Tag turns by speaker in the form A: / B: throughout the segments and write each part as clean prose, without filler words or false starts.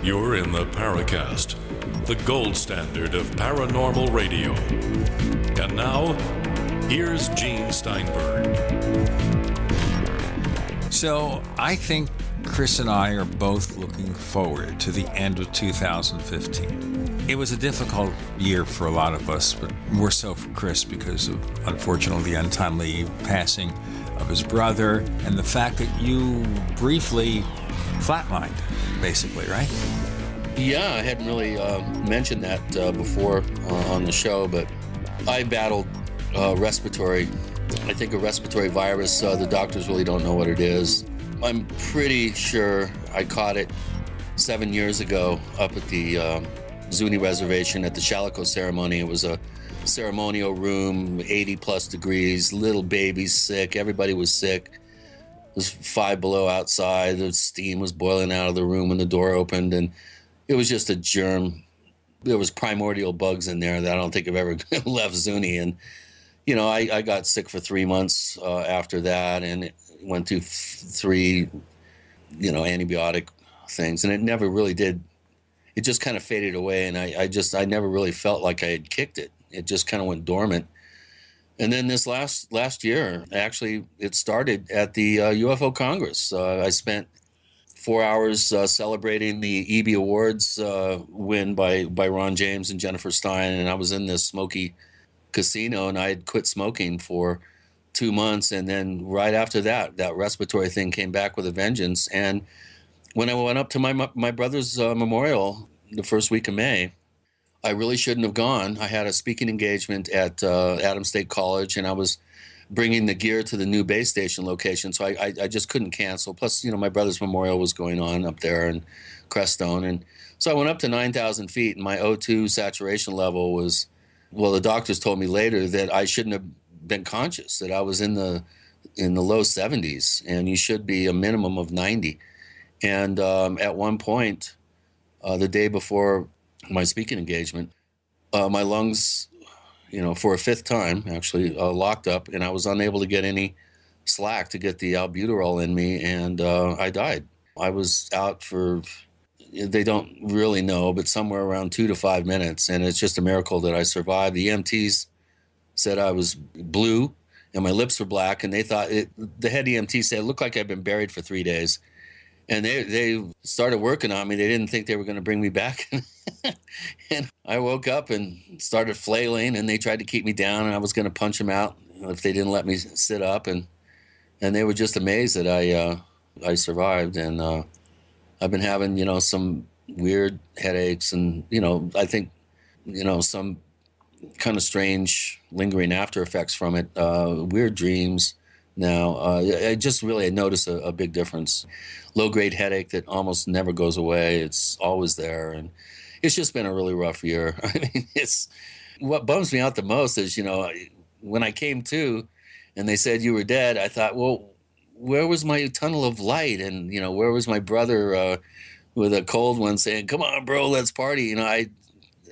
A: You're in the Paracast, the gold standard of paranormal radio. And now, here's Gene Steinberg.
B: So, I think Chris and I are both looking forward to the end of 2015. It was a difficult year for a lot of us, but more so for Chris because of, unfortunately, the untimely passing of his brother and the fact that you briefly flatlined, basically, right?
C: Yeah, I hadn't really mentioned that before on the show, but I battled respiratory. I think a respiratory virus. The doctors really don't know what it is. I'm pretty sure I caught it 7 years ago up at the Zuni Reservation at the Shalako ceremony. It was a ceremonial room, 80 plus degrees, little babies sick, everybody was sick. It was 5 below outside, the steam was boiling out of the room when the door opened, and it was just a germ. There was primordial bugs in there that I don't think have ever left Zuni. And, you know, I got sick for 3 months after that, and it went through 3, antibiotic things, and it never really did. It just kind of faded away, and I never really felt like I had kicked it. It just kind of went dormant. And then this last year, actually, it started at the UFO Congress. I spent 4 hours celebrating the EB Awards win by Ron James and Jennifer Stein, and I was in this smoky casino, and I had quit smoking for 2 months, and then right after that respiratory thing came back with a vengeance. And when I went up to my brother's memorial the first week of May, I really shouldn't have gone. I had a speaking engagement at Adams State College, and I was bringing the gear to the new base station location, so I just couldn't cancel. Plus, my brother's memorial was going on up there in Crestone, and so I went up to 9,000 feet, and my O2 saturation level was, well, the doctors told me later that I shouldn't have been conscious, that I was in the low 70s, and you should be a minimum of 90. And at one point, the day before my speaking engagement, my lungs, for a 5th time, actually, locked up, and I was unable to get any slack to get the albuterol in me, and I died. I was out for, they don't really know, but somewhere around 2 to 5 minutes, and it's just a miracle that I survived. The EMTs said I was blue, and my lips were black, and they thought, the head EMT said it looked like I'd been buried for 3 days. And they started working on me. They didn't think they were going to bring me back. And I woke up and started flailing, and they tried to keep me down, and I was going to punch them out if they didn't let me sit up. And they were just amazed that I survived. And I've been having, some weird headaches and, I think, some kind of strange lingering after effects from it, weird dreams. Now, I just really noticed a big difference. Low-grade headache that almost never goes away. It's always there, and it's just been a really rough year. I mean, what bums me out the most is, when I came to and they said you were dead, I thought, well, where was my tunnel of light? And, where was my brother with a cold one saying, come on, bro, let's party? I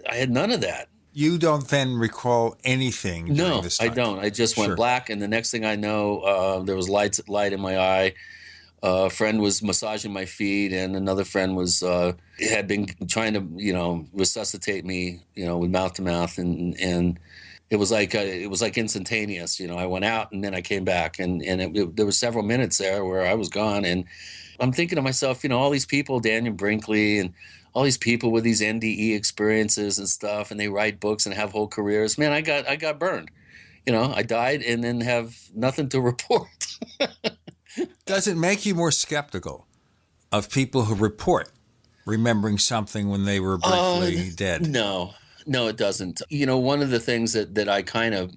C: had none of that.
B: You don't then recall anything during this time?
C: No, I don't. I just went black, and the next thing I know, there was light in my eye. A friend was massaging my feet, and another friend had been trying to, resuscitate me, with mouth to mouth, and it was like instantaneous. I went out and then I came back, and there were several minutes there where I was gone, and I'm thinking to myself, all these people, Daniel Brinkley, and all these people with these NDE experiences and stuff, and they write books and have whole careers. Man, I got burned. I died and then have nothing to report.
B: Does it make you more skeptical of people who report remembering something when they were briefly dead?
C: No, it doesn't. One of the things that I kind of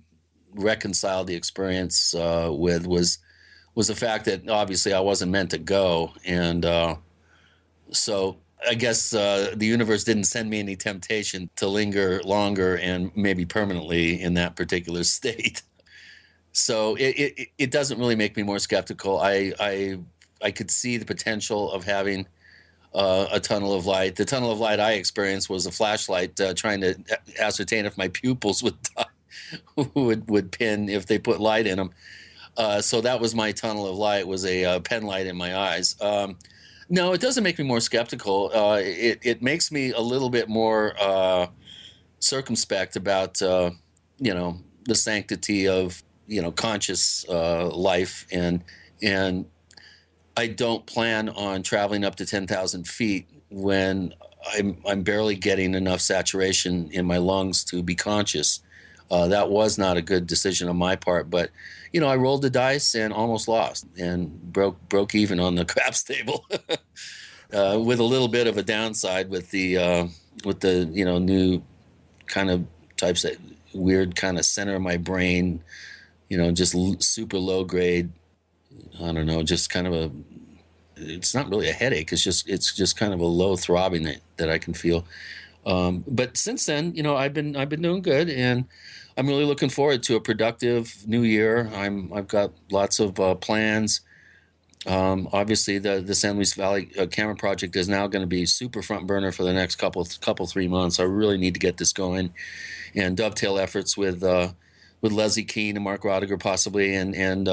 C: reconciled the experience with was the fact that obviously I wasn't meant to go. And so I guess the universe didn't send me any temptation to linger longer and maybe permanently in that particular state. So it doesn't really make me more skeptical. I could see the potential of having a tunnel of light. The tunnel of light I experienced was a flashlight trying to ascertain if my pupils would pin if they put light in them. So that was my tunnel of light, was a pen light in my eyes. No, it doesn't make me more skeptical. It makes me a little bit more circumspect about the sanctity of conscious life, and I don't plan on traveling up to 10,000 feet when I'm barely getting enough saturation in my lungs to be conscious. That was not a good decision on my part, but I rolled the dice and almost lost and broke even on the craps table with a little bit of a downside with the new kind of types that weird kind of center of my brain, just super low grade. I don't know, just kind of it's not really a headache. It's just kind of a low throbbing that I can feel. But since then, I've been doing good, and I'm really looking forward to a productive new year. I've got lots of plans. Obviously, the San Luis Valley camera project is now going to be super front burner for the next couple 3 months. I really need to get this going and dovetail efforts with Leslie Keene and Mark Rodiger possibly, and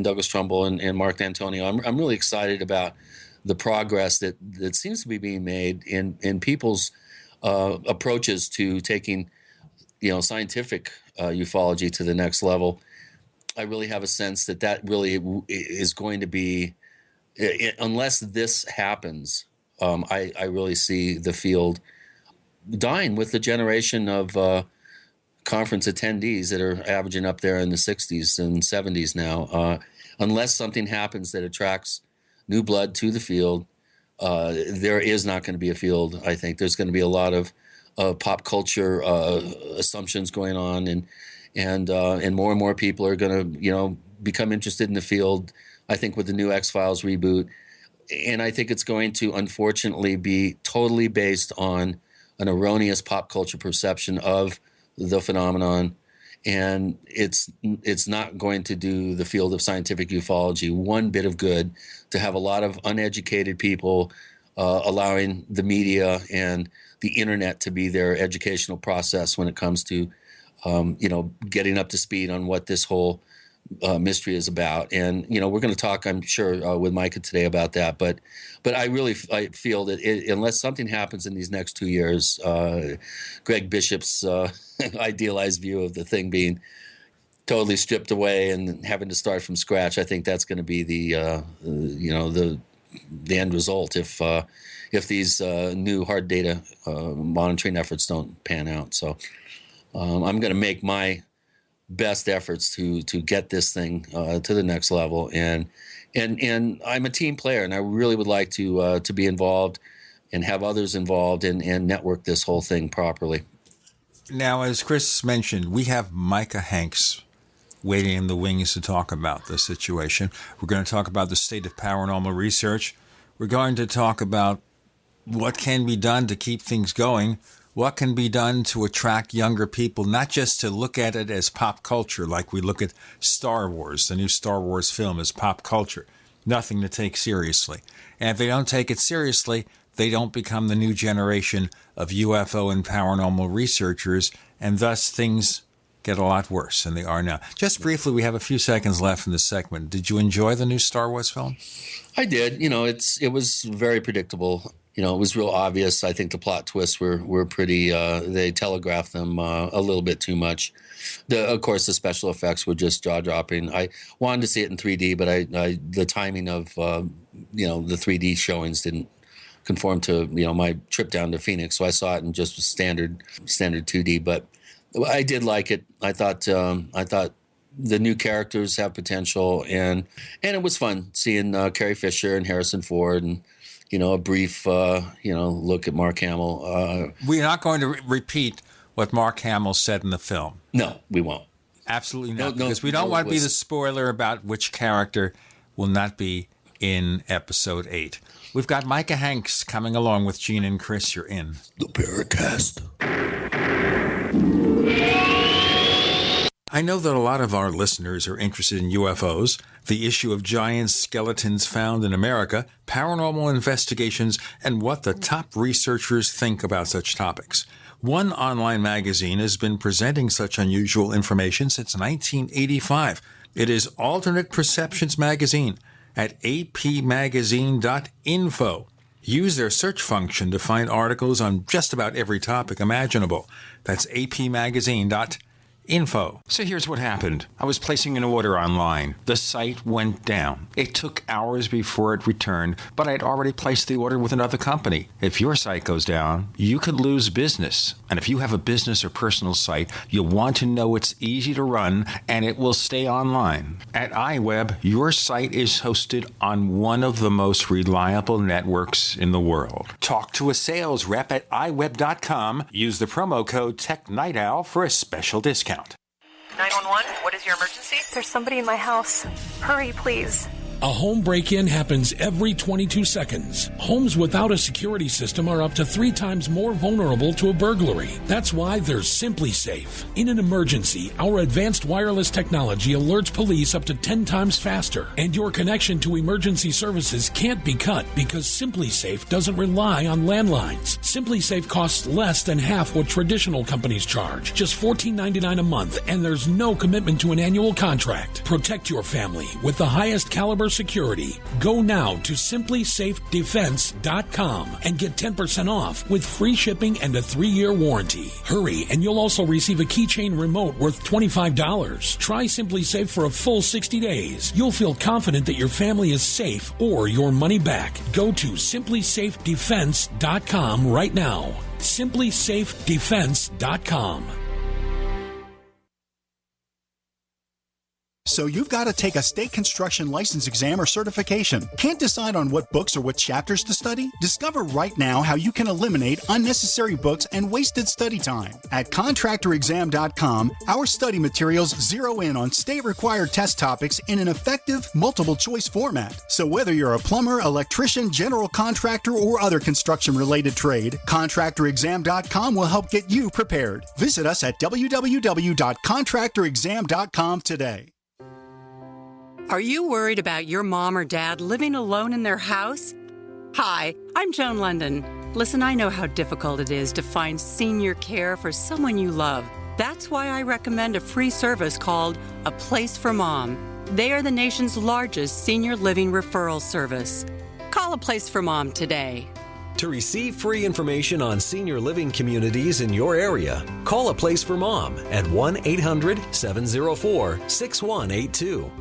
C: Douglas Trumbull and Mark D'Antonio. I'm really excited about the progress that seems to be being made in people's approaches to taking scientific ufology to the next level. I really have a sense that really is going to be, unless this happens, I really see the field dying with the generation of conference attendees that are averaging up there in the 60s and 70s now. Unless something happens that attracts new blood to the field, there is not going to be a field. I think there's going to be a lot of pop culture assumptions going on, and more and more people are going to become interested in the field. I think with the new X-Files reboot, and I think it's going to unfortunately be totally based on an erroneous pop culture perception of the phenomenon, and it's not going to do the field of scientific ufology one bit of good to have a lot of uneducated people allowing the media and the internet to be their educational process when it comes to getting up to speed on what this whole mystery is about. And we're going to talk, I'm sure, with Micah today about that. But I feel that unless something happens in these next 2 years, Greg Bishop's idealized view of the thing being totally stripped away and having to start from scratch, I think that's going to be the end result if these new hard data monitoring efforts don't pan out. So I'm going to make my best efforts to get this thing to the next level, and I'm a team player, and I really would like to be involved and have others involved and network this whole thing properly.
B: Now, as Chris mentioned, we have Micah Hanks waiting in the wings to talk about the situation. We're going to talk about the state of paranormal research. We're going to talk about what can be done to keep things going. What can be done to attract younger people, not just to look at it as pop culture, like we look at Star Wars, the new Star Wars film, as pop culture, nothing to take seriously. And if they don't take it seriously, they don't become the new generation of UFO and paranormal researchers, and thus things get a lot worse than they are now. Just briefly, we have a few seconds left in this segment. Did you enjoy the new Star Wars film?
C: I did. It was very predictable. It was real obvious. I think the plot twists were pretty, they telegraphed them a little bit too much. Of course, the special effects were just jaw-dropping. I wanted to see it in 3D, but the timing of, the 3D showings didn't conform to, my trip down to Phoenix. So I saw it in just standard 2D, but I did like it. I thought the new characters have potential, and it was fun seeing Carrie Fisher and Harrison Ford, and a brief look at Mark Hamill.
B: We're not going to repeat what Mark Hamill said in the film.
C: No, we won't.
B: Absolutely not, because we don't want to be the spoiler about which character will not be in episode 8. We've got Micah Hanks coming along with Gene and Chris. You're in
C: the Paracast.
B: I know that a lot of our listeners are interested in UFOs, the issue of giant skeletons found in America, paranormal investigations, and what the top researchers think about such topics. One online magazine has been presenting such unusual information since 1985. It is Alternate Perceptions Magazine, at apmagazine.info. Use their search function to find articles on just about every topic imaginable. That's apmagazine.info. So here's what happened. I was placing an order online. The site went down. It took hours before it returned, but I'd already placed the order with another company. If your site goes down, you could lose business. And if you have a business or personal site, you'll want to know it's easy to run and it will stay online. At iWeb, your site is hosted on one of the most reliable networks in the world. Talk to a sales rep at iWeb.com. Use the promo code TechNightOwl for a special discount.
D: 911, what is your emergency?
E: There's somebody in my house. Hurry, please.
F: A home break-in happens every 22 seconds. Homes without a security system are up to 3 times more vulnerable to a burglary. That's why there's Simply Safe. In an emergency, our advanced wireless technology alerts police up to 10 times faster, and your connection to emergency services can't be cut because Simply Safe doesn't rely on landlines. Simply Safe costs less than half what traditional companies charge, just $14.99 a month, and there's no commitment to an annual contract. Protect your family with the highest caliber security. Go now to simplysafedefense.com and get 10% off with free shipping and a 3-year warranty. Hurry, and you'll also receive a keychain remote worth $25. Try Simply Safe for a full 60 days. You'll feel confident that your family is safe or your money back. Go to simplysafedefense.com right now. simplysafedefense.com.
G: So you've got to take a state construction license exam or certification. Can't decide on what books or what chapters to study? Discover right now how you can eliminate unnecessary books and wasted study time. At contractorexam.com, our study materials zero in on state-required test topics in an effective, multiple-choice format. So whether you're a plumber, electrician, general contractor, or other construction-related trade, contractorexam.com will help get you prepared. Visit us at www.contractorexam.com today.
H: Are you worried about your mom or dad living alone in their house? Hi, I'm Joan London. Listen, I know how difficult it is to find senior care for someone you love. That's why I recommend a free service called A Place for Mom. They are the nation's largest senior living referral service. Call A Place for Mom today.
I: To receive free information on senior living communities in your area, call A Place for Mom at 1-800-704-6182.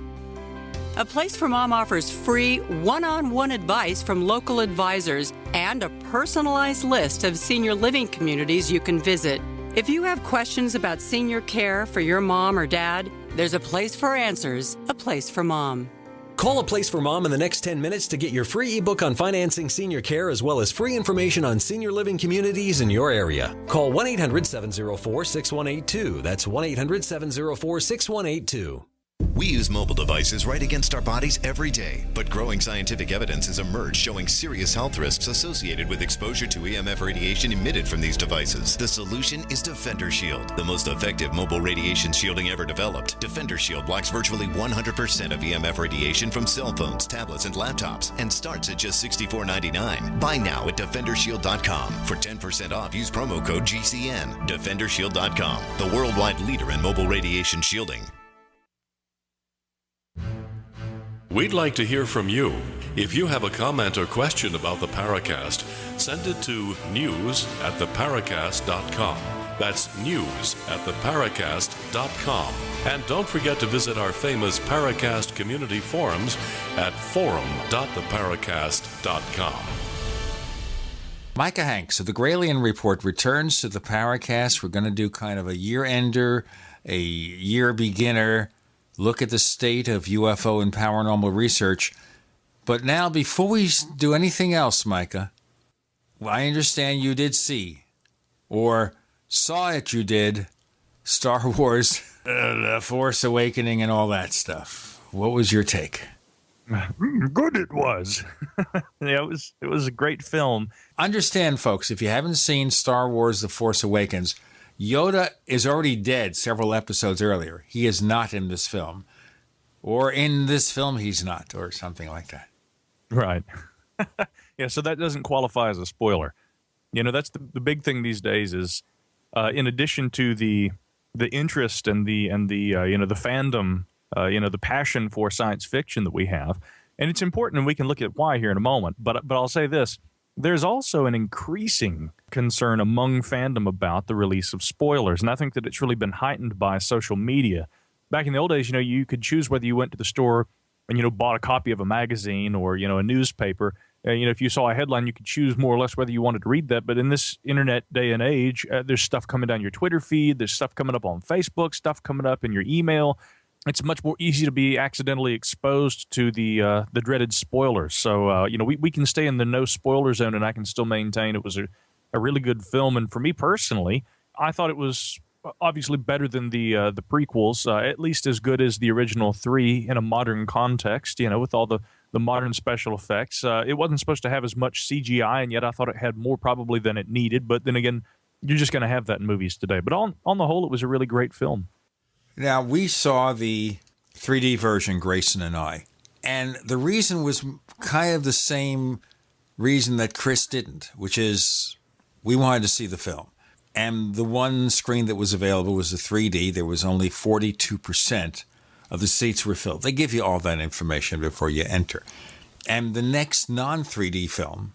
H: A Place for Mom offers free one-on-one advice from local advisors and a personalized list of senior living communities you can visit. If you have questions about senior care for your mom or dad, there's a place for answers, A Place for Mom.
I: Call A Place for Mom in the next 10 minutes to get your free ebook on financing senior care as well as free information on senior living communities in your area. Call 1-800-704-6182. That's 1-800-704-6182.
J: We use mobile devices right against our bodies every day, but growing scientific evidence has emerged showing serious health risks associated with exposure to EMF radiation emitted from these devices. The solution is Defender Shield, the most effective mobile radiation shielding ever developed. Defender Shield blocks virtually 100% of EMF radiation from cell phones, tablets, and laptops, and starts at just $64.99. Buy now at DefenderShield.com. For 10% off, use promo code GCN. DefenderShield.com, the worldwide leader in mobile radiation shielding.
A: We'd like to hear from you. If you have a comment or question about the Paracast, send it to news@theparacast.com. That's news@theparacast.com. And don't forget to visit our famous Paracast community forums at forum.theparacast.com.
B: Micah Hanks of the Gralien Report returns to the Paracast. We're going to do kind of a year-ender, a year beginner, look at the state of UFO and paranormal research. But now, before we do anything else, Micah, I understand you did see, or saw it you did, Star Wars, The Force Awakening and all that stuff. What was your take?
K: Good it was. Yeah, it was a great film.
B: Understand, folks, if you haven't seen Star Wars The Force Awakens, Yoda is already dead several episodes earlier. He is not in this film. Or in this film, he's not, or something like that.
K: Right. Yeah, so that doesn't qualify as a spoiler. You know, that's the big thing these days is, in addition to the interest and the fandom, the passion for science fiction that we have, And it's important, and we can look at why here in a moment. But I'll say this. There's also an increasing concern among fandom about the release of spoilers, and I think that it's really been heightened by social media. Back in the old days, you could choose whether you went to the store and, bought a copy of a magazine or, a newspaper. If you saw a headline, you could choose more or less whether you wanted to read that. But in this internet day and age, there's stuff coming down your Twitter feed, there's stuff coming up on Facebook, stuff coming up in your email. It's much more easy to be accidentally exposed to the dreaded spoilers. So, we can stay in the no spoiler zone, and I can still maintain it was a really good film. And for me personally, I thought it was obviously better than the prequels, at least as good as the original three in a modern context, with all the modern special effects. It wasn't supposed to have as much CGI, and yet I thought it had more probably than it needed. But then again, you're just going to have that in movies today. But on the whole, it was a really great film.
B: Now, we saw the 3D version, Grayson and I, and the reason was kind of the same reason that Chris didn't, which is we wanted to see the film. And the one screen that was available was the 3D. There was only 42% of the seats were filled. They give you all that information before you enter. And the next non-3D film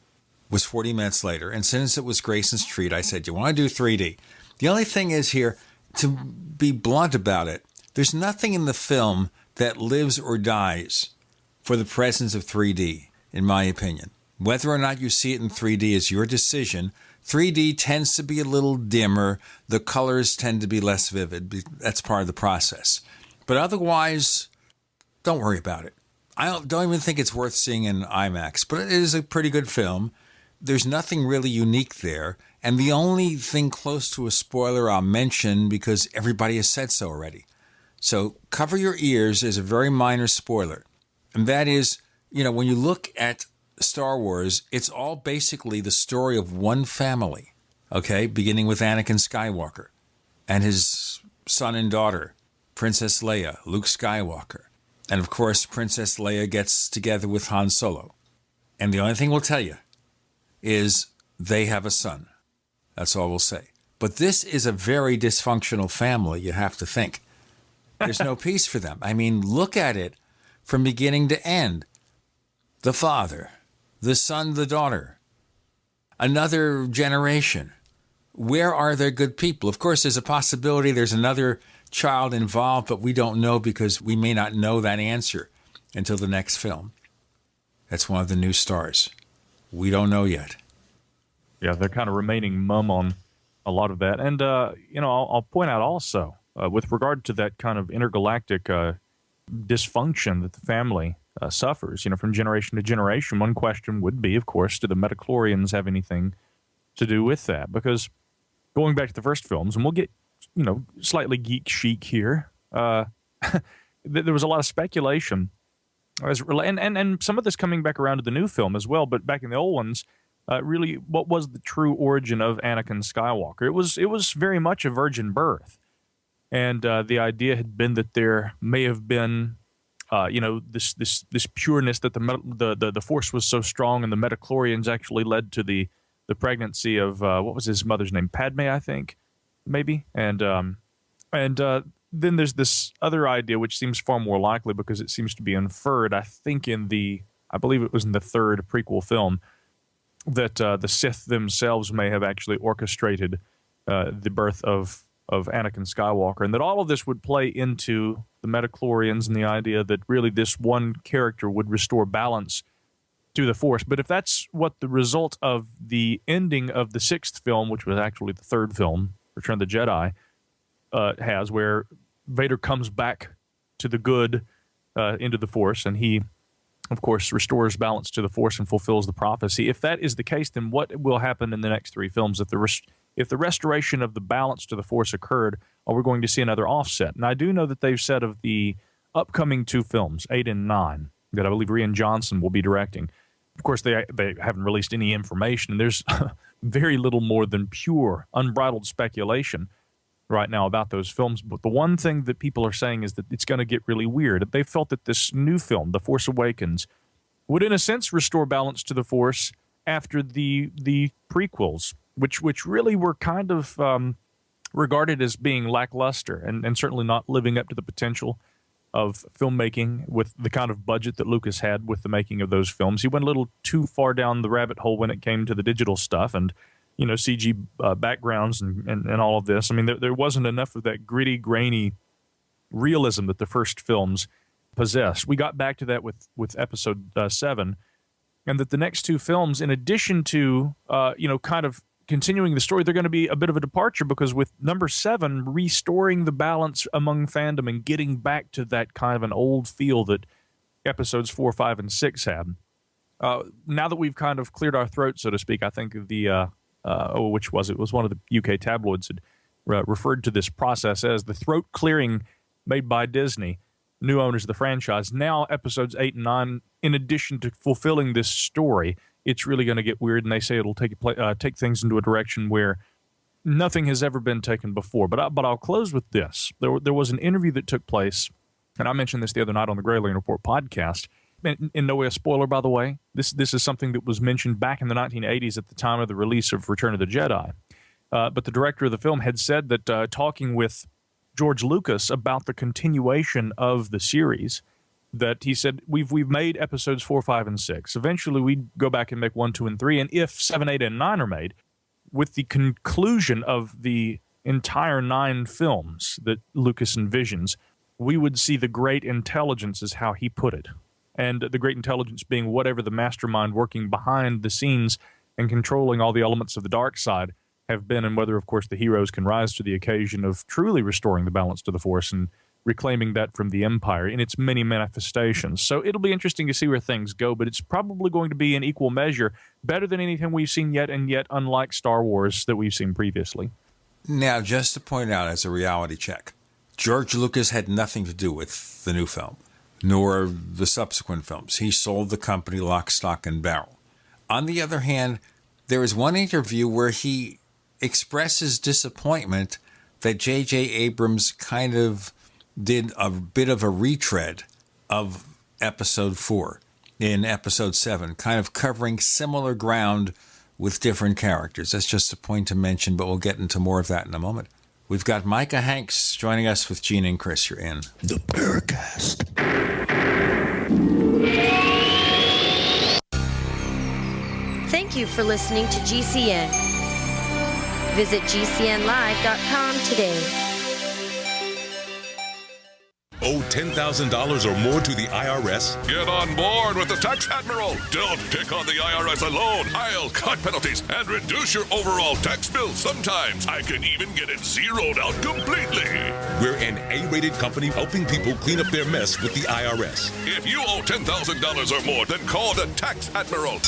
B: was 40 minutes later. And since it was Grayson's treat, I said, you want to do 3D? The only thing is here, to be blunt about it, there's nothing in the film that lives or dies for the presence of 3D, in my opinion. Whether or not you see it in 3D is your decision. 3D tends to be a little dimmer. The colors tend to be less vivid. That's part of the process. But otherwise, don't worry about it. I don't even think it's worth seeing in IMAX, but it is a pretty good film. There's nothing really unique there. And the only thing close to a spoiler I'll mention, because everybody has said so already. So cover your ears is a very minor spoiler. And that is, when you look at Star Wars, it's all basically the story of one family, okay? Beginning with Anakin Skywalker and his son and daughter, Princess Leia, Luke Skywalker. And of course, Princess Leia gets together with Han Solo. And the only thing we'll tell you is they have a son. That's all we'll say. But this is a very dysfunctional family, you have to think. There's no peace for them. I mean, look at it from beginning to end. The father, the son, the daughter, another generation. Where are their good people? Of course, there's a possibility there's another child involved, but we don't know because we may not know that answer until the next film. That's one of the new stars. We don't know yet.
K: Yeah, they're kind of remaining mum on a lot of that. And, I'll point out also, with regard to that kind of intergalactic dysfunction that the family suffers, from generation to generation, one question would be, of course, do the midichlorians have anything to do with that? Because going back to the first films, and we'll get, slightly geek chic here, there was a lot of speculation, and some of this coming back around to the new film as well, but back in the old ones, really, what was the true origin of Anakin Skywalker? It was very much a virgin birth, and the idea had been that there may have been, this pureness, that the Force was so strong, and the midichlorians actually led to the pregnancy of what was his mother's name, Padme, I think, maybe, and then there's this other idea which seems far more likely because it seems to be inferred, I think, I believe it was in the third prequel film, that the Sith themselves may have actually orchestrated the birth of Anakin Skywalker, and that all of this would play into the midichlorians and the idea that really this one character would restore balance to the Force. But if that's what the result of the ending of the sixth film, which was actually the third film, Return of the Jedi, has, where Vader comes back to the good into the Force, and he, of course, restores balance to the Force and fulfills the prophecy. If that is the case, then what will happen in the next three films? If the restoration of the balance to the Force occurred, are we going to see another offset? And I do know that they've said of the upcoming two films, 8 and 9, that I believe Rian Johnson will be directing. Of course, they haven't released any information, and there's very little more than pure, unbridled speculation right now about those films. But the one thing that people are saying is that it's going to get really weird. They felt that this new film, The Force Awakens, would in a sense restore balance to the Force after the prequels, which really were kind of regarded as being lackluster and certainly not living up to the potential of filmmaking with the kind of budget that Lucas had with the making of those films. He went a little too far down the rabbit hole when it came to the digital stuff and, CG backgrounds and all of this. I mean, there wasn't enough of that gritty, grainy realism that the first films possessed. We got back to that with episode 7, and that the next two films, in addition to, kind of continuing the story, they're going to be a bit of a departure, because with number 7, restoring the balance among fandom and getting back to that kind of an old feel that episodes 4, 5, and 6 had. Now that we've kind of cleared our throat, so to speak, I think which was it? It was one of the UK tabloids had referred to this process as the throat clearing made by Disney, new owners of the franchise. Now episodes 8 and 9, in addition to fulfilling this story, it's really going to get weird, and they say it'll take things into a direction where nothing has ever been taken before. But I'll close with this. There was an interview that took place, and I mentioned this the other night on the Gralien Report podcast. In no way a spoiler, by the way. This is something that was mentioned back in the 1980s at the time of the release of Return of the Jedi. But the director of the film had said that talking with George Lucas about the continuation of the series, that he said, we've made episodes 4, 5, and 6. Eventually, we'd go back and make 1, 2, and 3. And if 7, 8, and 9 are made, with the conclusion of the entire 9 films that Lucas envisions, we would see the great intelligence, is how he put it. And the great intelligence being whatever the mastermind working behind the scenes and controlling all the elements of the dark side have been, and whether, of course, the heroes can rise to the occasion of truly restoring the balance to the Force and reclaiming that from the Empire in its many manifestations. So it'll be interesting to see where things go, but it's probably going to be in equal measure better than anything we've seen yet, and yet unlike Star Wars that we've seen previously.
B: Now, just to point out as a reality check, George Lucas had nothing to do with the new film, nor the subsequent films. He sold the company lock, stock, and barrel. On the other hand, there is one interview where he expresses disappointment that J.J. Abrams kind of did a bit of a retread of Episode 4 in Episode 7, kind of covering similar ground with different characters. That's just a point to mention, but we'll get into more of that in a moment. We've got Micah Hanks joining us with Gene and Chris. You're in the Paracast.
L: Thank you for listening to GCN. Visit GCNlive.com today.
M: Owe $10,000 or more to the IRS?
A: Get on board with the Tax Admiral. Don't pick on the IRS alone. I'll cut penalties and reduce your overall tax bill. Sometimes I can even get it zeroed out completely.
M: We're an A-rated company helping people clean up their mess with the IRS.
A: If you owe $10,000 or more, then call the Tax Admiral.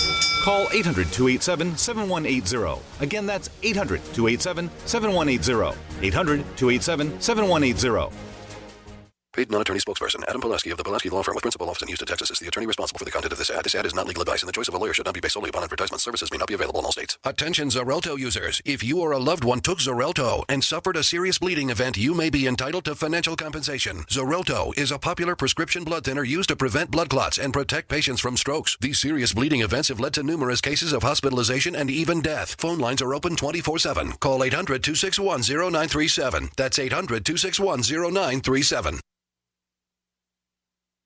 N: Call 800-287-7180. Again, that's 800-287-7180. 800-287-7180.
O: Paid non-attorney spokesperson Adam Pulaski of the Pulaski Law Firm with principal office in Houston, Texas is the attorney responsible for the content of this ad. This ad is not legal advice, and the choice of a lawyer should not be based solely upon advertisement. Services may not be available in all states.
P: Attention Xarelto users. If you or a loved one took Xarelto and suffered a serious bleeding event, you may be entitled to financial compensation. Xarelto is a popular prescription blood thinner used to prevent blood clots and protect patients from strokes. These serious bleeding events have led to numerous cases of hospitalization and even death. Phone lines are open 24/7. Call 800-261-0937. That's 800-261-0937.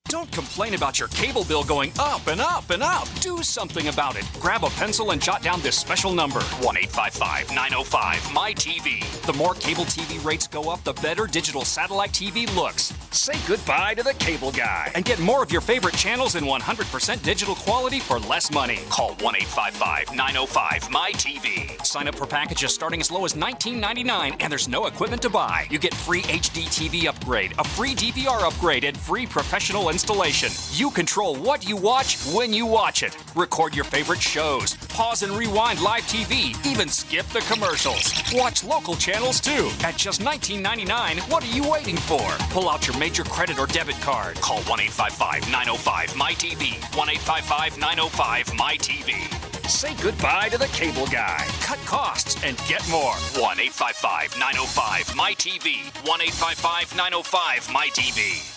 Q: Don't complain about your cable bill going up and up and up. Do something about it. Grab a pencil and jot down this special number, 1-855-905-MY-TV. The more cable TV rates go up, the better digital satellite TV looks. Say goodbye to the cable guy and get more of your favorite channels in 100% digital quality for less money. Call 1-855-905-MY-TV. Sign up for packages starting as low as $19.99, and there's no equipment to buy. You get free HD TV upgrade, a free DVR upgrade, and free professional installation. You control what you watch when you watch it. Record your favorite shows, pause and rewind live TV, even skip the commercials. Watch local channels too. At just $19.99, what are you waiting for? Pull out your major credit or debit card. Call 1-855-905-MY-TV. 1-855-905-MY-TV. Say goodbye to the cable guy. Cut costs and get more. 1-855-905-MY-TV. 1-855-905-MY-TV.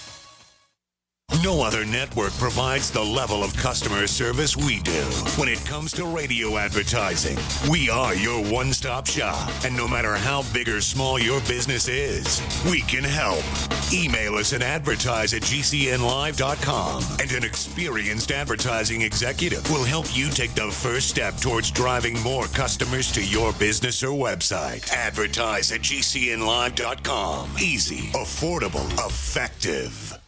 N: No other network provides the level of customer service we do. When it comes to radio advertising, we are your one-stop shop. And no matter how big or small your business is, we can help. Email us at advertise@gcnlive.com, and an experienced advertising executive will help you take the first step towards driving more customers to your business or website. Advertise at gcnlive.com. Easy, affordable, effective.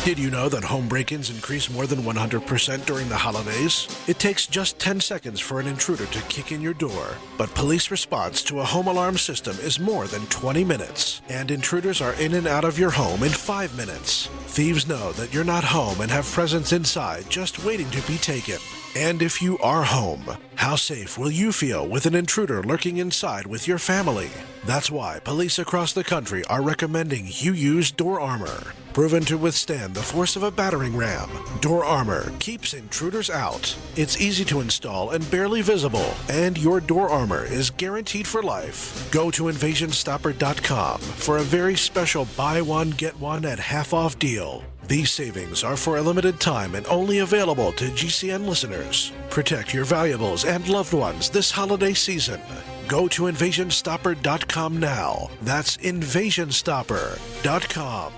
R: Did you know that home break-ins increase more than 100% during the holidays? It takes just 10 seconds for an intruder to kick in your door, but police response to a home alarm system is more than 20 minutes, and intruders are in and out of your home in 5 minutes. Thieves know that you're not home and have presents inside just waiting to be taken. And if you are home, how safe will you feel with an intruder lurking inside with your family? That's why police across the country are recommending you use door armor. Proven to withstand the force of a battering ram, door armor keeps intruders out. It's easy to install and barely visible, and your door armor is guaranteed for life. Go to invasionstopper.com for a very special buy one, get one at half off deal. These savings are for a limited time and only available to GCN listeners. Protect your valuables and loved ones this holiday season. Go to invasionstopper.com now. That's invasionstopper.com.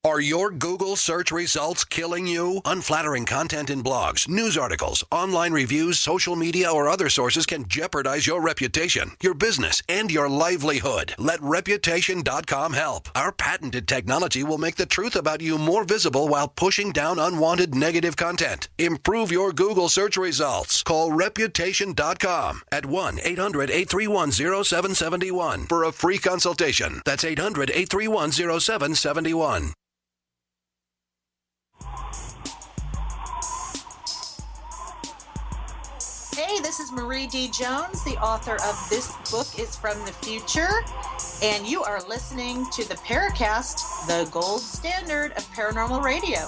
P: Are your Google search results killing you? Unflattering content in blogs, news articles, online reviews, social media, or other sources can jeopardize your reputation, your business, and your livelihood. Let Reputation.com help. Our patented technology will make the truth about you more visible while pushing down unwanted negative content. Improve your Google search results. Call Reputation.com at 1-800-831-0771 for a free consultation. That's 800-831-0771.
S: Hey, this is Marie D. Jones, the author of This Book is from the Future, and you are listening to the Paracast, the gold standard of paranormal radio.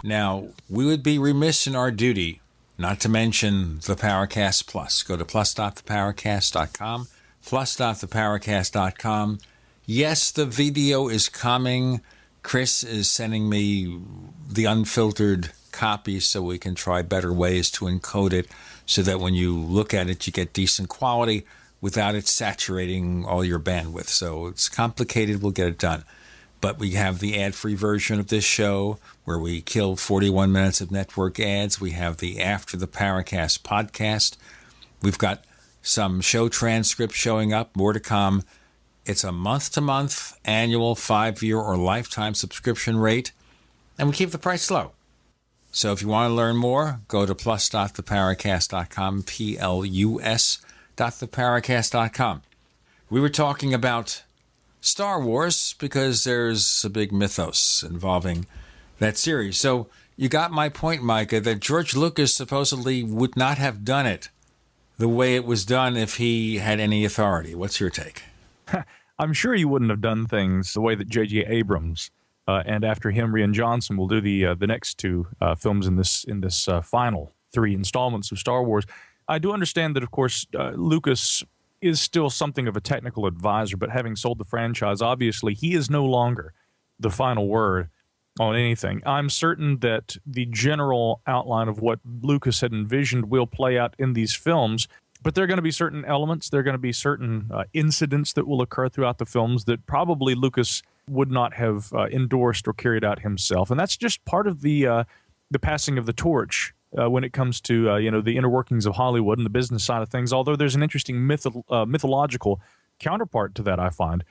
B: Now, we would be remiss in our duty not to mention the Paracast Plus. Go to plus.theparacast.com, plus.theparacast.com. Yes, the video is coming. Chris is sending me the unfiltered copy so we can try better ways to encode it so that when you look at it, you get decent quality without it saturating all your bandwidth. So it's complicated. We'll get it done. But we have the ad-free version of this show where we kill 41 minutes of network ads. We have the After the Paracast podcast. We've got some show transcripts showing up, more to come. It's a month-to-month, annual, 5-year, or lifetime subscription rate, and we keep the price low. So if you want to learn more, go to plus.theparacast.com, plus.theparacast.com. We were talking about Star Wars because there's a big mythos involving that series. So you got my point, Micah, that George Lucas supposedly would not have done it the way it was done if he had any authority. What's your take?
K: I'm sure he wouldn't have done things the way that J.J. Abrams and after him, Rian Johnson will do the next two films in this final 3 installments of Star Wars. I do understand that, of course, Lucas is still something of a technical advisor, but having sold the franchise, obviously, he is no longer the final word on anything. I'm certain that the general outline of what Lucas had envisioned will play out in these films. But there are going to be certain elements, there are going to be certain incidents that will occur throughout the films that probably Lucas would not have endorsed or carried out himself. And that's just part of the passing of the torch when it comes to the inner workings of Hollywood and the business side of things, although there's an interesting mythological counterpart to that, I find.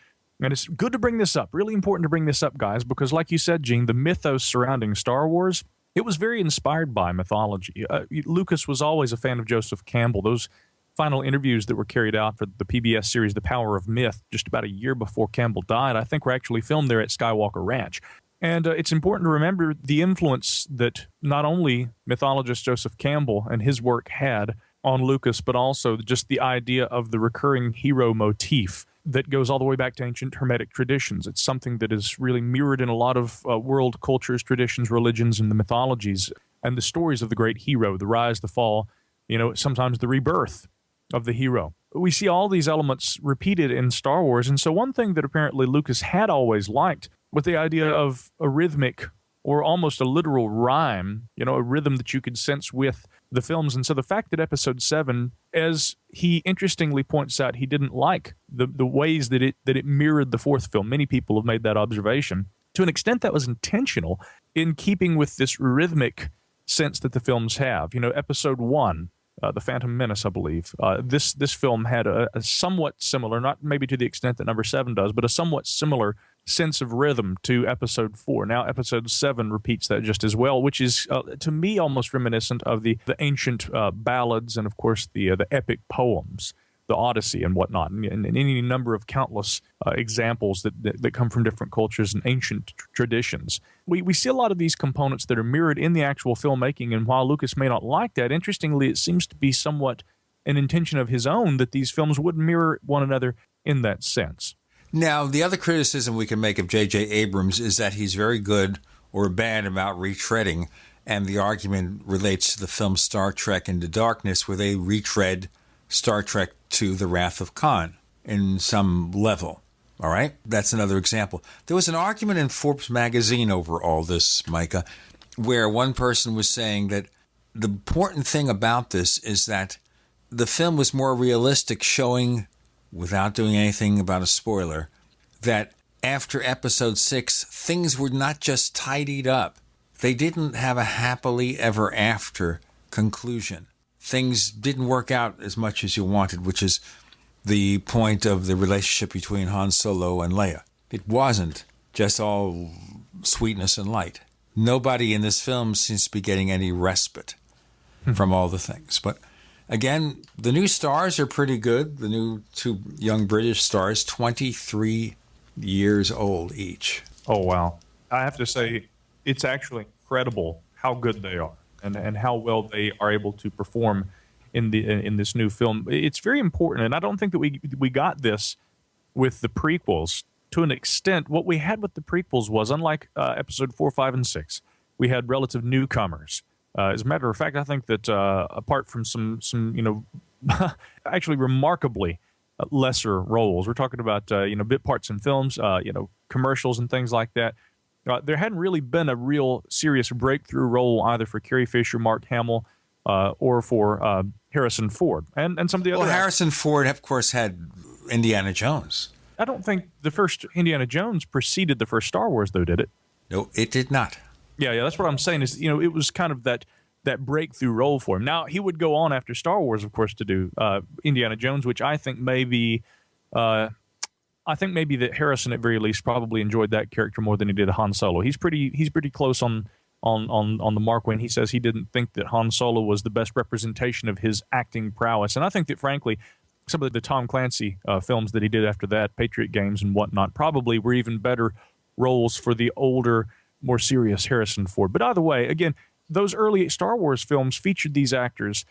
K: And it's good to bring this up, really important to bring this up, guys, because like you said, Gene, the mythos surrounding Star Wars, it was very inspired by mythology. Lucas was always a fan of Joseph Campbell. Those final interviews that were carried out for the PBS series The Power of Myth just about a year before Campbell died, I think were actually filmed there at Skywalker Ranch. And it's important to remember the influence that not only mythologist Joseph Campbell and his work had on Lucas, but also just the idea of the recurring hero motif that goes all the way back to ancient Hermetic traditions. It's something that is really mirrored in a lot of world cultures, traditions, religions, and the mythologies, and the stories of the great hero, the rise, the fall, sometimes the rebirth. of the hero. We see all these elements repeated in Star Wars. And so one thing that apparently Lucas had always liked was the idea of a rhythmic or almost a literal rhyme, a rhythm that you could sense with the films. And so the fact that Episode 7, as he interestingly points out, he didn't like the ways that it mirrored the fourth film. Many people have made that observation. To an extent, that was intentional in keeping with this rhythmic sense that the films have. Episode 1, The Phantom Menace, I believe. This film had a somewhat similar, not maybe to the extent that number 7 does, but a somewhat similar sense of rhythm to Episode 4. Now, Episode 7 repeats that just as well, which is, to me, almost reminiscent of the ancient ballads and, of course, the epic poems, the Odyssey and whatnot, and any number of countless examples that come from different cultures and ancient traditions. We see a lot of these components that are mirrored in the actual filmmaking, and while Lucas may not like that, interestingly, it seems to be somewhat an intention of his own that these films would mirror one another in that sense.
B: Now, the other criticism we can make of J.J. Abrams is that he's very good or bad about retreading, and the argument relates to the film Star Trek Into Darkness, where they retread Star Trek to The Wrath of Khan in some level. All right? That's another example. There was an argument in Forbes magazine over all this, Micah, where one person was saying that the important thing about this is that the film was more realistic, showing, without doing anything about a spoiler, that after Episode 6, things were not just tidied up. They didn't have a happily ever after conclusion. Things didn't work out as much as you wanted, which is the point of the relationship between Han Solo and Leia. It wasn't just all sweetness and light. Nobody in this film seems to be getting any respite from all the things. But again, the new stars are pretty good. The new 2 young British stars, 23 years old each.
K: Oh, wow. I have to say, it's actually incredible how good they are and how well they are able to perform in this new film. It's very important, and I don't think that we got this with the prequels. To an extent, what we had with the prequels was, unlike Episode 4, 5, and 6, we had relative newcomers. As a matter of fact, I think that apart from some actually remarkably lesser roles, we're talking about bit parts in films, commercials and things like that. There hadn't really been a real serious breakthrough role either for Carrie Fisher, Mark Hamill, or for Harrison Ford, and some of the other.
B: Well, Harrison Ford, of course, had Indiana Jones.
K: I don't think the first Indiana Jones preceded the first Star Wars, though, did it?
B: No, it did not.
K: Yeah, that's what I'm saying. Is it was kind of that breakthrough role for him. Now he would go on after Star Wars, of course, to do Indiana Jones, which I think maybe that Harrison, at very least, probably enjoyed that character more than he did Han Solo. He's pretty close on the mark when he says he didn't think that Han Solo was the best representation of his acting prowess. And I think that, frankly, some of the Tom Clancy films that he did after that, Patriot Games and whatnot, probably were even better roles for the older, more serious Harrison Ford. But either way, again, those early Star Wars films featured these actors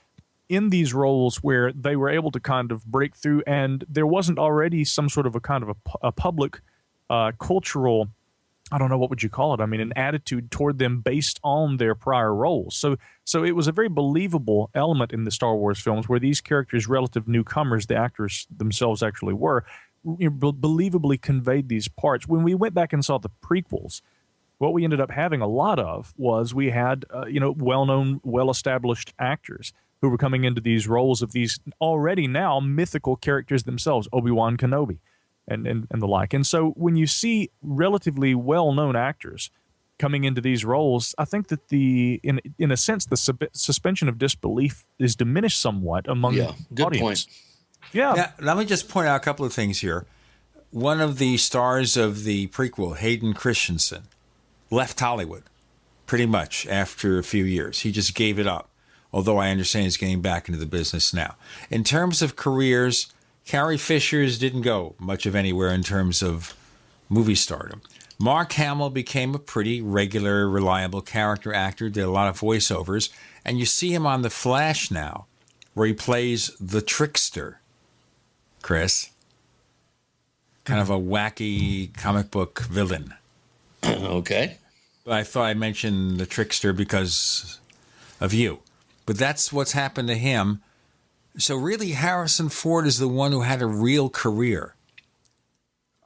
K: in these roles where they were able to kind of break through, and there wasn't already some sort of a public cultural, I don't know, what would you call it? I mean, an attitude toward them based on their prior roles. So it was a very believable element in the Star Wars films where these characters, relative newcomers, the actors themselves actually were, believably conveyed these parts. When we went back and saw the prequels, what we ended up having a lot of was we had, well-known, well-established actors who were coming into these roles of these already now mythical characters themselves, Obi-Wan Kenobi and the like. And so when you see relatively well-known actors coming into these roles, I think that in a sense, the suspension of disbelief is diminished somewhat among the
C: good
K: audience.
C: Point.
K: Yeah.
B: Now, let me just point out a couple of things here. One of the stars of the prequel, Hayden Christensen, left Hollywood pretty much after a few years. He just gave it up, although I understand he's getting back into the business now. In terms of careers, Carrie Fisher's didn't go much of anywhere in terms of movie stardom. Mark Hamill became a pretty regular, reliable character actor, did a lot of voiceovers, and you see him on The Flash now, where he plays the trickster, Chris. Kind of a wacky comic book villain.
C: Okay.
B: But I thought I'd mention the trickster because of you. But that's what's happened to him. So really, Harrison Ford is the one who had a real career,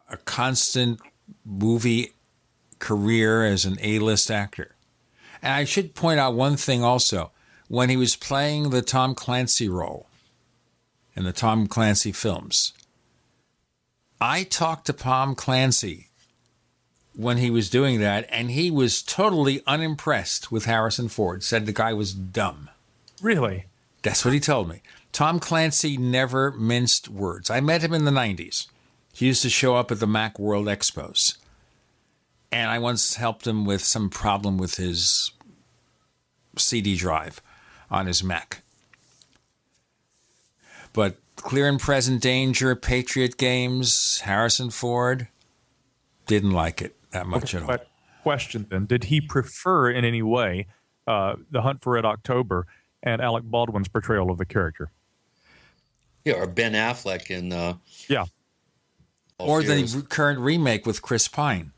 B: a constant movie career as an A-list actor. And I should point out one thing also. When he was playing the Tom Clancy role in the Tom Clancy films, I talked to Tom Clancy when he was doing that, and he was totally unimpressed with Harrison Ford, said the guy was dumb.
K: Really?
B: That's what he told me. Tom Clancy never minced words. I met him in the 90s. He used to show up at the Mac World Expos. And I once helped him with some problem with his CD drive on his Mac. But Clear and Present Danger, Patriot Games, Harrison Ford, didn't like it that much at all.
K: Question then, did he prefer in any way The Hunt for Red October and Alec Baldwin's portrayal of the character?
C: Yeah, or Ben Affleck in...
K: yeah.
B: Or the current remake with Chris Pine.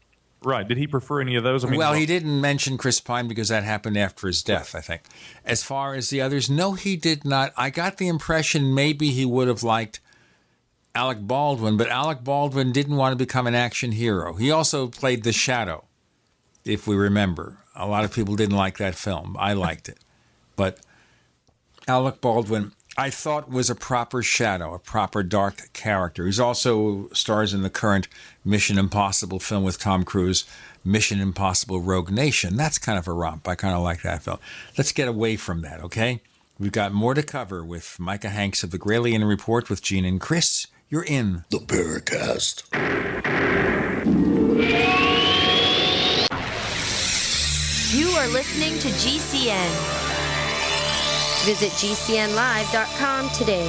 K: Right. Did he prefer any of those?
B: Well, he didn't mention Chris Pine because that happened after his death, I think. As far as the others, no, he did not. I got the impression maybe he would have liked Alec Baldwin, but Alec Baldwin didn't want to become an action hero. He also played The Shadow, if we remember. A lot of people didn't like that film. I liked it. But Alec Baldwin, I thought, was a proper Shadow, a proper dark character. He's also stars in the current Mission Impossible film with Tom Cruise, Mission Impossible Rogue Nation. That's kind of a romp. I kind of like that film. Let's get away from that, okay? We've got more to cover with Micah Hanks of the Gralien Report with Gene and Chris. You're in
P: the Paracast.
L: You are listening to GCN. Visit GCNlive.com today.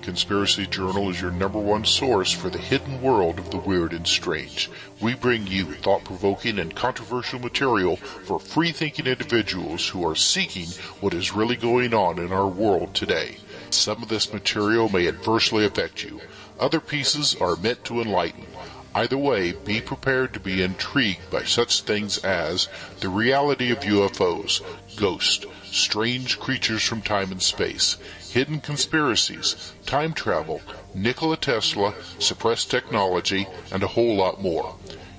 T: Conspiracy Journal is your #1 source for the hidden world of the weird and strange. We bring you thought-provoking and controversial material for free-thinking individuals who are seeking what is really going on in our world today. Some of this material may adversely affect you. Other pieces are meant to enlighten. Either way, be prepared to be intrigued by such things as the reality of UFOs, ghosts, strange creatures from time and space, hidden conspiracies, time travel, Nikola Tesla, suppressed technology, and a whole lot more.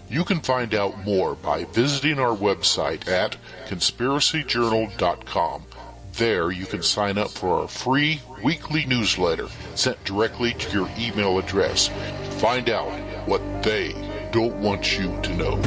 T: You can find out more by visiting our website at conspiracyjournal.com. There you can sign up for our free weekly newsletter sent directly to your email address. Find out what they don't want you to know.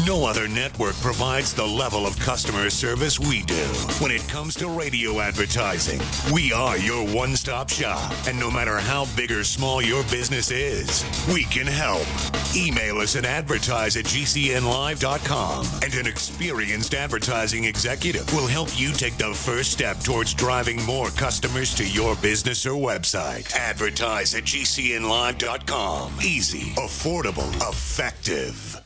N: No other network provides the level of customer service we do. When it comes to radio advertising, we are your one-stop shop. And no matter how big or small your business is, we can help. Email us at advertise@gcnlive.com, and an experienced advertising executive will help you take the first step towards driving more customers to your business or website. Advertise at gcnlive.com. Easy, affordable, effective.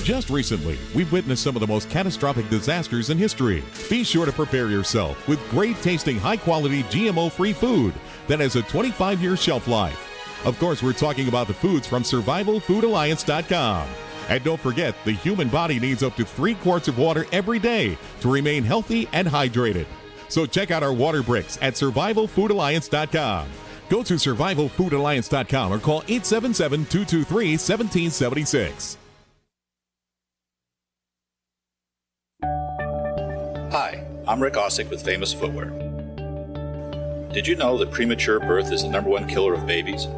U: Just recently, we've witnessed some of the most catastrophic disasters in history. Be sure to prepare yourself with great-tasting, high-quality, GMO-free food that has a 25-year shelf life. Of course, we're talking about the foods from SurvivalFoodAlliance.com. And don't forget, the human body needs up to 3 quarts of water every day to remain healthy and hydrated. So check out our water bricks at SurvivalFoodAlliance.com. Go to SurvivalFoodAlliance.com or call 877-223-1776.
V: Hi, I'm Rick Ossick with Famous Footwear. Did you know that premature birth is the #1 killer of babies?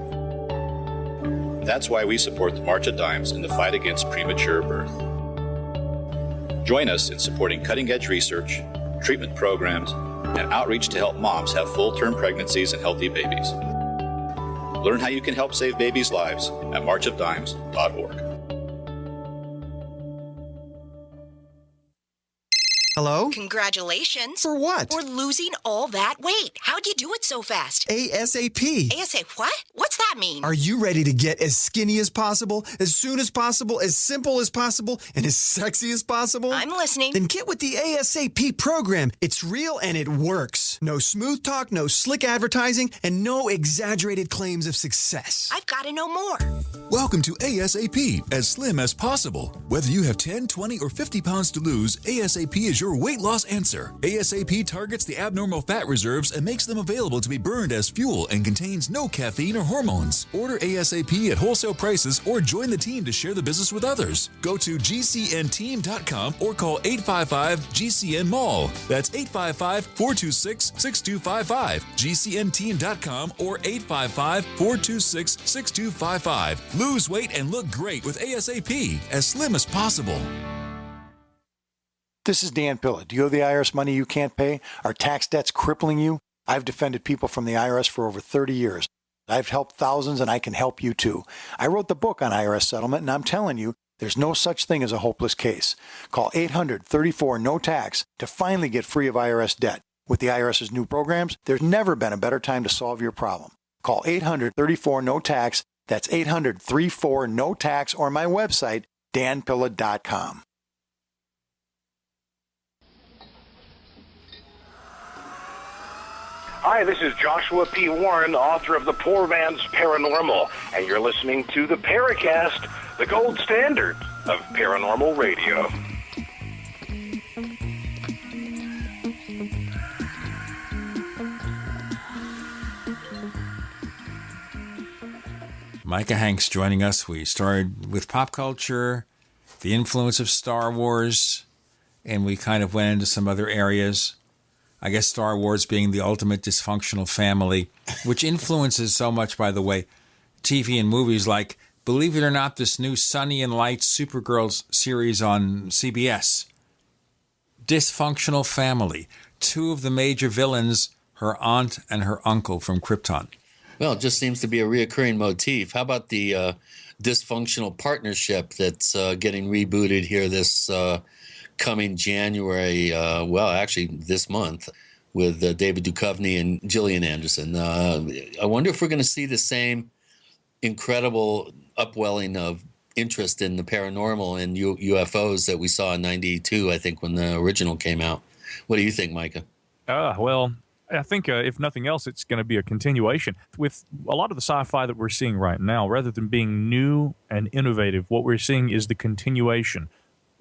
V: That's why we support the March of Dimes in the fight against premature birth. Join us in supporting cutting-edge research, treatment programs, and outreach to help moms have full-term pregnancies and healthy babies. Learn how you can help save babies' lives at marchofdimes.org.
D: Hello?
E: Congratulations.
D: For what?
E: For losing all that weight. How'd you do it so fast?
D: ASAP.
E: ASAP what? What's that mean?
D: Are you ready to get as skinny as possible, as soon as possible, as simple as possible, and as sexy as possible?
E: I'm listening.
D: Then get with the ASAP program. It's real and it works. No smooth talk, no slick advertising, and no exaggerated claims of success.
E: I've got to know more.
W: Welcome to ASAP, as slim as possible. Whether you have 10, 20, or 50 pounds to lose, ASAP is your weight loss answer. ASAP targets the abnormal fat reserves and makes them available to be burned as fuel and contains no caffeine or hormones. Order ASAP at wholesale prices or join the team to share the business with others. Go to gcnteam.com or call 855-GCN-MALL. That's 855-426-6255. gcnteam.com or 855-426-6255. Lose weight and look great with ASAP, as slim as possible.
X: This is Dan Pilla. Do you owe the IRS money you can't pay? Are tax debts crippling you? I've defended people from the IRS for over 30 years. I've helped thousands, and I can help you too. I wrote the book on IRS settlement, and I'm telling you, there's no such thing as a hopeless case. Call 800-34-NO-TAX to finally get free of IRS debt. With the IRS's new programs, there's never been a better time to solve your problem. Call 800-34-NO-TAX. That's 800-34-NO-TAX, or my website, danpilla.com.
Y: Hi, this is Joshua P. Warren, author of The Poor Man's Paranormal, and you're listening to the Paracast, the gold standard of paranormal radio.
B: Micah Hanks joining us. We started with pop culture, the influence of Star Wars, and we kind of went into some other areas. I guess Star Wars being the ultimate dysfunctional family, which influences so much, by the way, TV and movies like, believe it or not, this new Sunny and Light Supergirl series on CBS. Dysfunctional family. Two of the major villains, her aunt and her uncle from Krypton.
C: Well, it just seems to be a reoccurring motif. How about the dysfunctional partnership that's getting rebooted here this coming January, actually this month, with David Duchovny and Gillian Anderson. I wonder if we're going to see the same incredible upwelling of interest in the paranormal and UFOs that we saw in '92, I think, when the original came out. What do you think, Micah?
K: Well, I think if nothing else, it's going to be a continuation. With a lot of the sci-fi that we're seeing right now, rather than being new and innovative, what we're seeing is the continuation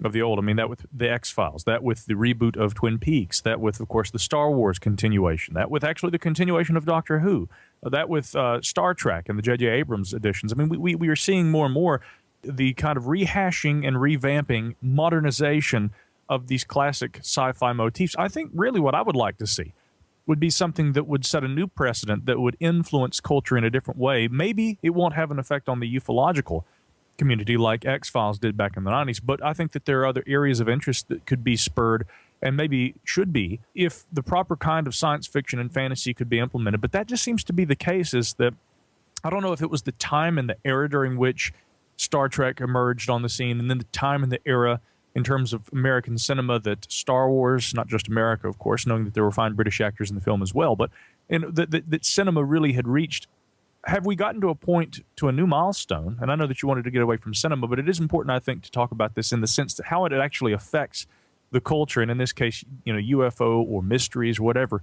K: of the old. I mean, that with the X-Files, that with the reboot of Twin Peaks, that with, of course, the Star Wars continuation, that with actually the continuation of Doctor Who, that with Star Trek and the J.J. Abrams editions. I mean, we are seeing more and more the kind of rehashing and revamping, modernization of these classic sci-fi motifs. I think really what I would like to see would be something that would set a new precedent, that would influence culture in a different way. Maybe it won't have an effect on the ufological community like X-Files did back in the 90s, but I think that there are other areas of interest that could be spurred, and maybe should be, if the proper kind of science fiction and fantasy could be implemented. But that just seems to be the case, is that I don't know if it was the time and the era during which Star Trek emerged on the scene, and then the time and the era in terms of American cinema that Star Wars, not just America, of course, knowing that there were fine British actors in the film as well, but that cinema really had reached. Have we gotten to a point, to a new milestone? And I know that you wanted to get away from cinema, but it is important, I think, to talk about this in the sense that how it actually affects the culture, and in this case, UFO or mysteries or whatever.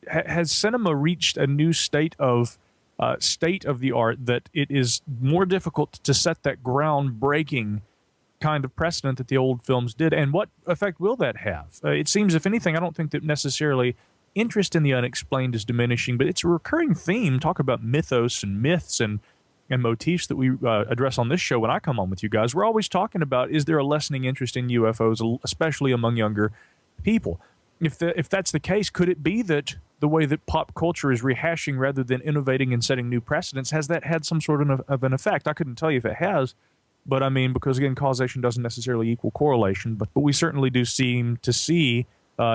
K: Has cinema reached a new state of the art that it is more difficult to set that groundbreaking kind of precedent that the old films did? And what effect will that have? It seems, if anything, I don't think that necessarily interest in the unexplained is diminishing, but it's a recurring theme. Talk about mythos and myths and motifs that we address on this show when I come on with you guys. We're always talking about, is there a lessening interest in UFOs, especially among younger people? If that's the case, could it be that the way that pop culture is rehashing rather than innovating and setting new precedents, has that had some sort of an effect? I couldn't tell you if it has, but I mean, because again, causation doesn't necessarily equal correlation, but we certainly do seem to see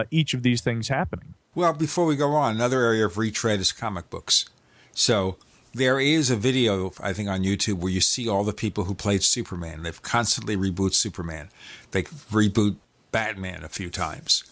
K: each of these things happening.
B: Well, before we go on, another area of retread is comic books. So there is a video, I think, on YouTube where you see all the people who played Superman. They've constantly reboot Superman. They reboot Batman a few times.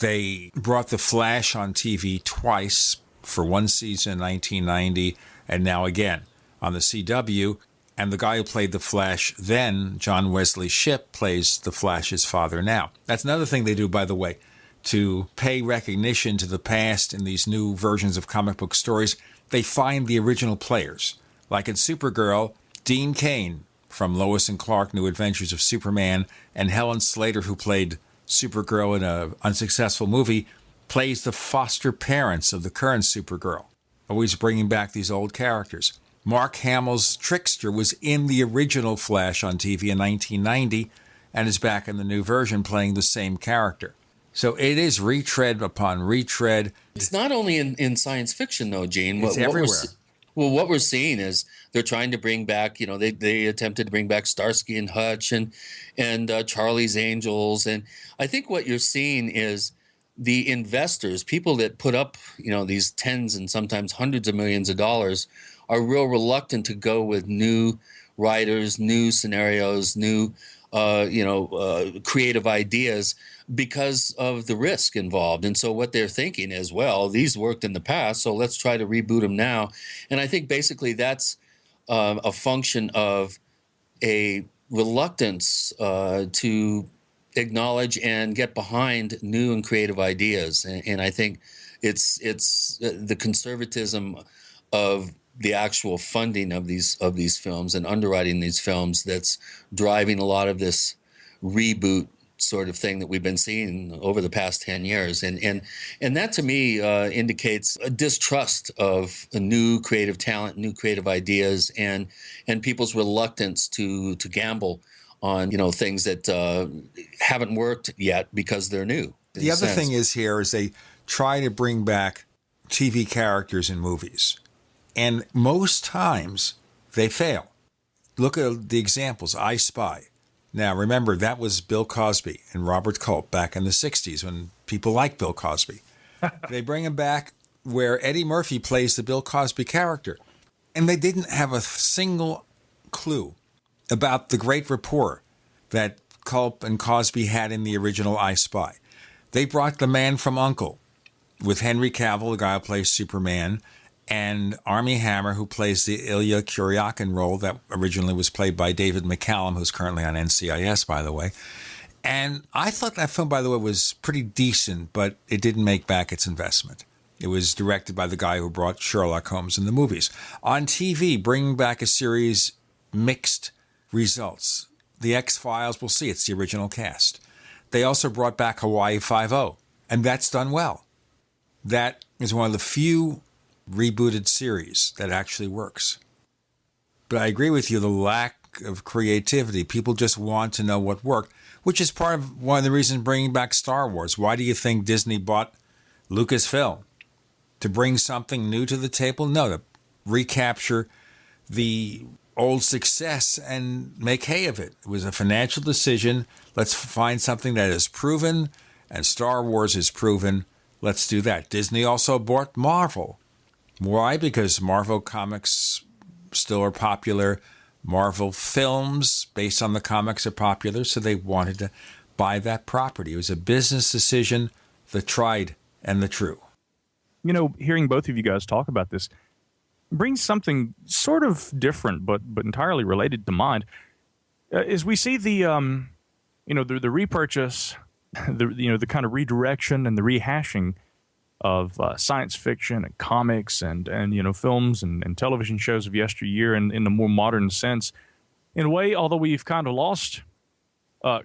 B: They brought The Flash on TV twice, for one season in 1990 and now again on the CW. And the guy who played The Flash then, John Wesley Shipp, plays The Flash's father now. That's another thing they do, by the way, to pay recognition to the past in these new versions of comic book stories. They find the original players. Like in Supergirl, Dean Cain from Lois and Clark, New Adventures of Superman, and Helen Slater, who played Supergirl in an unsuccessful movie, plays the foster parents of the current Supergirl, always bringing back these old characters. Mark Hamill's Trickster was in the original Flash on TV in 1990 and is back in the new version playing the same character. So it is retread upon retread.
C: It's not only in science fiction, though, Gene.
B: It's everywhere.
C: What we're seeing is they're trying to bring back, they attempted to bring back Starsky and Hutch and Charlie's Angels. And I think what you're seeing is the investors, people that put up, these tens and sometimes hundreds of millions of dollars, are real reluctant to go with new writers, new scenarios, new creative ideas because of the risk involved. And so what they're thinking is, well, these worked in the past, so let's try to reboot them now. And I think basically that's a function of a reluctance to acknowledge and get behind new and creative ideas. And I think it's the conservatism of the actual funding of these films and underwriting these films that's driving a lot of this reboot sort of thing that we've been seeing over the past 10 years. And that to me indicates a distrust of a new creative talent, new creative ideas, and people's reluctance to gamble on, things that haven't worked yet because they're new.
B: The other thing is they try to bring back TV characters in movies. And most times they fail. Look at the examples. I Spy. Now, remember, that was Bill Cosby and Robert Culp back in the 60s when people liked Bill Cosby. They bring him back where Eddie Murphy plays the Bill Cosby character. And they didn't have a single clue about the great rapport that Culp and Cosby had in the original I Spy. They brought The Man from U.N.C.L.E. with Henry Cavill, the guy who plays Superman, and Armie Hammer, who plays the Ilya Kuryakin role that originally was played by David McCallum, who's currently on NCIS, by the way. And I thought that film, by the way, was pretty decent, but it didn't make back its investment. It was directed by the guy who brought Sherlock Holmes in the movies. On TV, bringing back a series, mixed results. The X-Files, we'll see, it's the original cast. They also brought back Hawaii Five-0, and that's done well. That is one of the few rebooted series that actually works. But I agree with you, the lack of creativity. People just want to know what worked, which is part of one of the reasons bringing back Star Wars. Why do you think Disney bought Lucasfilm? To bring something new to the table? No, to recapture the old success and make hay of it. It was a financial decision. Let's find something that is proven, and Star Wars is proven. Let's do that. Disney also bought Marvel. Why? Because Marvel comics still are popular. Marvel films based on the comics are popular, so they wanted to buy that property. It was a business decision, the tried and the true.
K: Hearing both of you guys talk about this brings something sort of different, but entirely related to mind. As we see the repurchase, the kind of redirection and the rehashing of science fiction and comics and films and television shows of yesteryear in a more modern sense. In a way, although we've kind of lost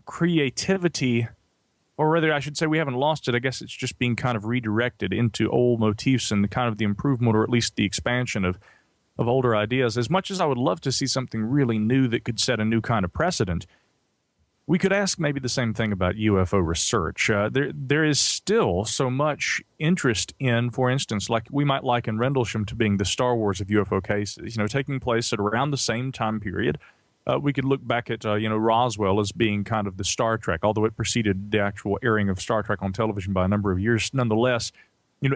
K: creativity, or rather I should say we haven't lost it, I guess it's just being kind of redirected into old motifs and the kind of the improvement or at least the expansion of older ideas. As much as I would love to see something really new that could set a new kind of precedent, we could ask maybe the same thing about UFO research. There is still so much interest in, for instance, like we might liken Rendlesham to being the Star Wars of UFO cases, taking place at around the same time period. We could look back at, Roswell as being kind of the Star Trek, although it preceded the actual airing of Star Trek on television by a number of years. Nonetheless,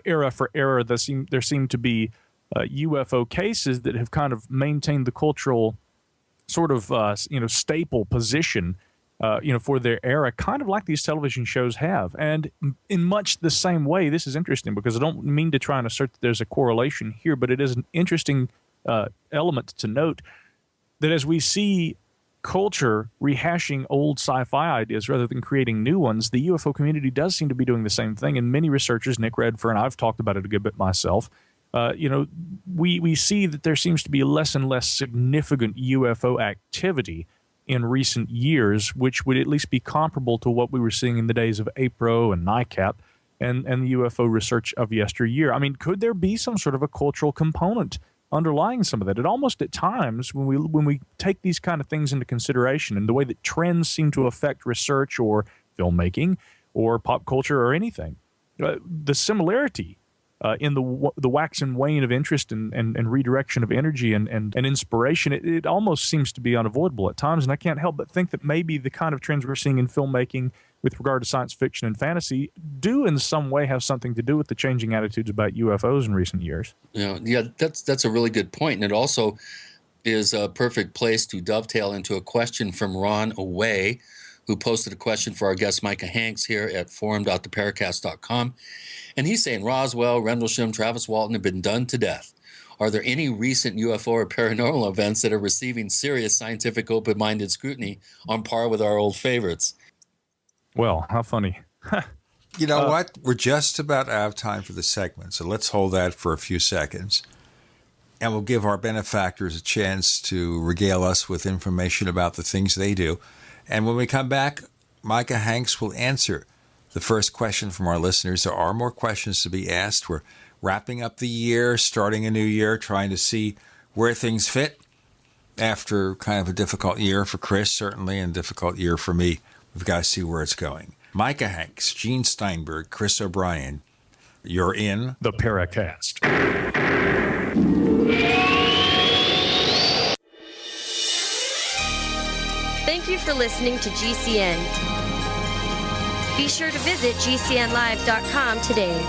K: era for era, there seem to be UFO cases that have kind of maintained the cultural sort of, staple position for their era, kind of like these television shows have. And in much the same way, this is interesting because I don't mean to try and assert that there's a correlation here, but it is an interesting element to note that as we see culture rehashing old sci-fi ideas rather than creating new ones, the UFO community does seem to be doing the same thing. And many researchers, Nick Redfern, I've talked about it a good bit myself, we see that there seems to be less and less significant UFO activity in recent years, which would at least be comparable to what we were seeing in the days of APRO and NICAP and the UFO research of yesteryear. I mean, could there be some sort of a cultural component underlying some of that? It almost at times, when we take these kind of things into consideration and the way that trends seem to affect research or filmmaking or pop culture or anything, the similarity in the wax and wane of interest and redirection of energy and inspiration, it almost seems to be unavoidable at times. And I can't help but think that maybe the kind of trends we're seeing in filmmaking with regard to science fiction and fantasy do in some way have something to do with the changing attitudes about UFOs in recent years.
C: Yeah, that's a really good point. And it also is a perfect place to dovetail into a question from Ron Away, who posted a question for our guest Micah Hanks here at forum.theparacast.com. And he's saying Roswell, Rendlesham, Travis Walton have been done to death. Are there any recent UFO or paranormal events that are receiving serious scientific open-minded scrutiny on par with our old favorites?
K: Well, how funny.
B: You know what? We're just about out of time for the segment, so let's hold that for a few seconds. And we'll give our benefactors a chance to regale us with information about the things they do. And when we come back, Micah Hanks will answer the first question from our listeners. There are more questions to be asked. We're wrapping up the year, starting a new year, trying to see where things fit after kind of a difficult year for Chris, certainly, and a difficult year for me. We've got to see where it's going. Micah Hanks, Gene Steinberg, Chris O'Brien, you're in
K: the Paracast.
L: Thank you for listening to GCN. Be sure to visit GCNlive.com today.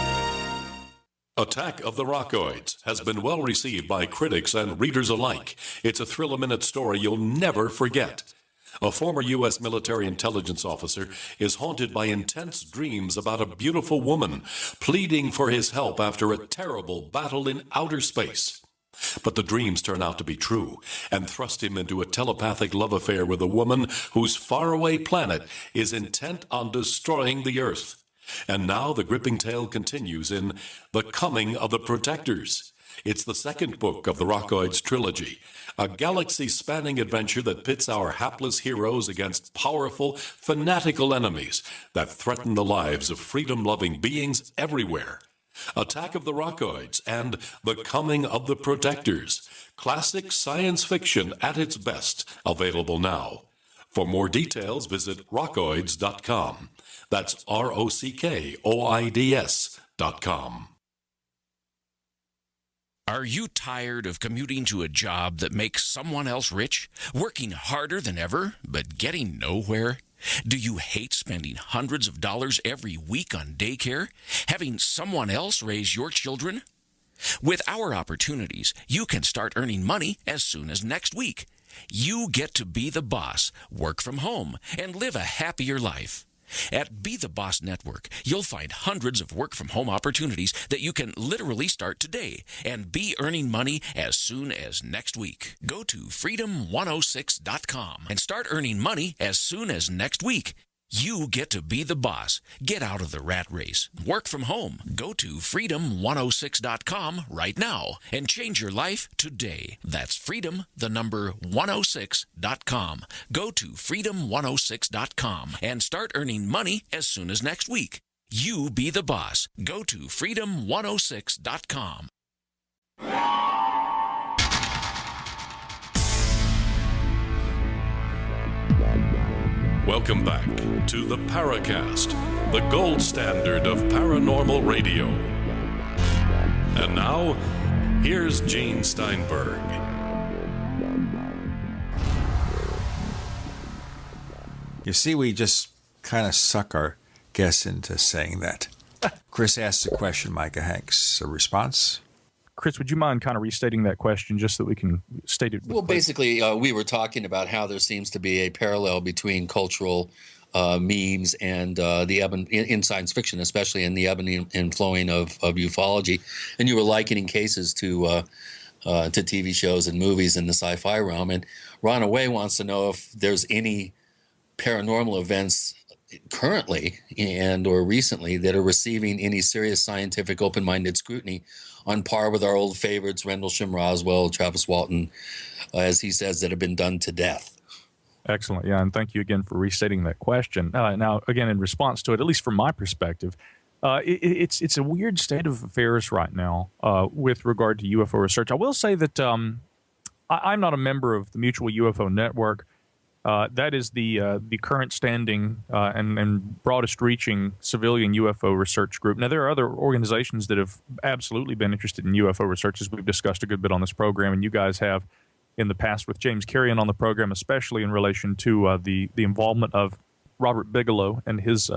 F: Attack of the Rockoids has been well received by critics and readers alike. It's a thrill-a-minute story you'll never forget. A former U.S. military intelligence officer is haunted by intense dreams about a beautiful woman pleading for his help after a terrible battle in outer space. But the dreams turn out to be true and thrust him into a telepathic love affair with a woman whose faraway planet is intent on destroying the Earth. And now the gripping tale continues in The Coming of the Protectors. It's the second book of the Rockoids trilogy, a galaxy-spanning adventure that pits our hapless heroes against powerful, fanatical enemies that threaten the lives of freedom-loving beings everywhere. Attack of the Rockoids and The Coming of the Protectors, classic science fiction at its best, available now. For more details, visit rockoids.com. That's ROCKOIDS.com.
G: Are you tired of commuting to a job that makes someone else rich, working harder than ever, but getting nowhere? Do you hate spending hundreds of dollars every week on daycare, having someone else raise your children? With our opportunities, you can start earning money as soon as next week. You get to be the boss, work from home, and live a happier life. At Be the Boss Network, you'll find hundreds of work-from-home opportunities that you can literally start today and be earning money as soon as next week. Go to freedom106.com and start earning money as soon as next week. You get to be the boss. Get out of the rat race. Work from home. Go to freedom106.com right now and change your life today. That's freedom106.com. Go to freedom106.com and start earning money as soon as next week. You be the boss. Go to freedom106.com.
F: Welcome back to the Paracast, the gold standard of paranormal radio. And now, here's Gene Steinberg.
B: You see, we just kind of suck our guests into saying that. Chris asked a question, Micah Hanks. A response?
K: Chris, would you mind kind of restating that question just so that we can state it?
C: Well, basically, we were talking about how there seems to be a parallel between cultural memes and the ebb and in science fiction, especially in the ebb and flowing of ufology. And you were likening cases to TV shows and movies in the sci-fi realm. And Ron Away wants to know if there's any paranormal events currently and or recently that are receiving any serious scientific open-minded scrutiny on par with our old favorites, Rendlesham, Roswell, Travis Walton, as he says, that have been done to death.
K: Excellent. Yeah, and thank you again for restating that question. Now, again, in response to it, at least from my perspective, it's a weird state of affairs right now with regard to UFO research. I will say that I'm not a member of the Mutual UFO Network. That is the current standing and broadest reaching civilian UFO research group. Now, there are other organizations that have absolutely been interested in UFO research, as we've discussed a good bit on this program, and you guys have in the past with James Carrion on the program, especially in relation to the involvement of Robert Bigelow and his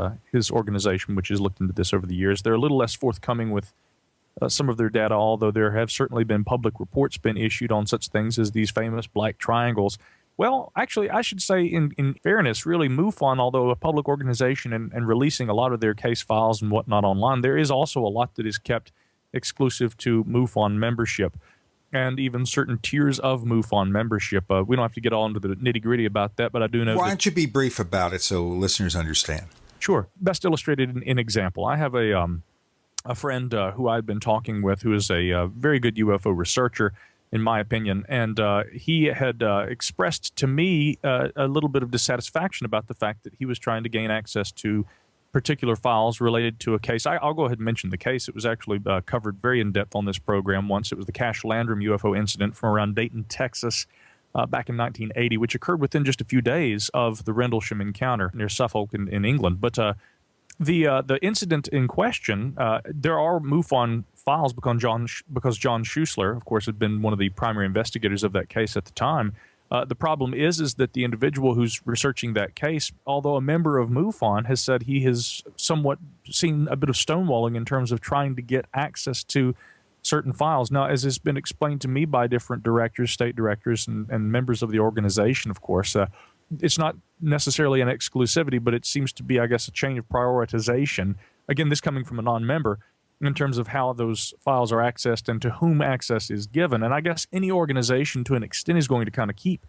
K: organization, which has looked into this over the years. They're a little less forthcoming with some of their data, although there have certainly been public reports been issued on such things as these famous black triangles. Well, actually, I should say in fairness, really, MUFON, although a public organization and releasing a lot of their case files and whatnot online, there is also a lot that is kept exclusive to MUFON membership and even certain tiers of MUFON membership. We don't have to get all into the nitty-gritty about that, but I do know
B: Why don't you be brief about it so listeners understand?
K: Sure. Best illustrated in example. I have a friend who I've been talking with who is a very good UFO researcher, in my opinion, and he had expressed to me a little bit of dissatisfaction about the fact that he was trying to gain access to particular files related to a case. I'll go ahead and mention the case. It was actually covered very in-depth on this program once. It was the Cash Landrum UFO incident from around Dayton, Texas, back in 1980, which occurred within just a few days of the Rendlesham encounter near Suffolk in England. But the incident in question, there are MUFON files because John Schuessler, of course, had been one of the primary investigators of that case at the time. The problem is that the individual who's researching that case, although a member of MUFON, has said he has somewhat seen a bit of stonewalling in terms of trying to get access to certain files. Now, as has been explained to me by different directors, state directors, and members of the organization, of course, it's not necessarily an exclusivity, but it seems to be, I guess, a change of prioritization. Again, this coming from a non-member, in terms of how those files are accessed and to whom access is given. And I guess any organization to an extent is going to kind of keep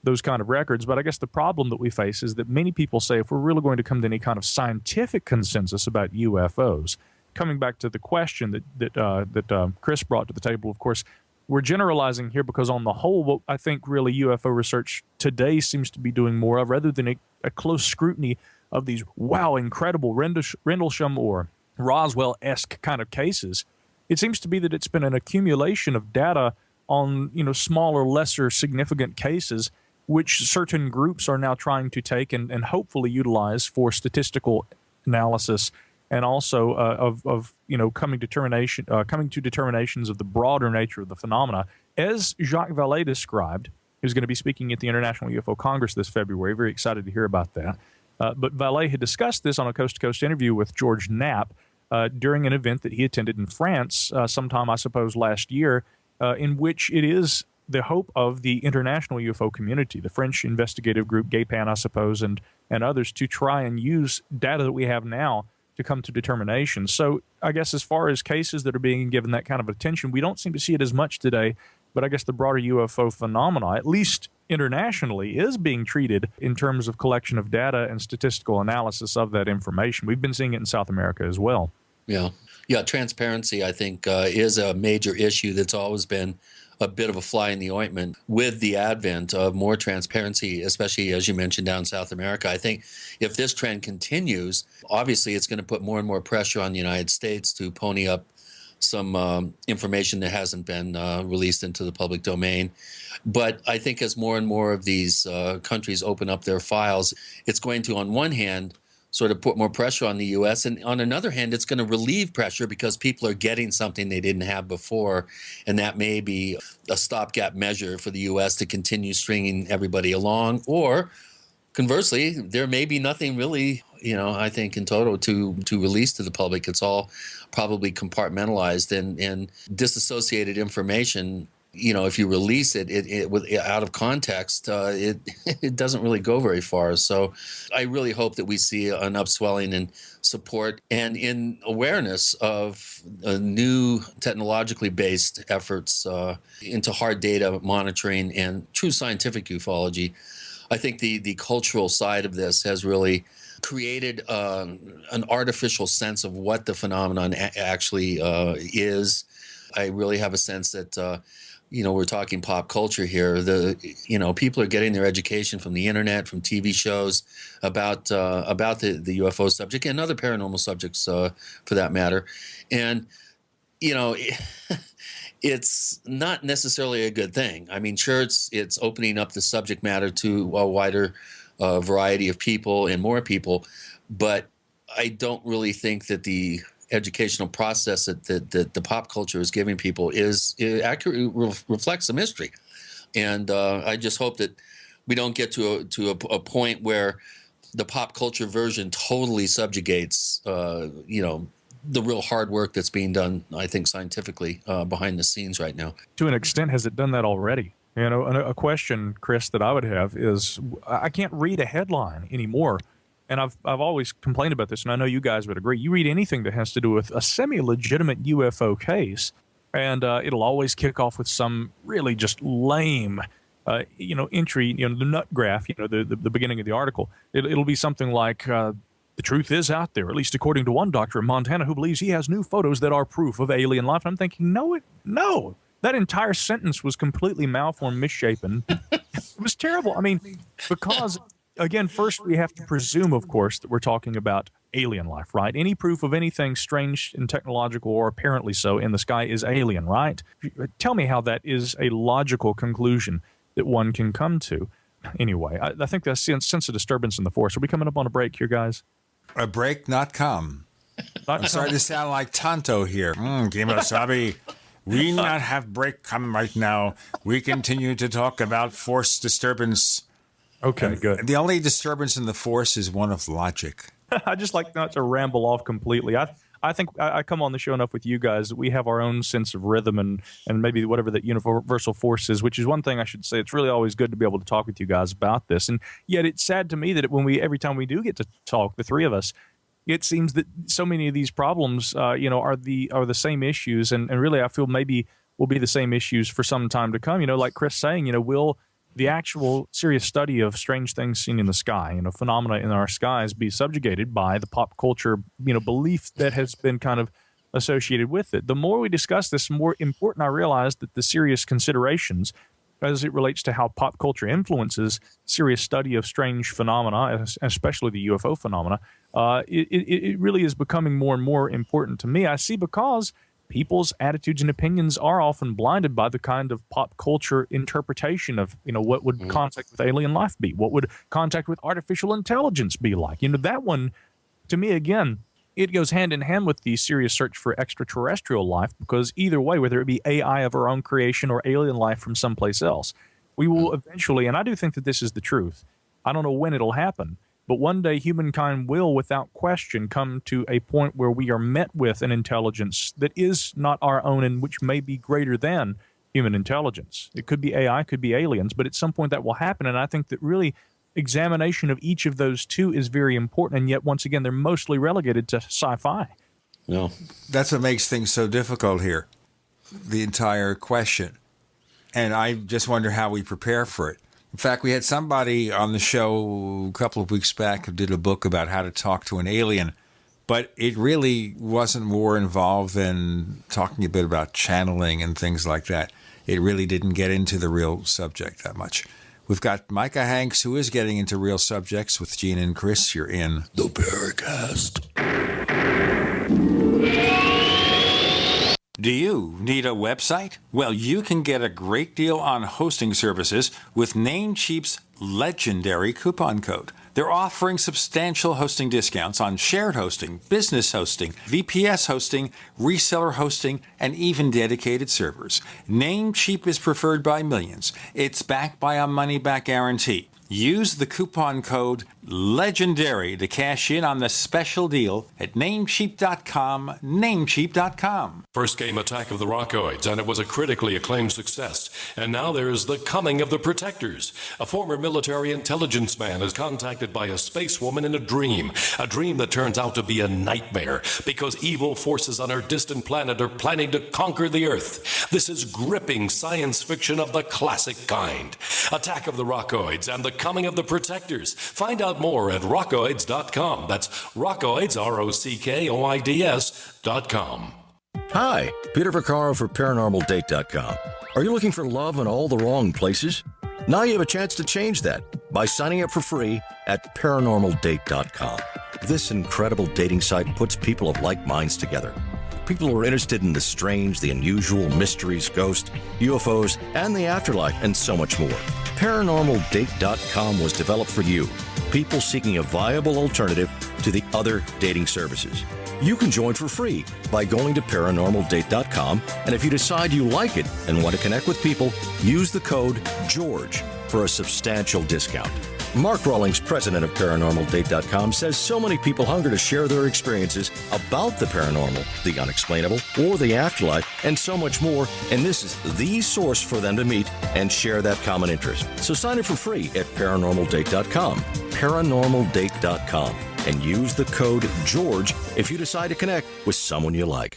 K: those kind of records. But I guess the problem that we face is that many people say if we're really going to come to any kind of scientific consensus about UFOs, coming back to the question that Chris brought to the table, of course, we're generalizing here because on the whole, what I think really UFO research today seems to be doing more of, rather than a close scrutiny of these, wow, incredible Rendlesham or Roswell-esque kind of cases, it seems to be that it's been an accumulation of data on, smaller, lesser significant cases, which certain groups are now trying to take and hopefully utilize for statistical analysis and also coming to determinations of the broader nature of the phenomena. As Jacques Vallée described, who's going to be speaking at the International UFO Congress this February, very excited to hear about that. But Vallée had discussed this on a coast-to-coast interview with George Knapp during an event that he attended in France sometime, I suppose, last year, in which it is the hope of the international UFO community, the French investigative group GAPAN, I suppose, and others, to try and use data that we have now to come to determination. So I guess as far as cases that are being given that kind of attention, we don't seem to see it as much today, but I guess the broader UFO phenomena, at least internationally, is being treated in terms of collection of data and statistical analysis of that information. We've been seeing it in South America as well.
C: Yeah. Transparency, I think, is a major issue that's always been a bit of a fly in the ointment with the advent of more transparency, especially, as you mentioned, down in South America. I think if this trend continues, obviously it's going to put more and more pressure on the United States to pony up some information that hasn't been released into the public domain. But I think as more and more of these countries open up their files, it's going to, on one hand, sort of put more pressure on the U.S. And on another hand, it's going to relieve pressure because people are getting something they didn't have before. And that may be a stopgap measure for the U.S. to continue stringing everybody along. Or conversely, there may be nothing really I think in total to release to the public. It's all probably compartmentalized and disassociated information. If you release it out of context, it doesn't really go very far. So I really hope that we see an upswelling in support and in awareness of new technologically based efforts into hard data monitoring and true scientific ufology. I think the cultural side of this has really created an artificial sense of what the phenomenon actually is. I really have a sense that we're talking pop culture here. People are getting their education from the internet, from TV shows about the UFO subject and other paranormal subjects for that matter. And, it's not necessarily a good thing. I mean, sure, it's opening up the subject matter to a wider variety of people and more people, but I don't really think that the educational process that the pop culture is giving people it accurately reflects some history. And I just hope that we don't get to a point where the pop culture version totally subjugates the real hard work that's being done, I think, scientifically behind the scenes right now.
K: To an extent, has it done that already? A question, Chris, that I would have is, I can't read a headline anymore. And I've always complained about this, and I know you guys would agree. You read anything that has to do with a semi-legitimate UFO case, and it'll always kick off with some really just lame, entry, the nut graph, the beginning of the article. It'll be something like, the truth is out there, at least according to one doctor in Montana who believes he has new photos that are proof of alien life. And I'm thinking, no. That entire sentence was completely malformed, misshapen. It was terrible. I mean, because... Again, first we have to presume, of course, that we're talking about alien life, right? Any proof of anything strange and technological or apparently so in the sky is alien, right? Tell me how that is a logical conclusion that one can come to. Anyway, I think there's a sense of disturbance in the force. Are we coming up on a break here, guys?
B: A break not come. I'm sorry to sound like Tonto here. Kimosabi, we not have break come right now. We continue to talk about force disturbance.
K: Okay, good.
B: The only disturbance in the force is one of logic.
K: I just like not to ramble off completely. I think I come on the show enough with you guys that we have our own sense of rhythm and maybe whatever that universal force is, which is one thing I should say. It's really always good to be able to talk with you guys about this. And yet it's sad to me that every time we do get to talk, the three of us, it seems that so many of these problems, are the same issues. And really, I feel maybe will be the same issues for some time to come. Like Chris saying, will the actual serious study of strange things seen in the sky, phenomena in our skies, be subjugated by the pop culture, belief that has been kind of associated with it. The more we discuss this, the more important I realize that the serious considerations as it relates to how pop culture influences serious study of strange phenomena, especially the UFO phenomena, it really is becoming more and more important to me. I see because people's attitudes and opinions are often blinded by the kind of pop culture interpretation of, what would contact with alien life be? What would contact with artificial intelligence be like? That one, to me, again, it goes hand in hand with the serious search for extraterrestrial life, because either way, whether it be AI of our own creation or alien life from someplace else, we will eventually, and I do think that this is the truth, I don't know when it'll happen, but one day humankind will, without question, come to a point where we are met with an intelligence that is not our own and which may be greater than human intelligence. It could be AI, could be aliens, but at some point that will happen. And I think that really examination of each of those two is very important. And yet, once again, they're mostly relegated to sci-fi.
C: No.
B: That's what makes things so difficult here, the entire question. And I just wonder how we prepare for it. In fact, we had somebody on the show a couple of weeks back who did a book about how to talk to an alien, but it really wasn't more involved than talking a bit about channeling and things like that. It really didn't get into the real subject that much. We've got Micah Hanks, who is getting into real subjects with Gene and Chris. You're in
N: the Paracast.
B: Do you need a website? Well, you can get a great deal on hosting services with Namecheap's legendary coupon code. They're offering substantial hosting discounts on shared hosting, business hosting, VPS hosting, reseller hosting, and even dedicated servers. Namecheap is preferred by millions. It's backed by a money-back guarantee. Use the coupon code legendary to cash in on the special deal at Namecheap.com, Namecheap.com.
F: First came Attack of the Rockoids, and it was a critically acclaimed success. And now there's The Coming of the Protectors. A former military intelligence man is contacted by a space woman in a dream that turns out to be a nightmare because evil forces on her distant planet are planning to conquer the Earth. This is gripping science fiction of the classic kind. Attack of the Rockoids and The Coming of the Protectors. Find out more at rockoids.com. That's Rockoids, ROCKOIDS.com.
A: Hi, Peter Vaccaro for ParanormalDate.com. Are you looking for love in all the wrong places? Now you have a chance to change that by signing up for free at ParanormalDate.com. This incredible dating site puts people of like minds together. People who are interested in the strange, the unusual, mysteries, ghosts, UFOs, and the afterlife, and so much more. ParanormalDate.com was developed for you, people seeking a viable alternative to the other dating services. You can join for free by going to ParanormalDate.com, and if you decide you like it and want to connect with people, use the code GEORGE for a substantial discount. Mark Rawlings, president of ParanormalDate.com, says so many people hunger to share their experiences about the paranormal, the unexplainable, or the afterlife, and so much more, and this is the source for them to meet and share that common interest. So sign up for free at ParanormalDate.com, ParanormalDate.com, and use the code GEORGE if you decide to connect with someone you like.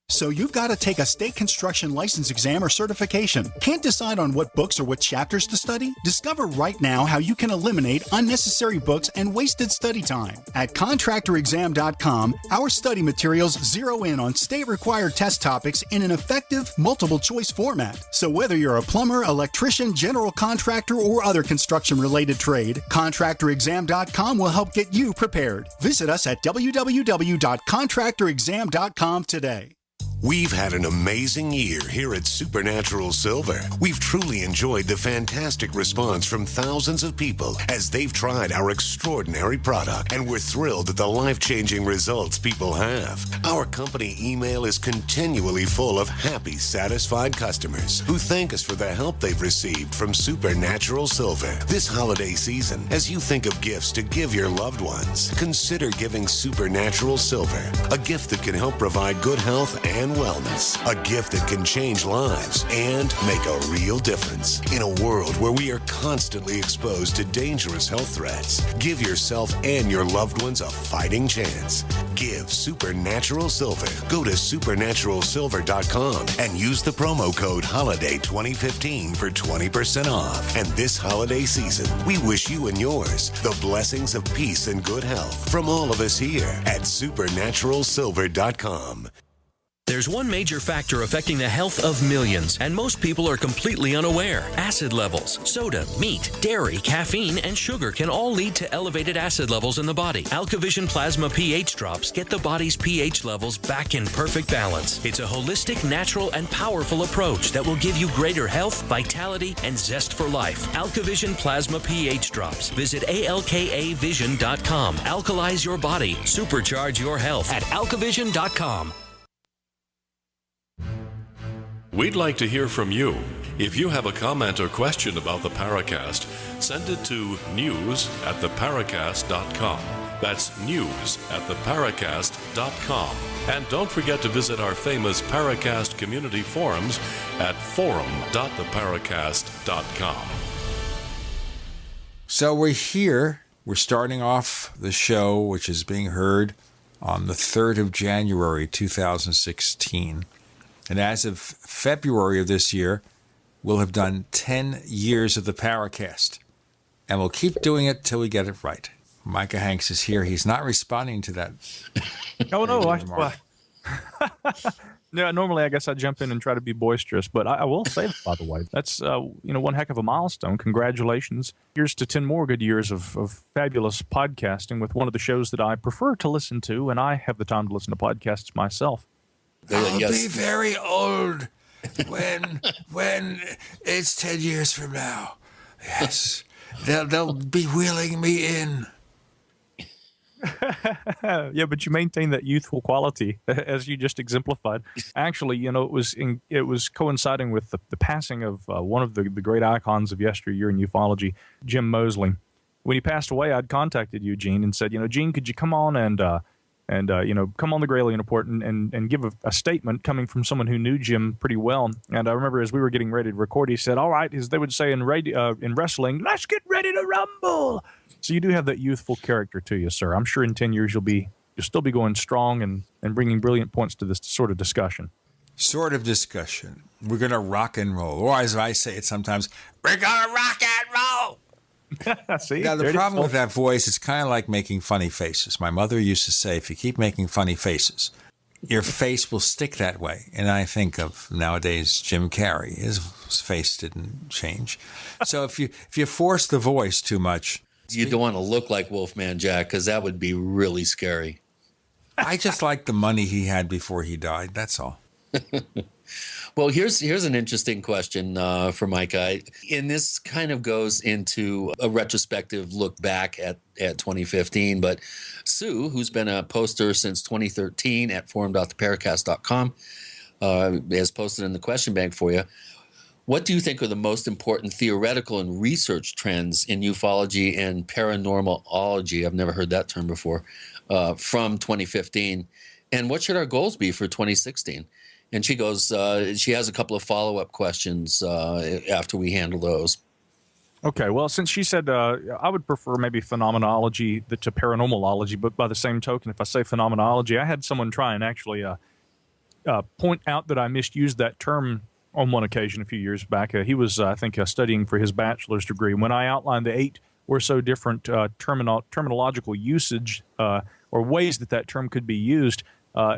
H: So you've got to take a state construction license exam or certification. Can't decide on what books or what chapters to study? Discover right now how you can eliminate unnecessary books and wasted study time. At contractorexam.com, our study materials zero in on state-required test topics in an effective, multiple-choice format. So whether you're a plumber, electrician, general contractor, or other construction-related trade, contractorexam.com will help get you prepared. Visit us at www.contractorexam.com today.
N: We've had an amazing year here at Supernatural Silver. We've truly enjoyed the fantastic response from thousands of people as they've tried our extraordinary product, and we're thrilled at the life-changing results people have. Our company email is continually full of happy, satisfied customers who thank us for the help they've received from Supernatural Silver. This holiday season, as you think of gifts to give your loved ones, consider giving Supernatural Silver, a gift that can help provide good health and wellness, a gift that can change lives and make a real difference. In a world where we are constantly exposed to dangerous health threats, give yourself and your loved ones a fighting chance. Give Supernatural Silver. Go to supernaturalsilver.com and use the promo code HOLIDAY2015 for 20% off. And this holiday season, we wish you and yours the blessings of peace and good health from all of us here at supernaturalsilver.com.
I: There's one major factor affecting the health of millions, and most people are completely unaware. Acid levels. Soda, meat, dairy, caffeine, and sugar can all lead to elevated acid levels in the body. AlkaVision Plasma pH drops get the body's pH levels back in perfect balance. It's a holistic, natural, and powerful approach that will give you greater health, vitality, and zest for life. AlkaVision Plasma pH drops. Visit alkavision.com. Alkalize your body. Supercharge your health at alkavision.com.
F: We'd like to hear from you. If you have a comment or question about the Paracast, send it to news@theparacast.com. That's news@theparacast.com. And don't forget to visit our famous Paracast community forums at forum.theparacast.com.
B: So we're here. We're starting off the show, which is being heard on the 3rd of January, 2016. And as of February of this year, we'll have done 10 years of the Paracast. And we'll keep doing it till we get it right. Micah Hanks is here. He's not responding to that.
K: Oh, no. Yeah, normally I guess I jump in and try to be boisterous, but I will say, by the way, that's one heck of a milestone. Congratulations. Here's to 10 more good years of fabulous podcasting with one of the shows that I prefer to listen to, and I have the time to listen to podcasts myself.
B: I'll be very old when it's 10 years from now. Yes, they'll be wheeling me in.
K: Yeah, but you maintain that youthful quality as you just exemplified. Actually, it was coinciding with the passing of one of the great icons of yesteryear in ufology, Jim Moseley. When he passed away, I'd contacted Eugene and said, Gene, could you come on and come on the Gralien Report and give a statement coming from someone who knew Jim pretty well. And I remember as we were getting ready to record, he said, all right, as they would say in wrestling, let's get ready to rumble. So you do have that youthful character to you, sir. I'm sure in 10 years you'll still be going strong and bringing brilliant points to this sort of discussion.
B: Sort of discussion. We're going to rock and roll. Or as I say it sometimes, we're going to rock and roll.
K: See?
B: Now, the problem with that voice, it's kind of like making funny faces. My mother used to say, if you keep making funny faces, your face will stick that way. And I think of nowadays Jim Carrey. His face didn't change. So if you force the voice too much,
C: you don't want to look like Wolfman Jack, because that would be really scary.
B: I just like the money he had before he died. That's all.
C: Well, here's an interesting question for Micah. And this kind of goes into a retrospective look back at 2015. But Sue, who's been a poster since 2013 at forum.theparacast.com, has posted in the question bank for you. What do you think are the most important theoretical and research trends in ufology and paranormalology? I've never heard that term before, from 2015. And what should our goals be for 2016? And she goes, she has a couple of follow-up questions after we handle those.
K: Okay, well, since she said I would prefer maybe phenomenology to paranormalology, but by the same token, if I say phenomenology, I had someone try and actually point out that I misused that term on one occasion a few years back. He was, I think, studying for his bachelor's degree. When I outlined the 8 or so different terminological usage or ways that term could be used,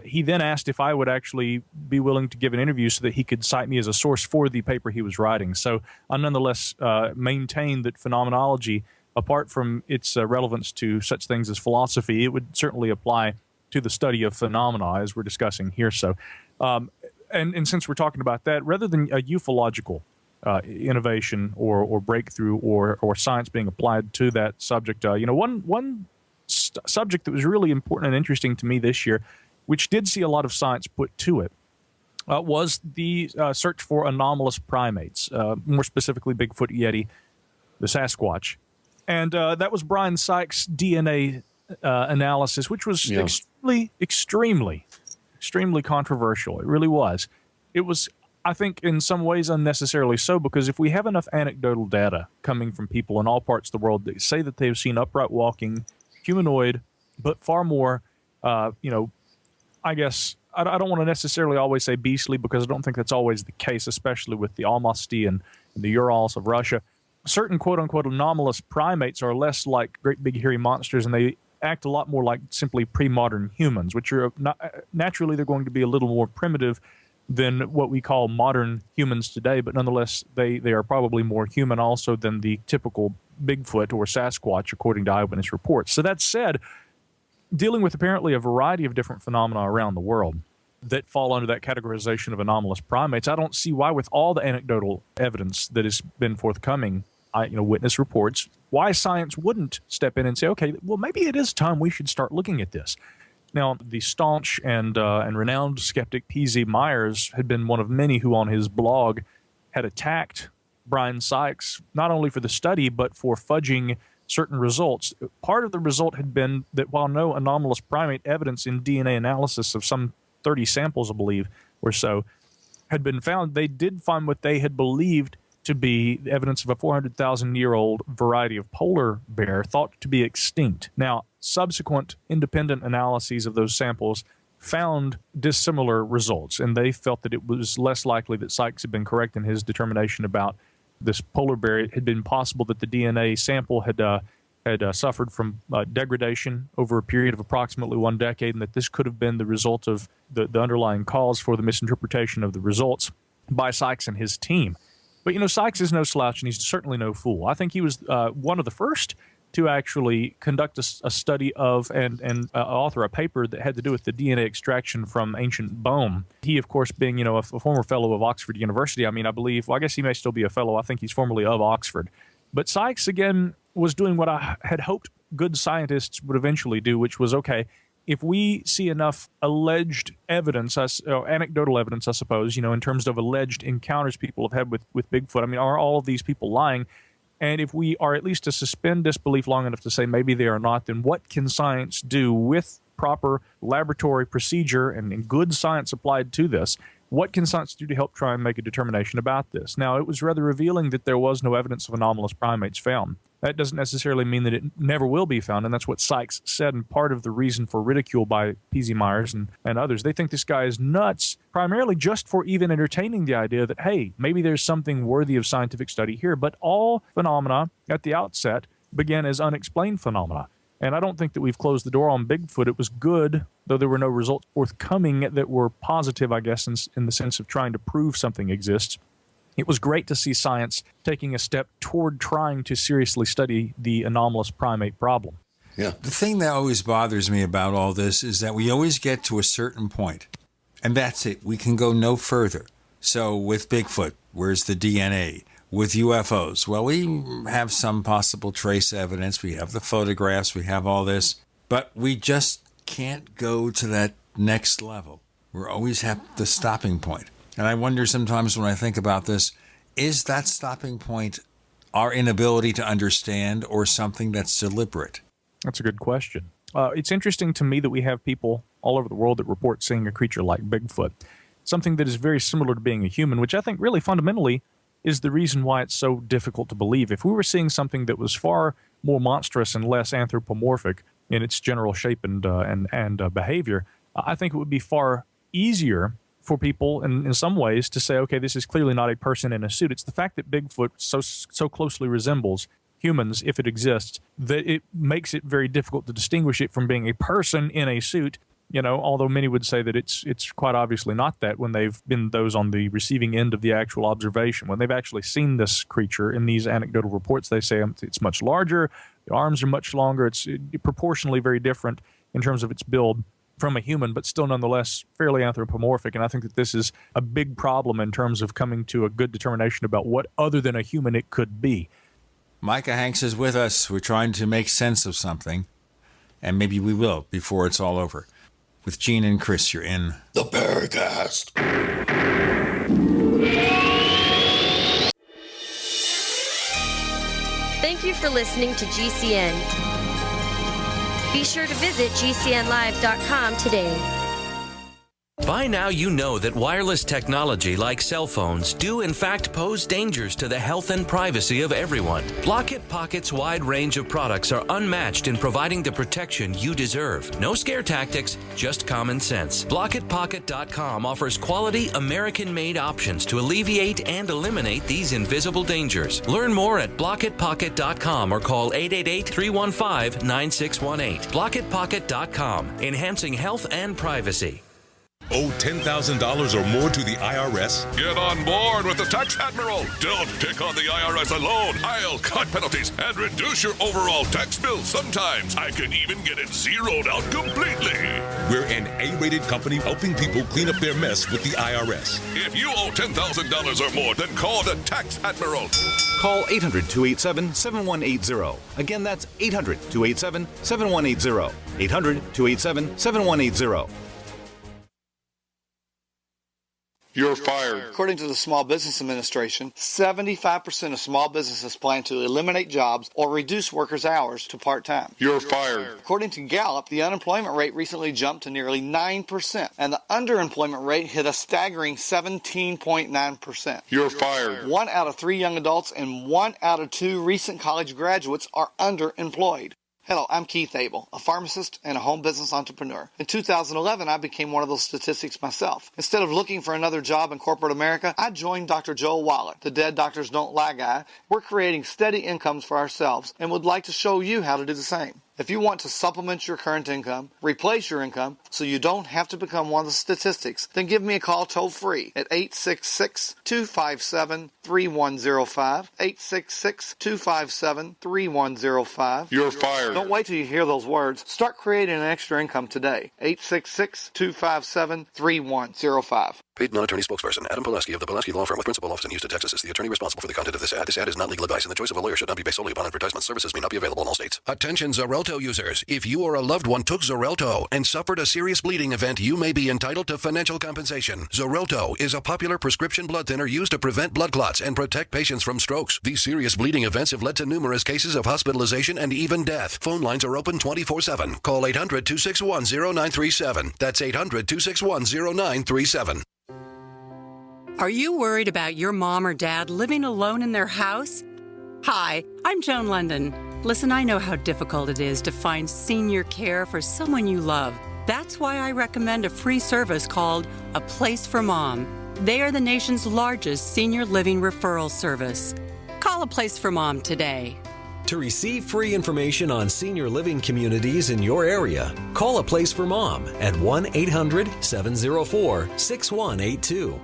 K: he then asked if I would actually be willing to give an interview so that he could cite me as a source for the paper he was writing. So I nonetheless maintain that phenomenology, apart from its relevance to such things as philosophy, it would certainly apply to the study of phenomena as we're discussing here. So, and since we're talking about that, rather than a ufological innovation or breakthrough or science being applied to that subject, one subject that was really important and interesting to me this year, which did see a lot of science put to it, was the search for anomalous primates, more specifically Bigfoot, Yeti, the Sasquatch. And that was Brian Sykes' DNA analysis, which was extremely controversial. It really was. It was, I think, in some ways unnecessarily so, because if we have enough anecdotal data coming from people in all parts of the world that say that they've seen upright walking, humanoid, but far more, I guess I don't want to necessarily always say beastly, because I don't think that's always the case, especially with the Almasty and the Urals of Russia. Certain quote-unquote anomalous primates are less like great big hairy monsters, and they act a lot more like simply pre-modern humans, which are naturally they're going to be a little more primitive than what we call modern humans today, but nonetheless they are probably more human also than the typical Bigfoot or Sasquatch, according to eyewitness reports. So that said, dealing with apparently a variety of different phenomena around the world that fall under that categorization of anomalous primates, I don't see why, with all the anecdotal evidence that has been forthcoming, witness reports, why science wouldn't step in and say, okay, well, maybe it is time we should start looking at this. Now, the staunch and renowned skeptic P.Z. Myers had been one of many who on his blog had attacked Brian Sykes, not only for the study, but for fudging certain results. Part of the result had been that while no anomalous primate evidence in DNA analysis of some 30 samples, I believe, or so, had been found, they did find what they had believed to be evidence of a 400,000-year-old variety of polar bear thought to be extinct. Now, subsequent independent analyses of those samples found dissimilar results, and they felt that it was less likely that Sykes had been correct in his determination about this polar bear. It had been possible that the DNA sample had suffered from degradation over a period of approximately 1 decade, and that this could have been the result of the underlying cause for the misinterpretation of the results by Sykes and his team. But, Sykes is no slouch, and he's certainly no fool. I think he was one of the first to actually conduct a study of and author a paper that had to do with the DNA extraction from ancient bone. He, of course, being, a former fellow of Oxford University, I guess he may still be a fellow. I think he's formerly of Oxford. But Sykes, again, was doing what I had hoped good scientists would eventually do, which was, okay, if we see enough alleged evidence, anecdotal evidence, I suppose, in terms of alleged encounters people have had with Bigfoot, I mean, are all of these people lying? And if we are at least to suspend disbelief long enough to say maybe they are not, then what can science do with proper laboratory procedure and good science applied to this? What can science do to help try and make a determination about this? Now, it was rather revealing that there was no evidence of anomalous primates found. That doesn't necessarily mean that it never will be found, and that's what Sykes said, and part of the reason for ridicule by P.Z. Myers and others. They think this guy is nuts, primarily just for even entertaining the idea that, hey, maybe there's something worthy of scientific study here. But all phenomena at the outset began as unexplained phenomena. And I don't think that we've closed the door on Bigfoot. It was good, though there were no results forthcoming that were positive, I guess, in the sense of trying to prove something exists. It was great to see science taking a step toward trying to seriously study the anomalous primate problem.
B: Yeah. The thing that always bothers me about all this is that we always get to a certain point, and that's it. We can go no further. So with Bigfoot, where's the DNA? With UFOs, well, we have some possible trace evidence. We have the photographs. We have all this. But we just can't go to that next level. We always have the stopping point. And I wonder sometimes when I think about this, is that stopping point our inability to understand or something that's deliberate?
K: That's a good question. It's interesting to me that we have people all over the world that report seeing a creature like Bigfoot, something that is very similar to being a human, which I think really fundamentally is the reason why it's so difficult to believe. If we were seeing something that was far more monstrous and less anthropomorphic in its general shape and behavior, I think it would be far easier for people in some ways to say, okay, this is clearly not a person in a suit. It's the fact that Bigfoot so closely resembles humans, if it exists, that it makes it very difficult to distinguish it from being a person in a suit. Although many would say that it's quite obviously not that when they've been those on the receiving end of the actual observation. When they've actually seen this creature in these anecdotal reports, they say it's much larger, the arms are much longer, it's proportionally very different in terms of its build from a human, but still nonetheless fairly anthropomorphic. And I think that this is a big problem in terms of coming to a good determination about what other than a human it could be.
B: Micah Hanks is with us. We're trying to make sense of something, and maybe we will before it's all over. With Gene and Chris, you're in
C: the Paracast.
L: Thank you for listening to GCN. Be sure to visit GCNlive.com today.
I: By now you know that wireless technology like cell phones do in fact pose dangers to the health and privacy of everyone. Block-It Pocket's wide range of products are unmatched in providing the protection you deserve. No scare tactics, just common sense. BlockItPocket.com offers quality American-made options to alleviate and eliminate these invisible dangers. Learn more at BlockItPocket.com or call 888-315-9618. BlockItPocket.com, enhancing health and privacy.
J: Owe $10,000 or more to the IRS?
M: Get on board with the Tax Admiral. Don't pick on the IRS alone. I'll cut penalties and reduce your overall tax bill. Sometimes I can even get it zeroed out completely.
J: We're an A-rated company helping people clean up their mess with the IRS.
M: If you owe $10,000 or more, then call the Tax Admiral.
O: Call 800-287-7180. Again, that's 800-287-7180. 800-287-7180.
T: You're fired.
Q: According to the Small Business Administration, 75% of small businesses plan to eliminate jobs or reduce workers' hours to part-time.
T: You're fired.
Q: According to Gallup, the unemployment rate recently jumped to nearly 9%, and the underemployment rate hit a staggering 17.9%.
T: You're fired.
Q: 1 out of 3 young adults and 1 out of 2 recent college graduates are underemployed. Hello, I'm Keith Abel, a pharmacist and a home business entrepreneur. In 2011, I became one of those statistics myself. Instead of looking for another job in corporate America, I joined Dr. Joel Wallach, the Dead Doctors Don't Lie guy. We're creating steady incomes for ourselves and would like to show you how to do the same. If you want to supplement your current income, replace your income, so you don't have to become one of the statistics, then give me a call toll-free at 866-257-3105, 866-257-3105.
T: You're fired.
Q: Don't wait till you hear those words. Start creating an extra income today. 866-257-3105.
A: Paid non-attorney spokesperson Adam Pulaski of the Pulaski Law Firm with principal office in Houston, Texas is the attorney responsible for the content of this ad. This ad is not legal advice, and the choice of a lawyer should not be based solely upon advertisement. Services may not be available in all states. Attention Xarelto users. If you or a loved one took Xarelto and suffered a serious bleeding event, you may be entitled to financial compensation. Xarelto is a popular prescription blood thinner used to prevent blood clots and protect patients from strokes. These serious bleeding events have led to numerous cases of hospitalization and even death. Phone lines are open 24/7. Call 800-261-0937. That's 800-261-0937.
O: Are you worried about your mom or dad living alone in their house? Hi, I'm Joan London. Listen, I know how difficult it is to find senior care for someone you love. That's why I recommend a free service called A Place for Mom. They are the nation's largest senior living referral service. Call A Place for Mom today.
P: To receive free information on senior living communities in your area, call A Place for Mom at 1-800-704-6182.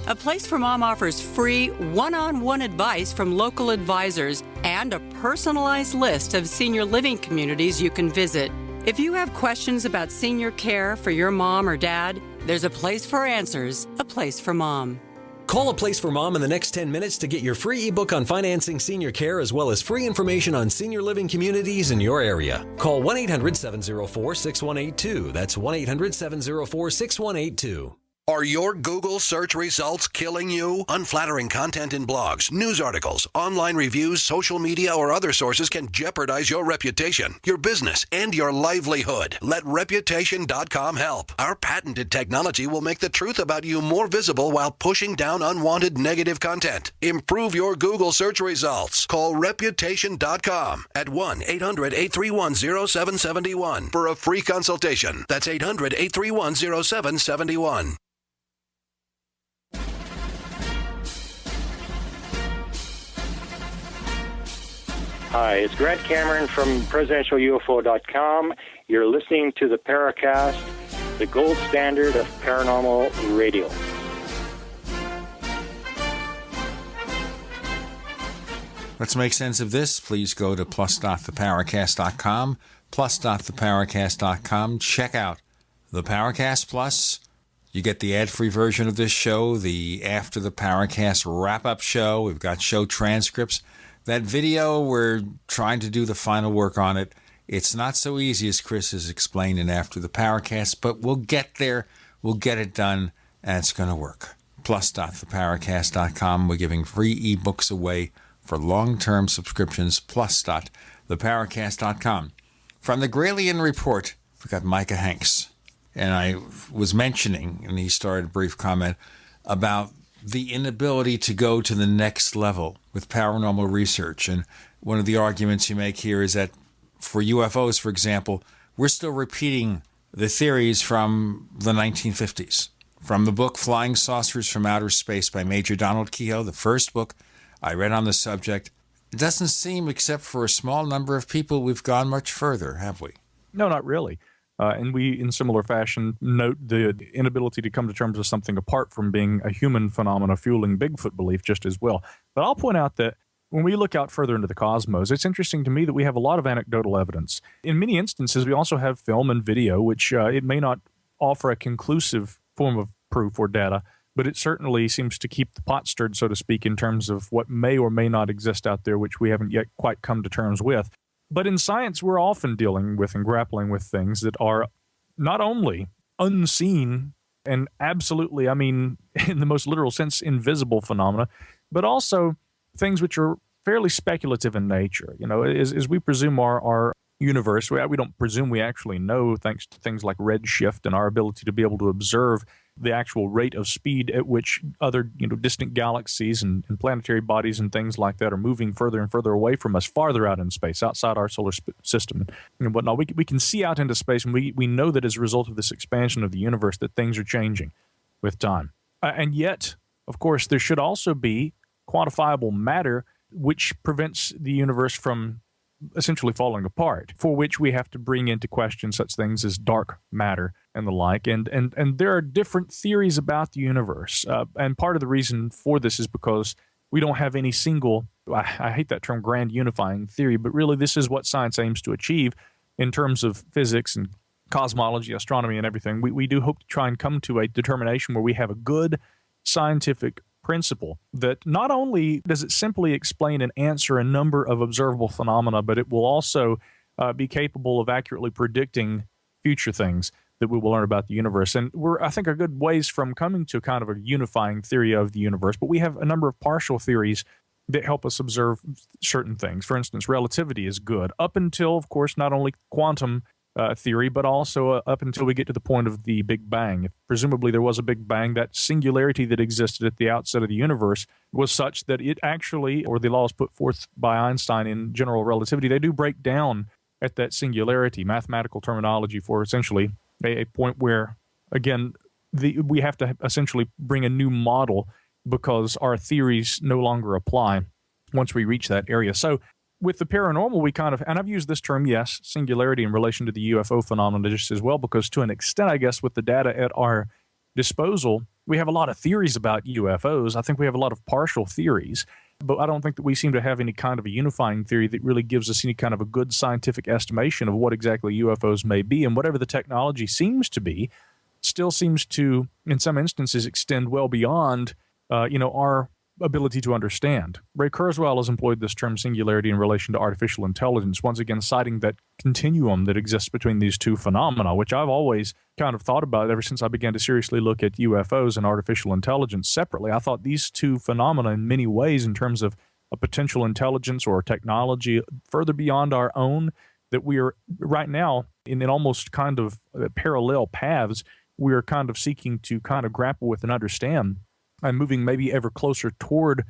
O: A Place for Mom offers free one-on-one advice from local advisors and a personalized list of senior living communities you can visit. If you have questions about senior care for your mom or dad, there's a place for answers, A Place for Mom.
P: Call A Place for Mom in the next 10 minutes to get your free ebook on financing senior care as well as free information on senior living communities in your area. Call 1-800-704-6182. That's 1-800-704-6182.
A: Are your Google search results killing you? Unflattering content in blogs, news articles, online reviews, social media, or other sources can jeopardize your reputation, your business, and your livelihood. Let Reputation.com help. Our patented technology will make the truth about you more visible while pushing down unwanted negative content. Improve your Google search results. Call Reputation.com at 1-800-831-0771 for a free consultation. That's 800-831-0771.
R: Hi, it's Grant Cameron from PresidentialUFO.com. You're listening to the Paracast, the gold standard of paranormal radio.
B: Let's make sense of this. Please go to plus.theparacast.com, plus.theparacast.com. Check out the Paracast Plus. You get the ad-free version of this show, the After the Paracast wrap-up show. We've got show transcripts. That video, we're trying to do the final work on it. It's not so easy as Chris has explained in After the Paracast, but we'll get there. We'll get it done, and it's going to work. Plus.theparacast.com. We're giving free ebooks away for long-term subscriptions. Plus.theparacast.com. From the Gralien Report, we've got Micah Hanks. And I was mentioning, and he started a brief comment, about the inability to go to the next level with paranormal research. And one of the arguments you make here is that for UFOs, for example, we're still repeating the theories from the 1950s. From the book Flying Saucers from Outer Space by Major Donald Kehoe, the first book I read on the subject, it doesn't seem, except for a small number of people, we've gone much further, have we?
K: No, not really. And we, in similar fashion, note the inability to come to terms with something apart from being a human phenomena fueling Bigfoot belief just as well. But I'll point out that when we look out further into the cosmos, it's interesting to me that we have a lot of anecdotal evidence. In many instances, we also have film and video, which it may not offer a conclusive form of proof or data, but it certainly seems to keep the pot stirred, so to speak, in terms of what may or may not exist out there, which we haven't yet quite come to terms with. But in science, we're often dealing with and grappling with things that are not only unseen and absolutely, I mean, in the most literal sense, invisible phenomena, but also things which are fairly speculative in nature. You know, as we presume our universe, we don't presume we actually know, thanks to things like redshift and our ability to be able to observe the actual rate of speed at which other, distant galaxies and planetary bodies and things like that are moving further and further away from us, farther out in space, outside our solar system and whatnot. We can see out into space, and we know that as a result of this expansion of the universe that things are changing with time. And yet, of course, there should also be quantifiable matter which prevents the universe from essentially falling apart, for which we have to bring into question such things as dark matter and the like. And there are different theories about the universe. And part of the reason for this is because we don't have any single, I hate that term, grand unifying theory, but really this is what science aims to achieve in terms of physics and cosmology, astronomy, and everything, we do hope to try and come to a determination where we have a good scientific principle that not only does it simply explain and answer a number of observable phenomena, but it will also be capable of accurately predicting future things that we will learn about the universe. And we're, I think, a good ways from coming to kind of a unifying theory of the universe, but we have a number of partial theories that help us observe certain things. For instance, relativity is good up until, of course, not only quantum theory, but also up until we get to the point of the Big Bang. If presumably there was a Big Bang, that singularity that existed at the outset of the universe was such that it actually, or the laws put forth by Einstein in general relativity, they do break down at that singularity, mathematical terminology for essentially a point where, again, we have to essentially bring a new model because our theories no longer apply once we reach that area. So with the paranormal, we kind of, and I've used this term, yes, singularity in relation to the UFO phenomenon just as well, because to an extent, I guess, with the data at our disposal, we have a lot of theories about UFOs. I think we have a lot of partial theories, but I don't think that we seem to have any kind of a unifying theory that really gives us any kind of a good scientific estimation of what exactly UFOs may be. And whatever the technology seems to be, still seems to, in some instances, extend well beyond, our ability to understand. Ray Kurzweil has employed this term singularity in relation to artificial intelligence, once again citing that continuum that exists between these two phenomena, which I've always kind of thought about ever since I began to seriously look at UFOs and artificial intelligence separately. I thought these two phenomena in many ways, in terms of a potential intelligence or technology further beyond our own, that we are right now in almost kind of parallel paths, we are kind of seeking to kind of grapple with and understand, and moving maybe ever closer toward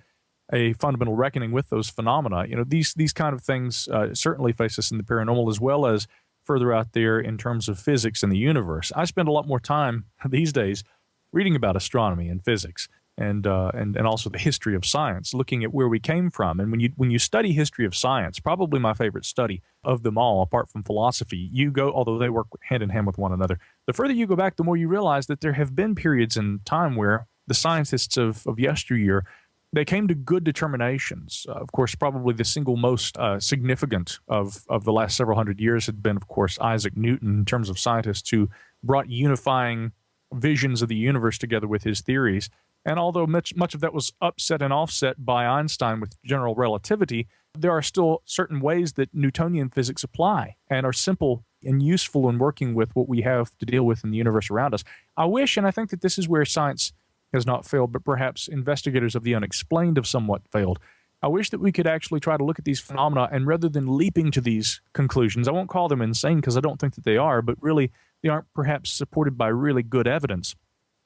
K: a fundamental reckoning with those phenomena. These kind of things certainly face us in the paranormal, as well as further out there in terms of physics and the universe. I spend a lot more time these days reading about astronomy and physics, and also the history of science, looking at where we came from. And when you study history of science, probably my favorite study of them all, apart from philosophy, although they work hand in hand with one another, the further you go back, the more you realize that there have been periods in time where the scientists of yesteryear, they came to good determinations. Of course, probably the single most significant of the last several hundred years had been, of course, Isaac Newton, in terms of scientists who brought unifying visions of the universe together with his theories. And although much of that was upset and offset by Einstein with general relativity, there are still certain ways that Newtonian physics apply and are simple and useful in working with what we have to deal with in the universe around us. I wish, and I think that this is where science has not failed, but perhaps investigators of the unexplained have somewhat failed. I wish that we could actually try to look at these phenomena, and rather than leaping to these conclusions, I won't call them insane because I don't think that they are, but really they aren't perhaps supported by really good evidence,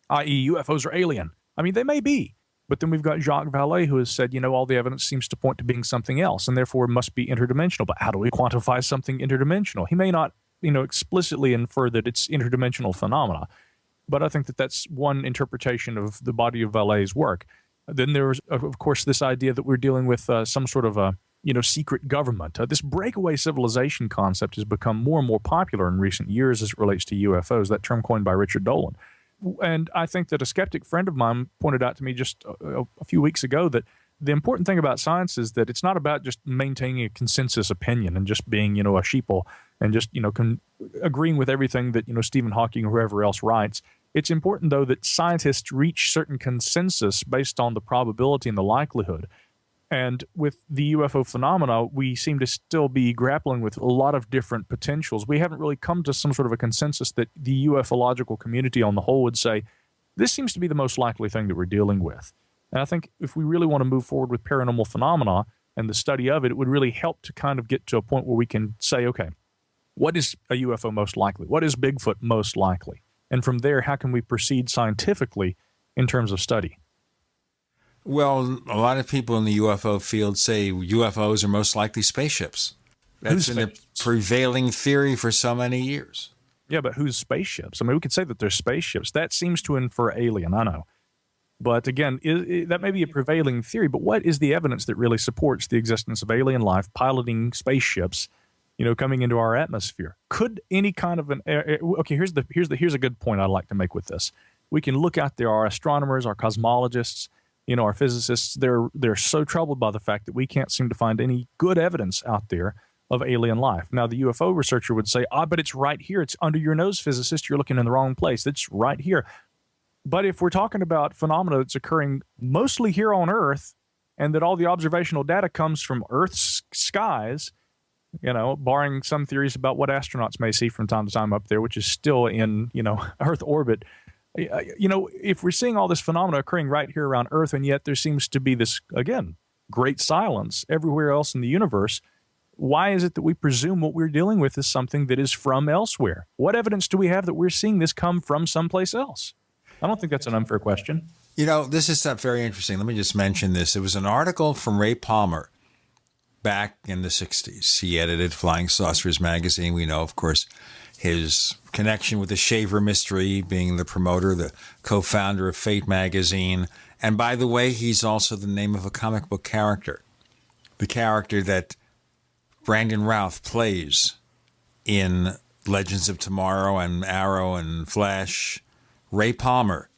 K: i.e. UFOs are alien. I mean, they may be, but then we've got Jacques Vallée, who has said, all the evidence seems to point to being something else, and therefore must be interdimensional. But how do we quantify something interdimensional? He may not, explicitly infer that it's interdimensional phenomena, but I think that that's one interpretation of the body of Vallée's work. Then there was, of course, this idea that we're dealing with some sort of a, secret government. This breakaway civilization concept has become more and more popular in recent years as it relates to UFOs, that term coined by Richard Dolan. And I think that a skeptic friend of mine pointed out to me just a few weeks ago that the important thing about science is that it's not about just maintaining a consensus opinion and just being, a sheeple and just, agreeing with everything that, Stephen Hawking or whoever else writes. It's important, though, that scientists reach certain consensus based on the probability and the likelihood. And with the UFO phenomena, we seem to still be grappling with a lot of different potentials. We haven't really come to some sort of a consensus that the ufological community on the whole would say, this seems to be the most likely thing that we're dealing with. And I think if we really want to move forward with paranormal phenomena and the study of it, it would really help to kind of get to a point where we can say, okay, what is a UFO most likely? What is Bigfoot most likely? And from there, how can we proceed scientifically in terms of study?
B: Well, a lot of people in the UFO field say UFOs are most likely spaceships. That's been a prevailing theory for so many years.
K: Yeah, but whose spaceships? I mean, we could say that they're spaceships. That seems to infer alien, I know. But again, that may be a prevailing theory, but what is the evidence that really supports the existence of alien life piloting spaceships, coming into our atmosphere? Could any kind of okay, here's a good point I'd like to make with this. We can look out there, our astronomers, our cosmologists, our physicists, they're so troubled by the fact that we can't seem to find any good evidence out there of alien life. Now, the UFO researcher would say, but it's right here. It's under your nose, physicist. You're looking in the wrong place. It's right here. But if we're talking about phenomena that's occurring mostly here on Earth, and that all the observational data comes from Earth's skies, barring some theories about what astronauts may see from time to time up there, which is still in, Earth orbit. If we're seeing all this phenomena occurring right here around Earth, and yet there seems to be this, again, great silence everywhere else in the universe, why is it that we presume what we're dealing with is something that is from elsewhere? What evidence do we have that we're seeing this come from someplace else? I don't think that's an unfair question.
B: This is very interesting. Let me just mention this. It was an article from Ray Palmer back in the 60s. He edited Flying Saucers magazine. We know, of course, his connection with the Shaver mystery, being the promoter, the co-founder of Fate magazine. And by the way, he's also the name of a comic book character. The character that Brandon Routh plays in Legends of Tomorrow and Arrow and Flash. Ray Palmer,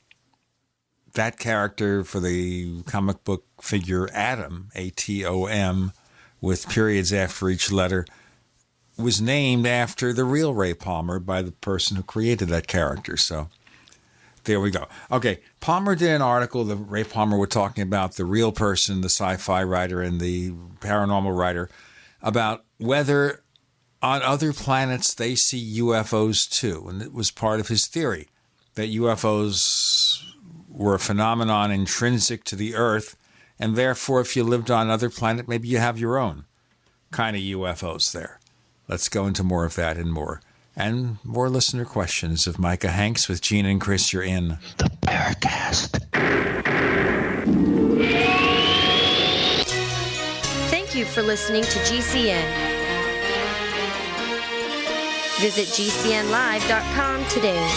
B: that character for the comic book figure Atom, Atom, with periods after each letter, was named after the real Ray Palmer by the person who created that character. So there we go. Okay, Palmer did an article that Ray Palmer was talking about the real person, the sci-fi writer and the paranormal writer, about whether on other planets they see UFOs too. And it was part of his theory that UFOs were a phenomenon intrinsic to the Earth, and therefore if you lived on another planet, maybe you have your own kind of UFOs there. Let's go into more of that and more. And more listener questions of Micah Hanks with Gene and Chris. You're in the Paracast.
L: Thank you for listening to GCN. Visit GCNlive.com today.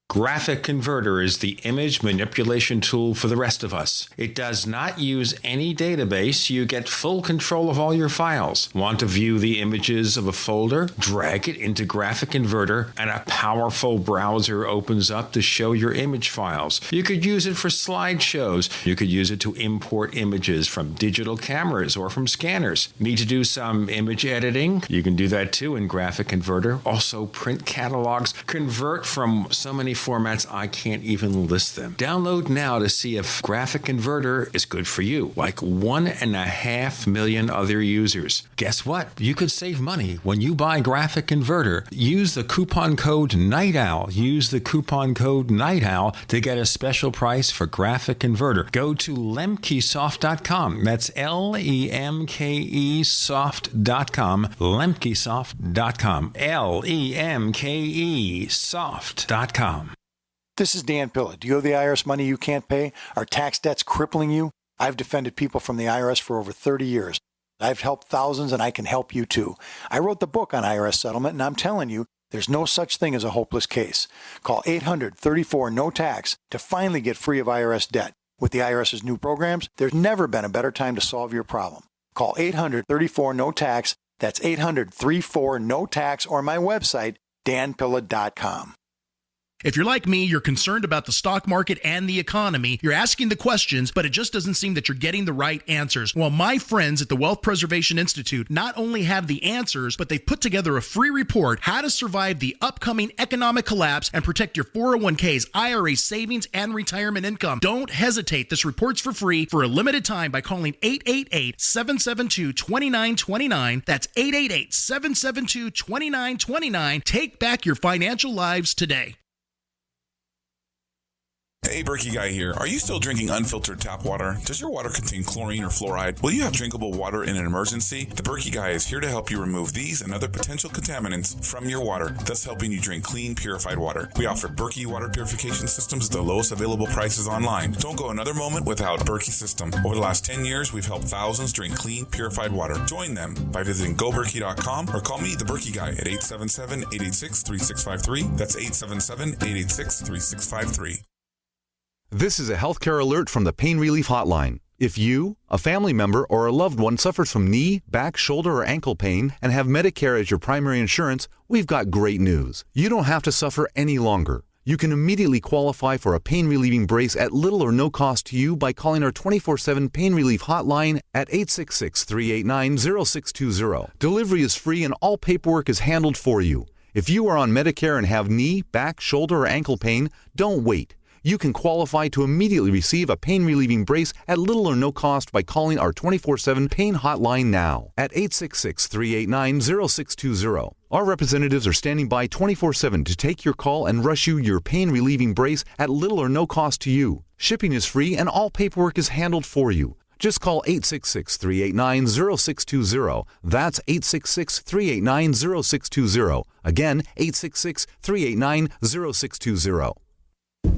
B: Graphic Converter is the image manipulation tool for the rest of us. It does not use any database. You get full control of all your files. Want to view the images of a folder? Drag it into Graphic Converter and a powerful browser opens up to show your image files. You could use it for slideshows. You could use it to import images from digital cameras or from scanners. Need to do some image editing? You can do that too in Graphic Converter. Also print catalogs. Convert from so many formats I can't even list them. Download now to see if Graphic Converter is good for you, like 1.5 million other users. Guess what? You could save money when you buy Graphic Converter. Use the coupon code Night Owl. Use the coupon code Night Owl to get a special price for Graphic Converter. Go to lemkesoft.com. That's LEMKEsoft.com. Lemkesoft.com. LEMKEsoft.com.
X: This is Dan Pilla. Do you owe the IRS money you can't pay? Are tax debts crippling you? I've defended people from the IRS for over 30 years. I've helped thousands, and I can help you too. I wrote the book on IRS settlement, and I'm telling you, there's no such thing as a hopeless case. Call 800-34-NO-TAX to finally get free of IRS debt. With the IRS's new programs, there's never been a better time to solve your problem. Call 800-34-NO-TAX. That's 800-34-NO-TAX, or my website, danpilla.com.
D: If you're like me, you're concerned about the stock market and the economy. You're asking the questions, but it just doesn't seem that you're getting the right answers. Well, my friends at the Wealth Preservation Institute not only have the answers, but they've put together a free report, How to Survive the Upcoming Economic Collapse and Protect Your 401ks, IRA savings, and retirement income. Don't hesitate. This report's for free for a limited time by calling 888-772-2929. That's 888-772-2929. Take back your financial lives today.
E: Hey, Berkey Guy here. Are you still drinking unfiltered tap water? Does your water contain chlorine or fluoride? Will you have drinkable water in an emergency? The Berkey Guy is here to help you remove these and other potential contaminants from your water, thus helping you drink clean, purified water. We offer Berkey water purification systems at the lowest available prices online. Don't go another moment without a Berkey system. Over the last 10 years, we've helped thousands drink clean, purified water. Join them by visiting goberkey.com or call me, the Berkey Guy, at 877-886-3653. That's 877-886-3653.
S: This is a healthcare alert from the Pain Relief Hotline. If you, a family member, or a loved one suffers from knee, back, shoulder, or ankle pain and have Medicare as your primary insurance, we've got great news. You don't have to suffer any longer. You can immediately qualify for a pain-relieving brace at little or no cost to you by calling our 24/7 pain relief hotline at 866-389-0620. Delivery is free and all paperwork is handled for you. If you are on Medicare and have knee, back, shoulder, or ankle pain, don't wait. You can qualify to immediately receive a pain-relieving brace at little or no cost by calling our 24/7 pain hotline now at 866-389-0620. Our representatives are standing by 24/7 to take your call and rush you your pain-relieving brace at little or no cost to you. Shipping is free and all paperwork is handled for you. Just call 866-389-0620. That's 866-389-0620. Again, 866-389-0620.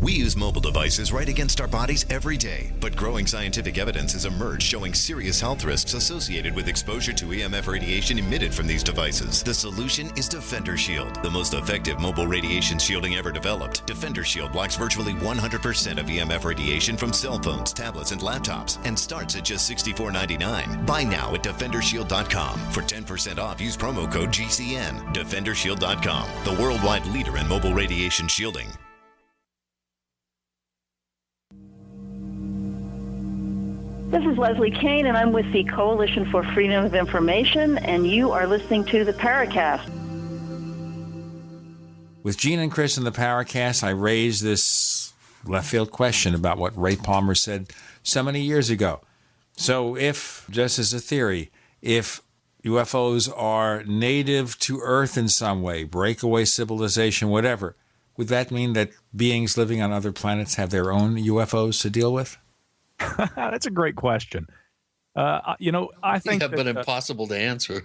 G: We use mobile devices right against our bodies every day, but growing scientific evidence has emerged showing serious health risks associated with exposure to EMF radiation emitted from these devices. The solution is Defender Shield, the most effective mobile radiation shielding ever developed. Defender Shield blocks virtually 100% of EMF radiation from cell phones, tablets, and laptops, and starts at just $64.99. Buy now at DefenderShield.com. For 10% off, use promo code GCN. DefenderShield.com, the worldwide leader in mobile radiation shielding.
U: This is Leslie Kane, and I'm with the Coalition for Freedom of Information, and you are listening to the Paracast.
B: With Gene and Chris in the Paracast, I raised this left field question about what Ray Palmer said so many years ago. So if, just as a theory, if UFOs are native to Earth in some way, breakaway civilization, whatever, would that mean that beings living on other planets have their own UFOs to deal with?
K: That's a great question. I think
C: but impossible to answer.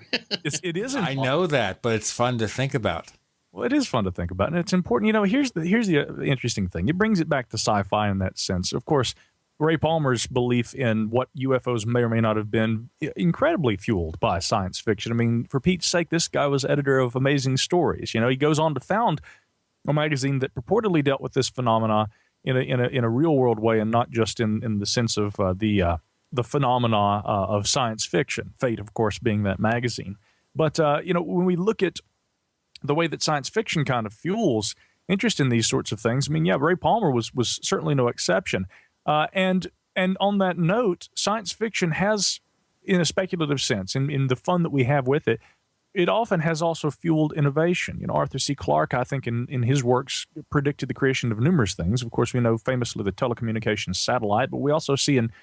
K: it is.
B: I know that, but it's fun to think about.
K: Well, it is fun to think about, and it's important. Here's the interesting thing. It brings it back to sci-fi in that sense. Of course, Ray Palmer's belief in what UFOs may or may not have been incredibly fueled by science fiction. I mean, for Pete's sake, this guy was editor of Amazing Stories. He goes on to found a magazine that purportedly dealt with this phenomena in a real world way, and not just in the sense of the phenomena of science fiction. Fate, of course, being that magazine. But when we look at the way that science fiction kind of fuels interest in these sorts of things, I mean, yeah, Ray Palmer was certainly no exception. And on that note, science fiction has, in a speculative sense, in the fun that we have with it, it often has also fueled innovation. Arthur C. Clarke, I think, in his works, predicted the creation of numerous things. Of course, we know famously the telecommunications satellite, but we also see in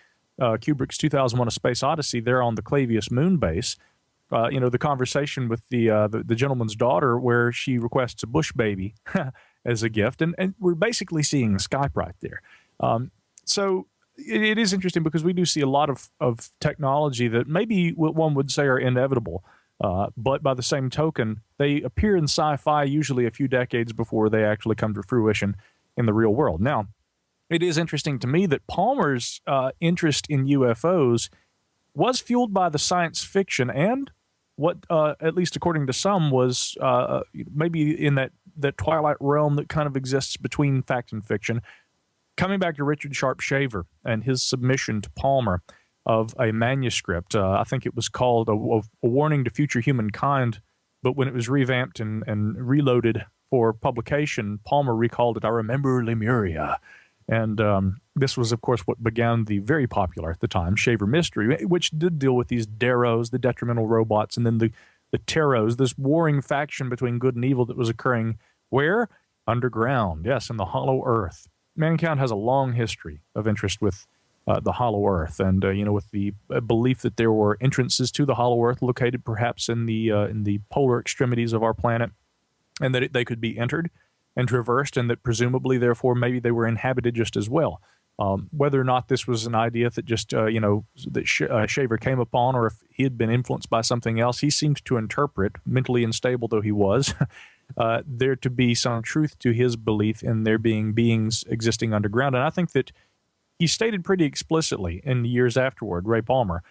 K: Kubrick's 2001: A Space Odyssey there on the Clavius moon base, the conversation with the gentleman's daughter where she requests a bush baby as a gift. And we're basically seeing Skype right there. So it is interesting because we do see a lot of technology that maybe one would say are inevitable. But by the same token, they appear in sci-fi usually a few decades before they actually come to fruition in the real world. Now, it is interesting to me that Palmer's interest in UFOs was fueled by the science fiction and what, at least according to some, was maybe in that twilight realm that kind of exists between fact and fiction. Coming back to Richard Sharp Shaver and his submission to Palmer of a manuscript. I think it was called a Warning to Future Humankind, but when it was revamped and reloaded for publication, Palmer recalled it, "I remember Lemuria." And this was, of course, what began the very popular at the time Shaver Mystery, which did deal with these Deros, the detrimental robots, and then the Terros, this warring faction between good and evil that was occurring where? Underground, yes, in the hollow earth. Mankind has a long history of interest with the hollow earth, and with the belief that there were entrances to the hollow earth located perhaps in the polar extremities of our planet, and that they could be entered and traversed, and that presumably, therefore, maybe they were inhabited just as well. Whether or not this was an idea that just Shaver came upon, or if he had been influenced by something else, he seemed to interpret, mentally unstable though he was, there to be some truth to his belief in there being beings existing underground. And I think that he stated pretty explicitly in the years afterward, Ray Palmer,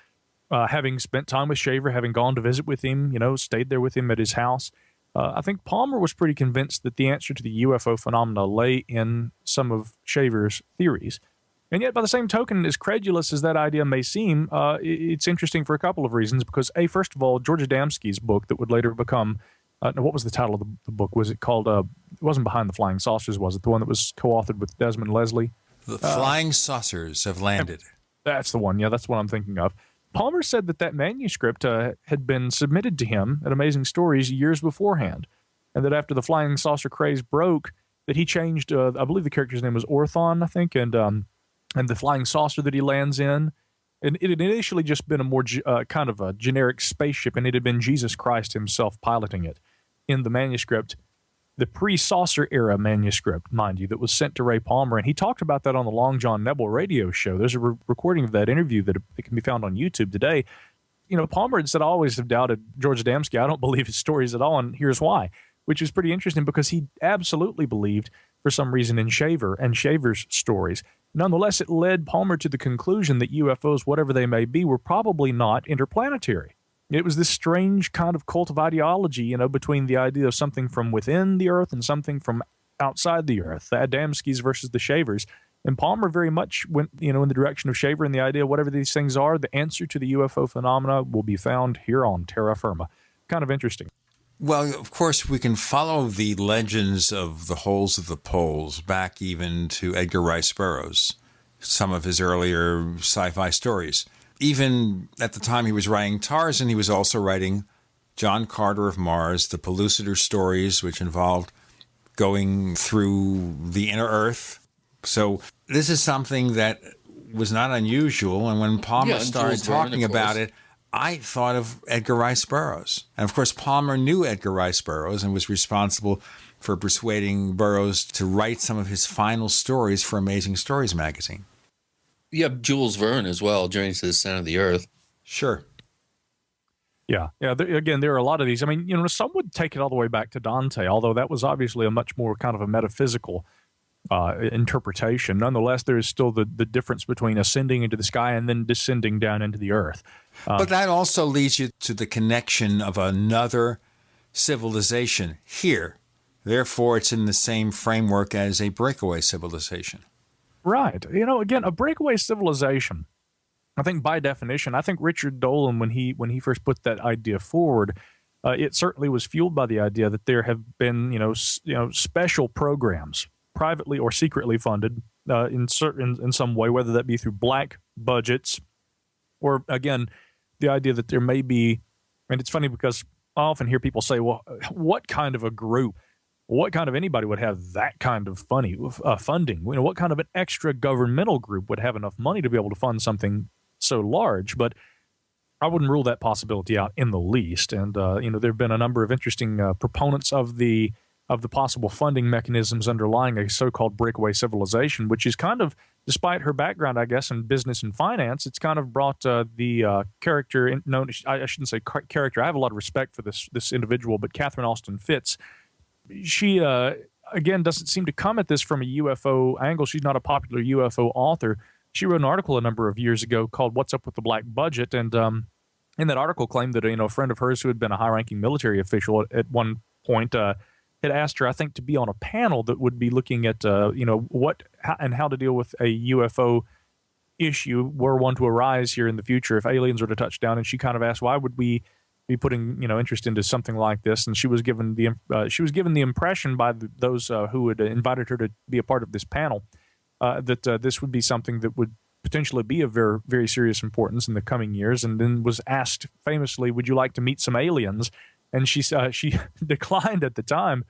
K: having spent time with Shaver, having gone to visit with him, stayed there with him at his house. I think Palmer was pretty convinced that the answer to the UFO phenomena lay in some of Shaver's theories. And yet, by the same token, as credulous as that idea may seem, it's interesting for a couple of reasons. Because, first of all, George Adamski's book that would later become no, what was the title of the book? Was it called, it wasn't Behind the Flying Saucers, was it? The one that was co-authored with Desmond Leslie?
B: The Flying Saucers Have Landed.
K: That's the one. Yeah, that's what I'm thinking of. Palmer said that manuscript had been submitted to him at Amazing Stories years beforehand, and that after the flying saucer craze broke, that he changed, I believe the character's name was Orthon, I think, and the flying saucer that he lands in. And it had initially just been a more kind of a generic spaceship, and it had been Jesus Christ himself piloting it in the manuscript, the pre-saucer era manuscript, mind you, that was sent to Ray Palmer. And he talked about that on the Long John Nebel radio show. There's a recording of that interview that it can be found on YouTube today. You know, Palmer had said, I always have doubted George Adamski. I don't believe his stories at all, and here's why, which is pretty interesting because he absolutely believed, for some reason, in Shaver and Shaver's stories. Nonetheless, it led Palmer to the conclusion that UFOs, whatever they may be, were probably not interplanetary. It was this strange kind of cult of ideology, you know, between the idea of something from within the Earth and something from outside the Earth, the Adamskis versus the Shavers. And Palmer very much went, you know, in the direction of Shaver and the idea, whatever these things are, the answer to the UFO phenomena will be found here on terra firma. Kind of interesting.
B: Well, of course, we can follow the legends of the holes of the poles back even to Edgar Rice Burroughs, some of his earlier sci-fi stories. Even at the time he was writing Tarzan, he was also writing John Carter of Mars, the Pellucidar stories, which involved going through the inner Earth. So this is something that was not unusual. And when Palmer started talking about it, I thought of Edgar Rice Burroughs. And of course, Palmer knew Edgar Rice Burroughs and was responsible for persuading Burroughs to write some of his final stories for Amazing Stories magazine.
C: You have Jules Verne as well, Journeys to the Center of the Earth.
B: Sure.
K: Yeah. Again, there are a lot of these. I mean, you know, some would take it all the way back to Dante, although that was obviously a much more kind of a metaphysical interpretation. Nonetheless, there is still the difference between ascending into the sky and then descending down into the earth.
B: But that also leads you to the connection of another civilization here. Therefore, it's in the same framework as a breakaway civilization.
K: Right. You know, again, a breakaway civilization, I think by definition, I think Richard Dolan, when he first put that idea forward, it certainly was fueled by the idea that there have been, you know, special programs, privately or secretly funded in some way, whether that be through black budgets or, again, the idea that there may be, and it's funny because I often hear people say, well, what kind of a group, what kind of anybody would have that kind of funding? You know, what kind of an extra governmental group would have enough money to be able to fund something so large? But I wouldn't rule that possibility out in the least. And, you know, there have been a number of interesting proponents of the possible funding mechanisms underlying a so-called breakaway civilization, which is kind of, despite her background, I guess, in business and finance, it's kind of brought the character known, I shouldn't say character, I have a lot of respect for this individual, but Catherine Austin Fitts. She, again, doesn't seem to come at this from a UFO angle. She's not a popular UFO author. She wrote an article a number of years ago called What's Up with the Black Budget, and in that article claimed that, you know, a friend of hers who had been a high-ranking military official at one point had asked her, I think, to be on a panel that would be looking at, you know, how to deal with a UFO issue were one to arise here in the future if aliens were to touch down. And she kind of asked, why would we be putting, you know, interest into something like this? And she was given the impression by those who had invited her to be a part of this panel that this would be something that would potentially be of very, very serious importance in the coming years. And then was asked famously, would you like to meet some aliens? And she declined at the time.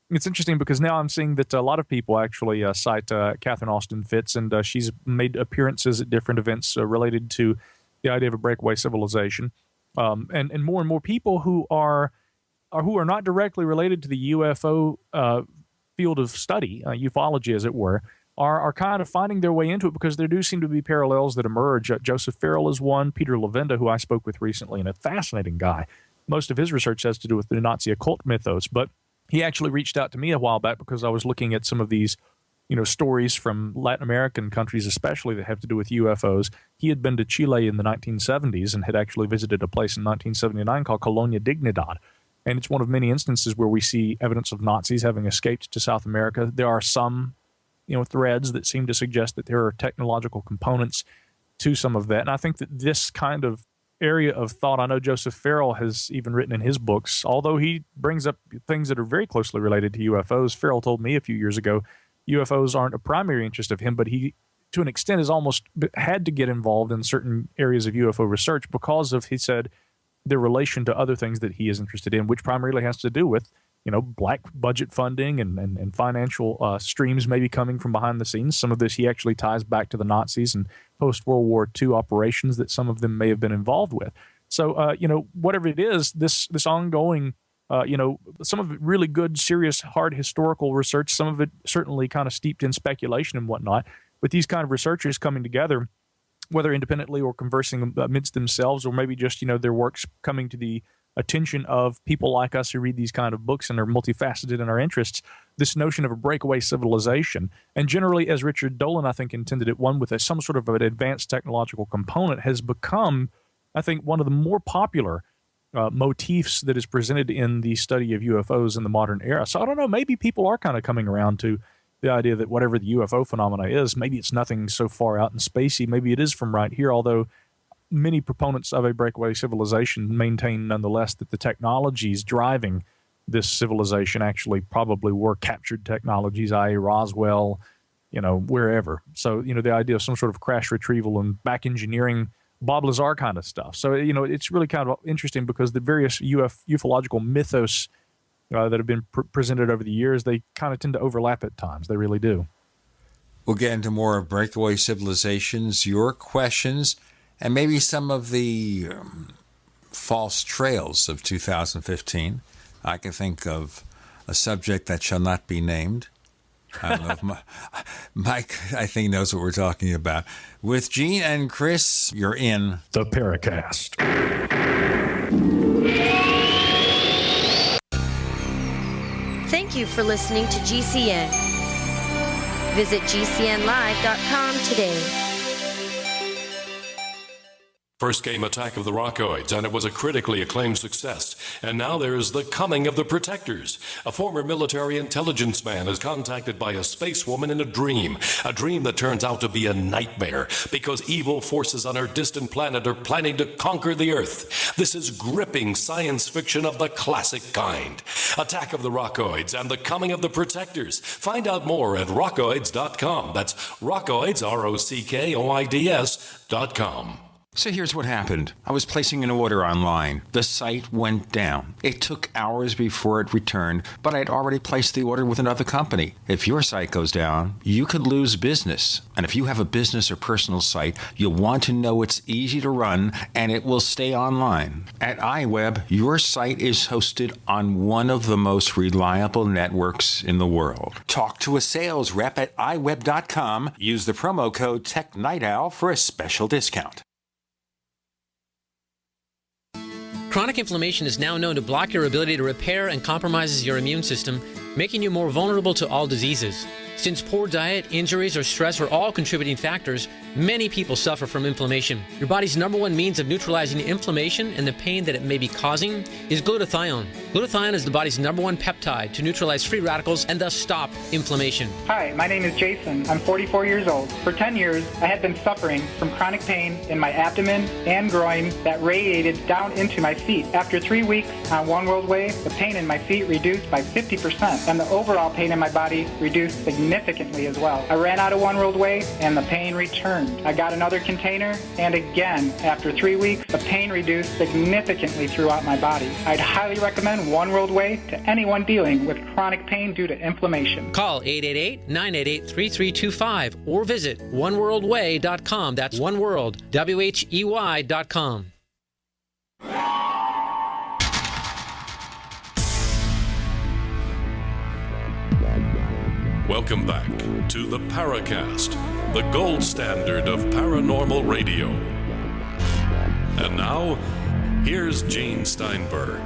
K: It's interesting because now I'm seeing that a lot of people actually cite Catherine Austin Fitts, and she's made appearances at different events related to the idea of a breakaway civilization. And more people who are not directly related to the UFO field of study, ufology as it were, are kind of finding their way into it because there do seem to be parallels that emerge. Joseph Farrell is one, Peter Levenda, who I spoke with recently, and a fascinating guy. Most of his research has to do with the Nazi occult mythos, but he actually reached out to me a while back because I was looking at some of these, you know, stories from Latin American countries, especially that have to do with UFOs. He had been to Chile in the 1970s and had actually visited a place in 1979 called Colonia Dignidad. And it's one of many instances where we see evidence of Nazis having escaped to South America. There are some, you know, threads that seem to suggest that there are technological components to some of that. And I think that this kind of area of thought. I know Joseph Farrell has even written in his books, although he brings up things that are very closely related to UFOs. Farrell told me a few years ago UFOs aren't a primary interest of him, but he, to an extent, has almost had to get involved in certain areas of UFO research because of, he said, their relation to other things that he is interested in, which primarily has to do with, black budget funding and financial streams maybe coming from behind the scenes. Some of this he actually ties back to the Nazis and post-World War II operations that some of them may have been involved with. So, whatever it is, this ongoing, some of it really good, serious, hard historical research, some of it certainly kind of steeped in speculation and whatnot, but these kind of researchers coming together, whether independently or conversing amidst themselves, or maybe just, their works coming to the attention of people like us who read these kind of books and are multifaceted in our interests, this notion of a breakaway civilization. And generally, as Richard Dolan, I think, intended it, one with some sort of an advanced technological component, has become, I think, one of the more popular motifs that is presented in the study of UFOs in the modern era. So I don't know, maybe people are kind of coming around to the idea that whatever the UFO phenomena is, maybe it's nothing so far out and spacey. Maybe it is from right here, although many proponents of a breakaway civilization maintain nonetheless that the technologies driving this civilization actually probably were captured technologies, i.e. Roswell, wherever. So, the idea of some sort of crash retrieval and back engineering, Bob Lazar kind of stuff. So, it's really kind of interesting because the various ufological mythos that have been presented over the years, they kind of tend to overlap at times. They really do.
B: We'll get into more of breakaway civilizations, your questions, and maybe some of the false trails of 2015. I can think of a subject that shall not be named. I don't know if Mike, I think, knows what we're talking about. With Gene and Chris, you're in
H: the Paracast.
L: Thank you for listening to GCN. Visit GCNlive.com today.
F: First came Attack of the Rockoids, and it was a critically acclaimed success. And now there's The Coming of the Protectors. A former military intelligence man is contacted by a space woman in a dream that turns out to be a nightmare because evil forces on her distant planet are planning to conquer the Earth. This is gripping science fiction of the classic kind. Attack of the Rockoids and The Coming of the Protectors. Find out more at rockoids.com. That's Rockoids, ROCKOIDS.com.
N: So here's what happened. I was placing an order online. The site went down. It took hours before it returned, but I'd already placed the order with another company. If your site goes down, you could lose business. And if you have a business or personal site, you'll want to know it's easy to run and it will stay online. At iWeb, your site is hosted on one of the most reliable networks in the world. Talk to a sales rep at iWeb.com. Use the promo code TechNightOwl for a special discount.
V: Chronic inflammation is now known to block your ability to repair and compromises your immune system, making you more vulnerable to all diseases. Since poor diet, injuries, or stress are all contributing factors, many people suffer from inflammation. Your body's number one means of neutralizing inflammation and the pain that it may be causing is glutathione. Glutathione is the body's number one peptide to neutralize free radicals and thus stop inflammation.
W: Hi, my name is Jason. I'm 44 years old. For 10 years, I had been suffering from chronic pain in my abdomen and groin that radiated down into my feet. After 3 weeks on One World Way, the pain in my feet reduced by 50%, and the overall pain in my body reduced significantly as well. I ran out of One World Way, and the pain returned. I got another container, and again, after 3 weeks, the pain reduced significantly throughout my body. I'd highly recommend One World Way to anyone dealing with chronic pain due to inflammation.
V: Call 888-988-3325 or visit oneworldway.com. That's oneworld, WHEY.com.
F: Welcome back to the Paracast, the gold standard of paranormal radio. And now, here's Gene Steinberg.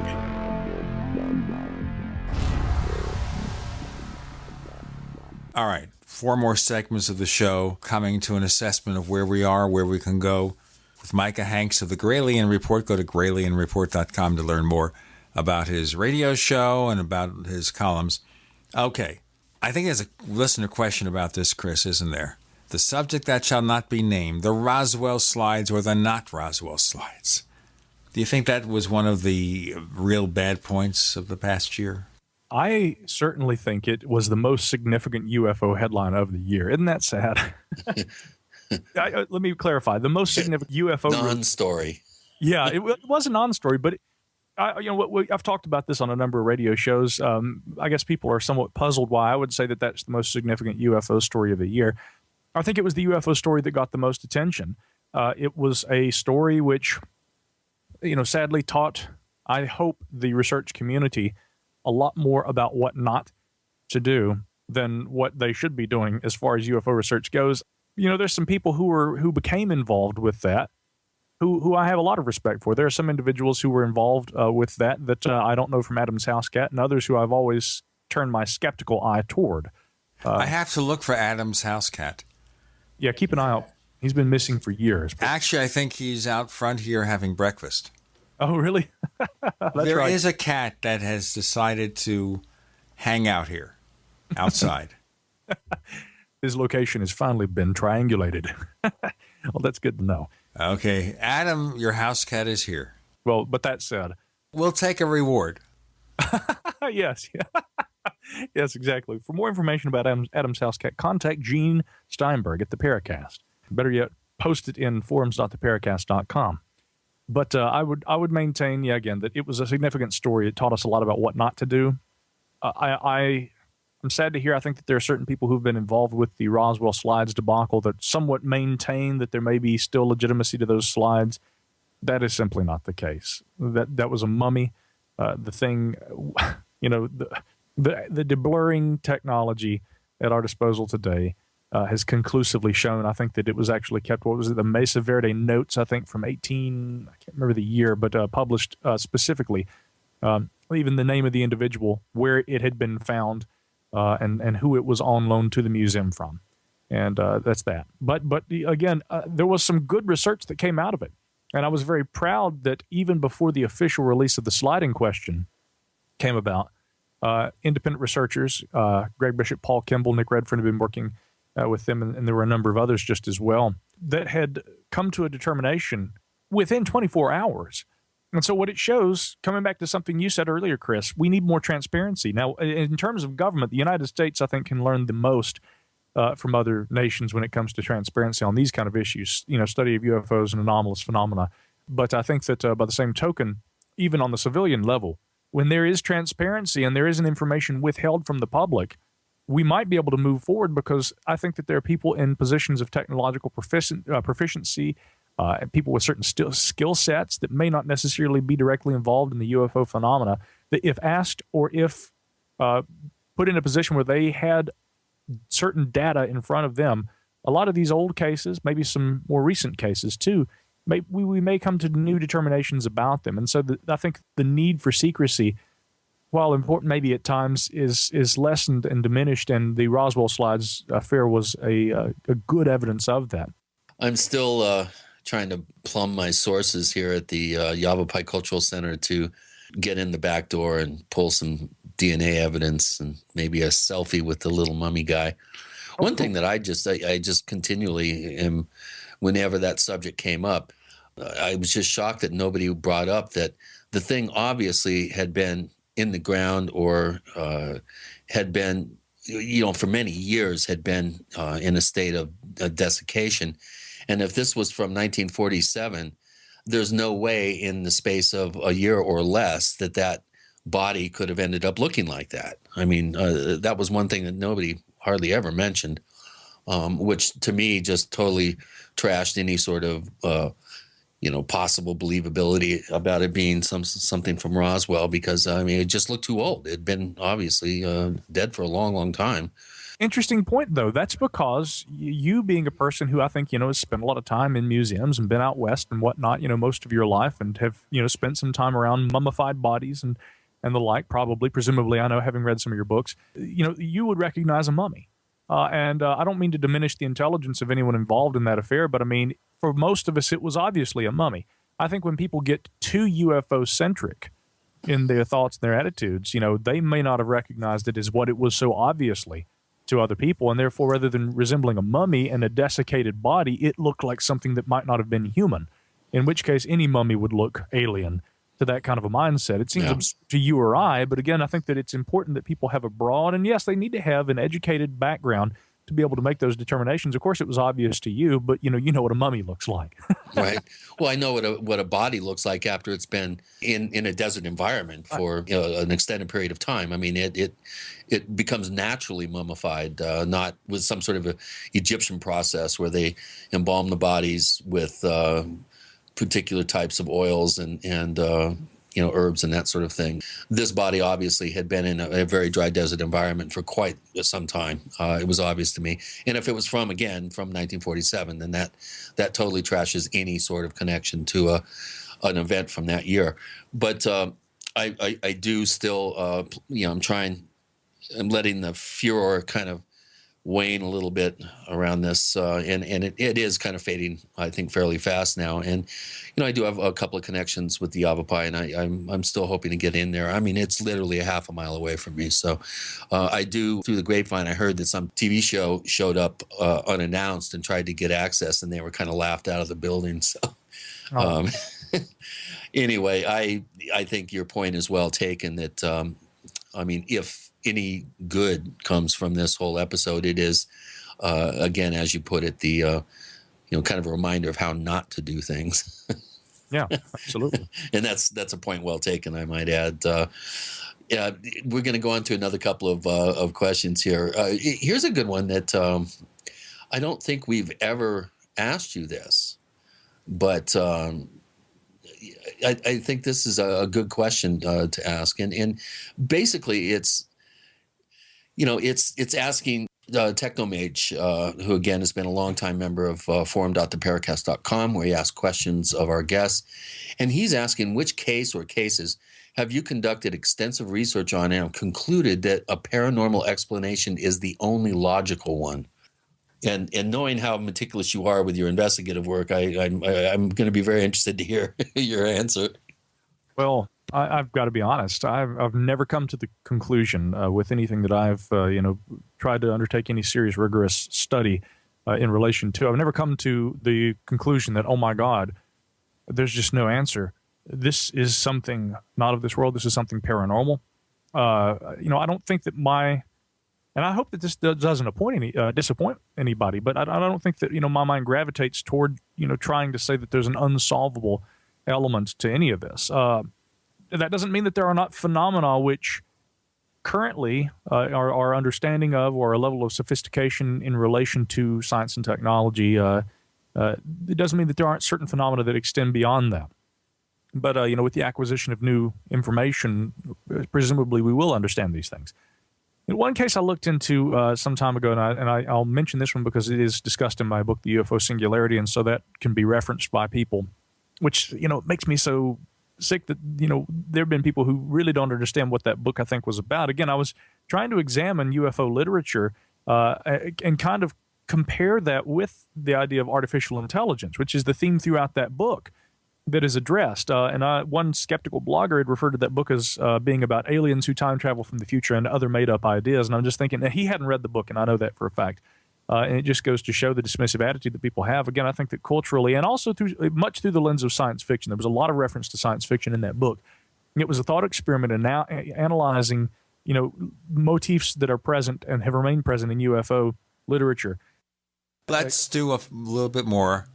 B: All right, 4 more segments of the show coming to an assessment of where we are, where we can go. With Micah Hanks of the Gralien Report, go to gralienreport.com to learn more about his radio show and about his columns. Okay, I think there's a listener question about this, Chris, isn't there? The subject that shall not be named, the Roswell slides or the not Roswell slides. Do you think that was one of the real bad points of the past year?
K: I certainly think it was the most significant UFO headline of the year. Isn't that sad? Let me clarify. The most significant UFO
C: non-story.
K: Yeah, it was a non-story, but I've talked about this on a number of radio shows. I guess people are somewhat puzzled why I would say that that's the most significant UFO story of the year. I think it was the UFO story that got the most attention. It was a story which, sadly taught, I hope, the research community a lot more about what not to do than what they should be doing as far as UFO research goes. There's some people who became involved with that, who I have a lot of respect for. There are some individuals who were involved with that I don't know from Adam's House Cat, and others who I've always turned my skeptical eye toward.
B: I have to look for Adam's House Cat.
K: Yeah, keep an eye out. He's been missing for years.
B: Actually, I think he's out front here having breakfast.
K: Oh, really?
B: There is a cat that has decided to hang out here, outside.
K: His location has finally been triangulated. Well, that's good to know.
B: Okay. Adam, your house cat is here.
K: Well, but that said,
B: we'll take a reward.
K: Yes. Yes, exactly. For more information about Adam's House Cat, contact Gene Steinberg at the Paracast. Better yet, post it in forums.theparacast.com. But I would maintain, again, that it was a significant story. It taught us a lot about what not to do. I'm sad to hear. I think that there are certain people who've been involved with the Roswell slides debacle that somewhat maintain that there may be still legitimacy to those slides. That is simply not the case. That was a mummy. The thing, the deblurring technology at our disposal today has conclusively shown, I think, that it was actually kept. What was it? The Mesa Verde notes, I think, from I can't remember the year, but published specifically, even the name of the individual, where it had been found, and who it was on loan to the museum from. And that's that. But again, there was some good research that came out of it. And I was very proud that even before the official release of the slide in question came about, independent researchers, Greg Bishop, Paul Kimball, Nick Redfern, have been working with them, and there were a number of others just as well, that had come to a determination within 24 hours. And so what it shows, coming back to something you said earlier, Chris, we need more transparency. Now, in terms of government, the United States, I think, can learn the most from other nations when it comes to transparency on these kind of issues, study of UFOs and anomalous phenomena. But I think that by the same token, even on the civilian level, when there is transparency and there isn't information withheld from the public, we might be able to move forward, because I think that there are people in positions of technological proficiency, people with certain skill sets that may not necessarily be directly involved in the UFO phenomena, that if asked or if put in a position where they had certain data in front of them, a lot of these old cases, maybe some more recent cases too, we may come to new determinations about them. And so I think the need for secrecy, while important maybe at times, is lessened and diminished, and the Roswell slides affair was a good evidence of that.
C: I'm still trying to plumb my sources here at the Yavapai Cultural Center to get in the back door and pull some DNA evidence and maybe a selfie with the little mummy guy. One thing that I just continually am, whenever that subject came up, I was just shocked that nobody brought up that the thing obviously had been in the ground, or had been, for many years had been in a state of desiccation. And if this was from 1947, there's no way in the space of a year or less that body could have ended up looking like that. I mean, that was one thing that nobody hardly ever mentioned, which to me just totally trashed any sort of possible believability about it being something from Roswell, because it just looked too old. It had been obviously dead for a long, long time.
K: Interesting point, though. That's because you, being a person who I think has spent a lot of time in museums and been out west and whatnot, most of your life, and have spent some time around mummified bodies and the like, presumably, I know, having read some of your books, you would recognize a mummy. And I don't mean to diminish the intelligence of anyone involved in that affair, but I mean, for most of us, it was obviously a mummy. I think when people get too UFO-centric in their thoughts and their attitudes, they may not have recognized it as what it was so obviously to other people, and therefore, rather than resembling a mummy and a desiccated body, it looked like something that might not have been human. in which case any mummy would look alien to that kind of a mindset. It seems absurd to you or I, but again, I think that it's important that people have a broad, and yes, they need to have an educated background to be able to make those determinations. Of course, it was obvious to you, but you know what a mummy looks like.
C: Right. Well, I know what a body looks like after it's been in a desert environment for an extended period of time. I mean, it becomes naturally mummified, not with some sort of a Egyptian process where they embalm the bodies with particular types of oils and herbs and that sort of thing. This body obviously had been in a very dry desert environment for quite some time. It was obvious to me. And if it was from 1947, then that totally trashes any sort of connection to an event from that year. But I do still, I'm letting the furor kind of wane a little bit around this, and it is kind of fading, I think, fairly fast now. And I do have a couple of connections with the Yavapai, and I'm still hoping to get in there. I mean, it's literally a half a mile away from me. So I do, through the grapevine, I heard that some TV show showed up unannounced and tried to get access, and they were kind of laughed out of the building. So anyway, I think your point is well taken that, if any good comes from this whole episode, it is, again, as you put it, the kind of a reminder of how not to do things.
K: Yeah, absolutely.
C: And that's a point well taken, I might add. We're going to go on to another couple of questions here. Here's a good one that I don't think we've ever asked you this, but I think this is a good question to ask, and basically it's asking Technomage, who again has been a longtime member of forum.theparacast.com, where he asks questions of our guests, and he's asking which case or cases have you conducted extensive research on and concluded that a paranormal explanation is the only logical one. And knowing how meticulous you are with your investigative work, I'm going to be very interested to hear your answer.
K: Well, I've got to be honest. I've never come to the conclusion with anything that I've tried to undertake any serious, rigorous study in relation to. I've never come to the conclusion that, oh my God, there's just no answer. This is something not of this world. This is something paranormal. I don't think that and I hope that this doesn't disappoint anybody, but I don't think that, my mind gravitates toward, trying to say that there's an unsolvable element to any of this. That doesn't mean that there are not phenomena which currently our understanding of, or a level of sophistication in relation to science and technology. It doesn't mean that there aren't certain phenomena that extend beyond that. But, with the acquisition of new information, presumably we will understand these things. In one case I looked into some time ago, and I'll mention this one because it is discussed in my book, The UFO Singularity, and so that can be referenced by people, which, makes me so sick that, there have been people who really don't understand what that book, I think, was about. Again, I was trying to examine UFO literature and kind of compare that with the idea of artificial intelligence, which is the theme throughout that book that is addressed. And one skeptical blogger had referred to that book as being about aliens who time travel from the future and other made-up ideas. And I'm just thinking that he hadn't read the book, and I know that for a fact. And it just goes to show the dismissive attitude that people have. Again, I think that culturally, and also much through the lens of science fiction, there was a lot of reference to science fiction in that book. It was a thought experiment in now analyzing, motifs that are present and have remained present in UFO literature.
B: Let's do a little bit more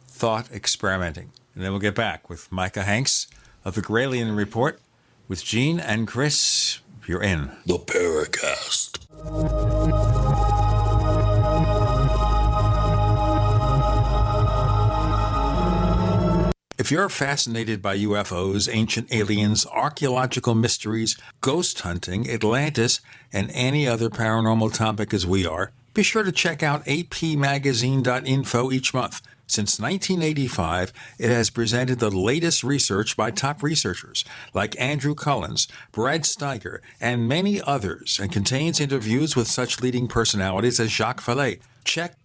B: thought experimenting, and then we'll get back with Micah Hanks of the Gralien Report with Gene and Chris. You're in
C: the Paracast.
B: If you're fascinated by UFOs, ancient aliens, archaeological mysteries, ghost hunting, Atlantis, and any other paranormal topic as we are, be sure to check out apmagazine.info each month. Since 1985, it has presented the latest research by top researchers like Andrew Collins, Brad Steiger, and many others, and contains interviews with such leading personalities as Jacques Vallée.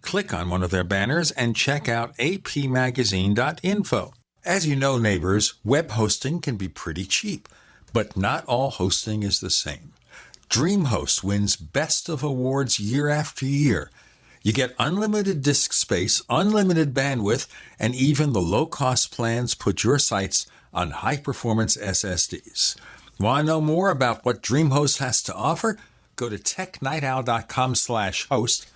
B: Click on one of their banners and check out apmagazine.info. As you know, neighbors, web hosting can be pretty cheap, but not all hosting is the same. DreamHost wins Best of Awards year after year. You get unlimited disk space, unlimited bandwidth, and even the low-cost plans put your sites on high-performance SSDs. Want to know more about what DreamHost has to offer? Go to technightowl.com/host.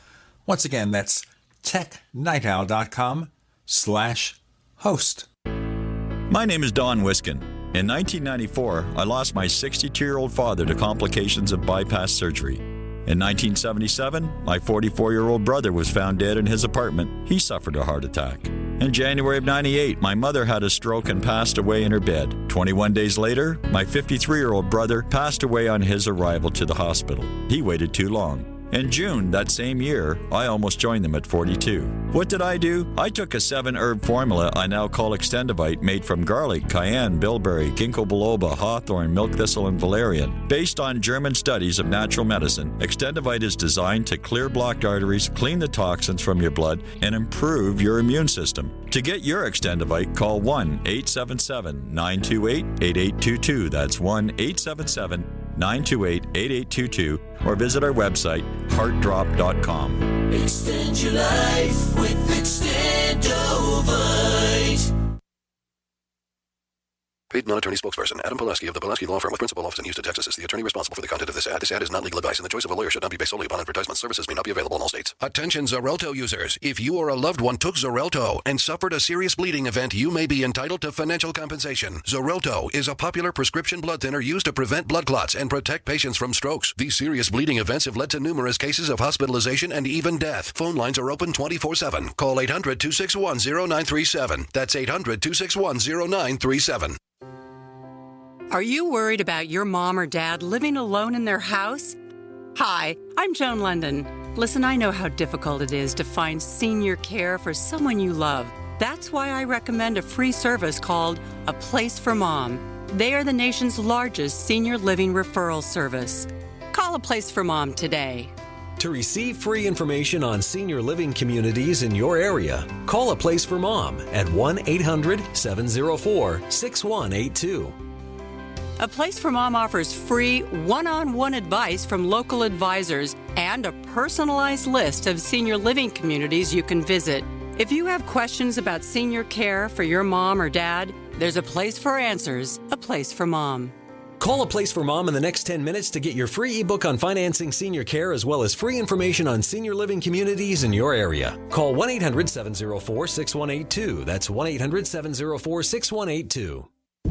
B: Once again, that's technightowl.com/host.
H: My name is Don Wiskin. In 1994, I lost my 62-year-old father to complications of bypass surgery. In 1977, my 44-year-old brother was found dead in his apartment. He suffered a heart attack. In January of 98, my mother had a stroke and passed away in her bed. 21 days later, my 53-year-old brother passed away on his arrival to the hospital. He waited too long. In June that same year, I almost joined them at 42. What did I do? I took a 7-herb formula I now call Extendivite, made from garlic, cayenne, bilberry, ginkgo biloba, hawthorn, milk thistle, and valerian. Based on German studies of natural medicine, Extendivite is designed to clear blocked arteries, clean the toxins from your blood, and improve your immune system. To get your Extendivite, call 1-877-928-8822. That's 1-877-928-8822, or visit our website, heartdrop.com.
I: Extend your life with Extendovite.
J: Paid non-attorney spokesperson Adam Pulaski of the Pulaski Law Firm with principal office in Houston, Texas is the attorney responsible for the content of this ad. This ad is not legal advice, and the choice of a lawyer should not be based solely upon advertisement. Services may not be available in all states.
M: Attention Xarelto users. If you or a loved one took Xarelto and suffered a serious bleeding event, you may be entitled to financial compensation. Xarelto is a popular prescription blood thinner used to prevent blood clots and protect patients from strokes. These serious bleeding events have led to numerous cases of hospitalization and even death. Phone lines are open 24/7. Call 800-261-0937. That's 800-261-0937.
O: Are you worried about your mom or dad living alone in their house? Hi, I'm Joan London. Listen, I know how difficult it is to find senior care for someone you love. That's why I recommend a free service called A Place for Mom. They are the nation's largest senior living referral service. Call A Place for Mom today.
P: To receive free information on senior living communities in your area, call A Place for Mom at 1-800-704-6182.
O: A Place for Mom offers free one-on-one advice from local advisors and a personalized list of senior living communities you can visit. If you have questions about senior care for your mom or dad, there's a place for answers, A Place for Mom.
P: Call A Place for Mom in the next 10 minutes to get your free ebook on financing senior care, as well as free information on senior living communities in your area. Call 1-800-704-6182. That's 1-800-704-6182.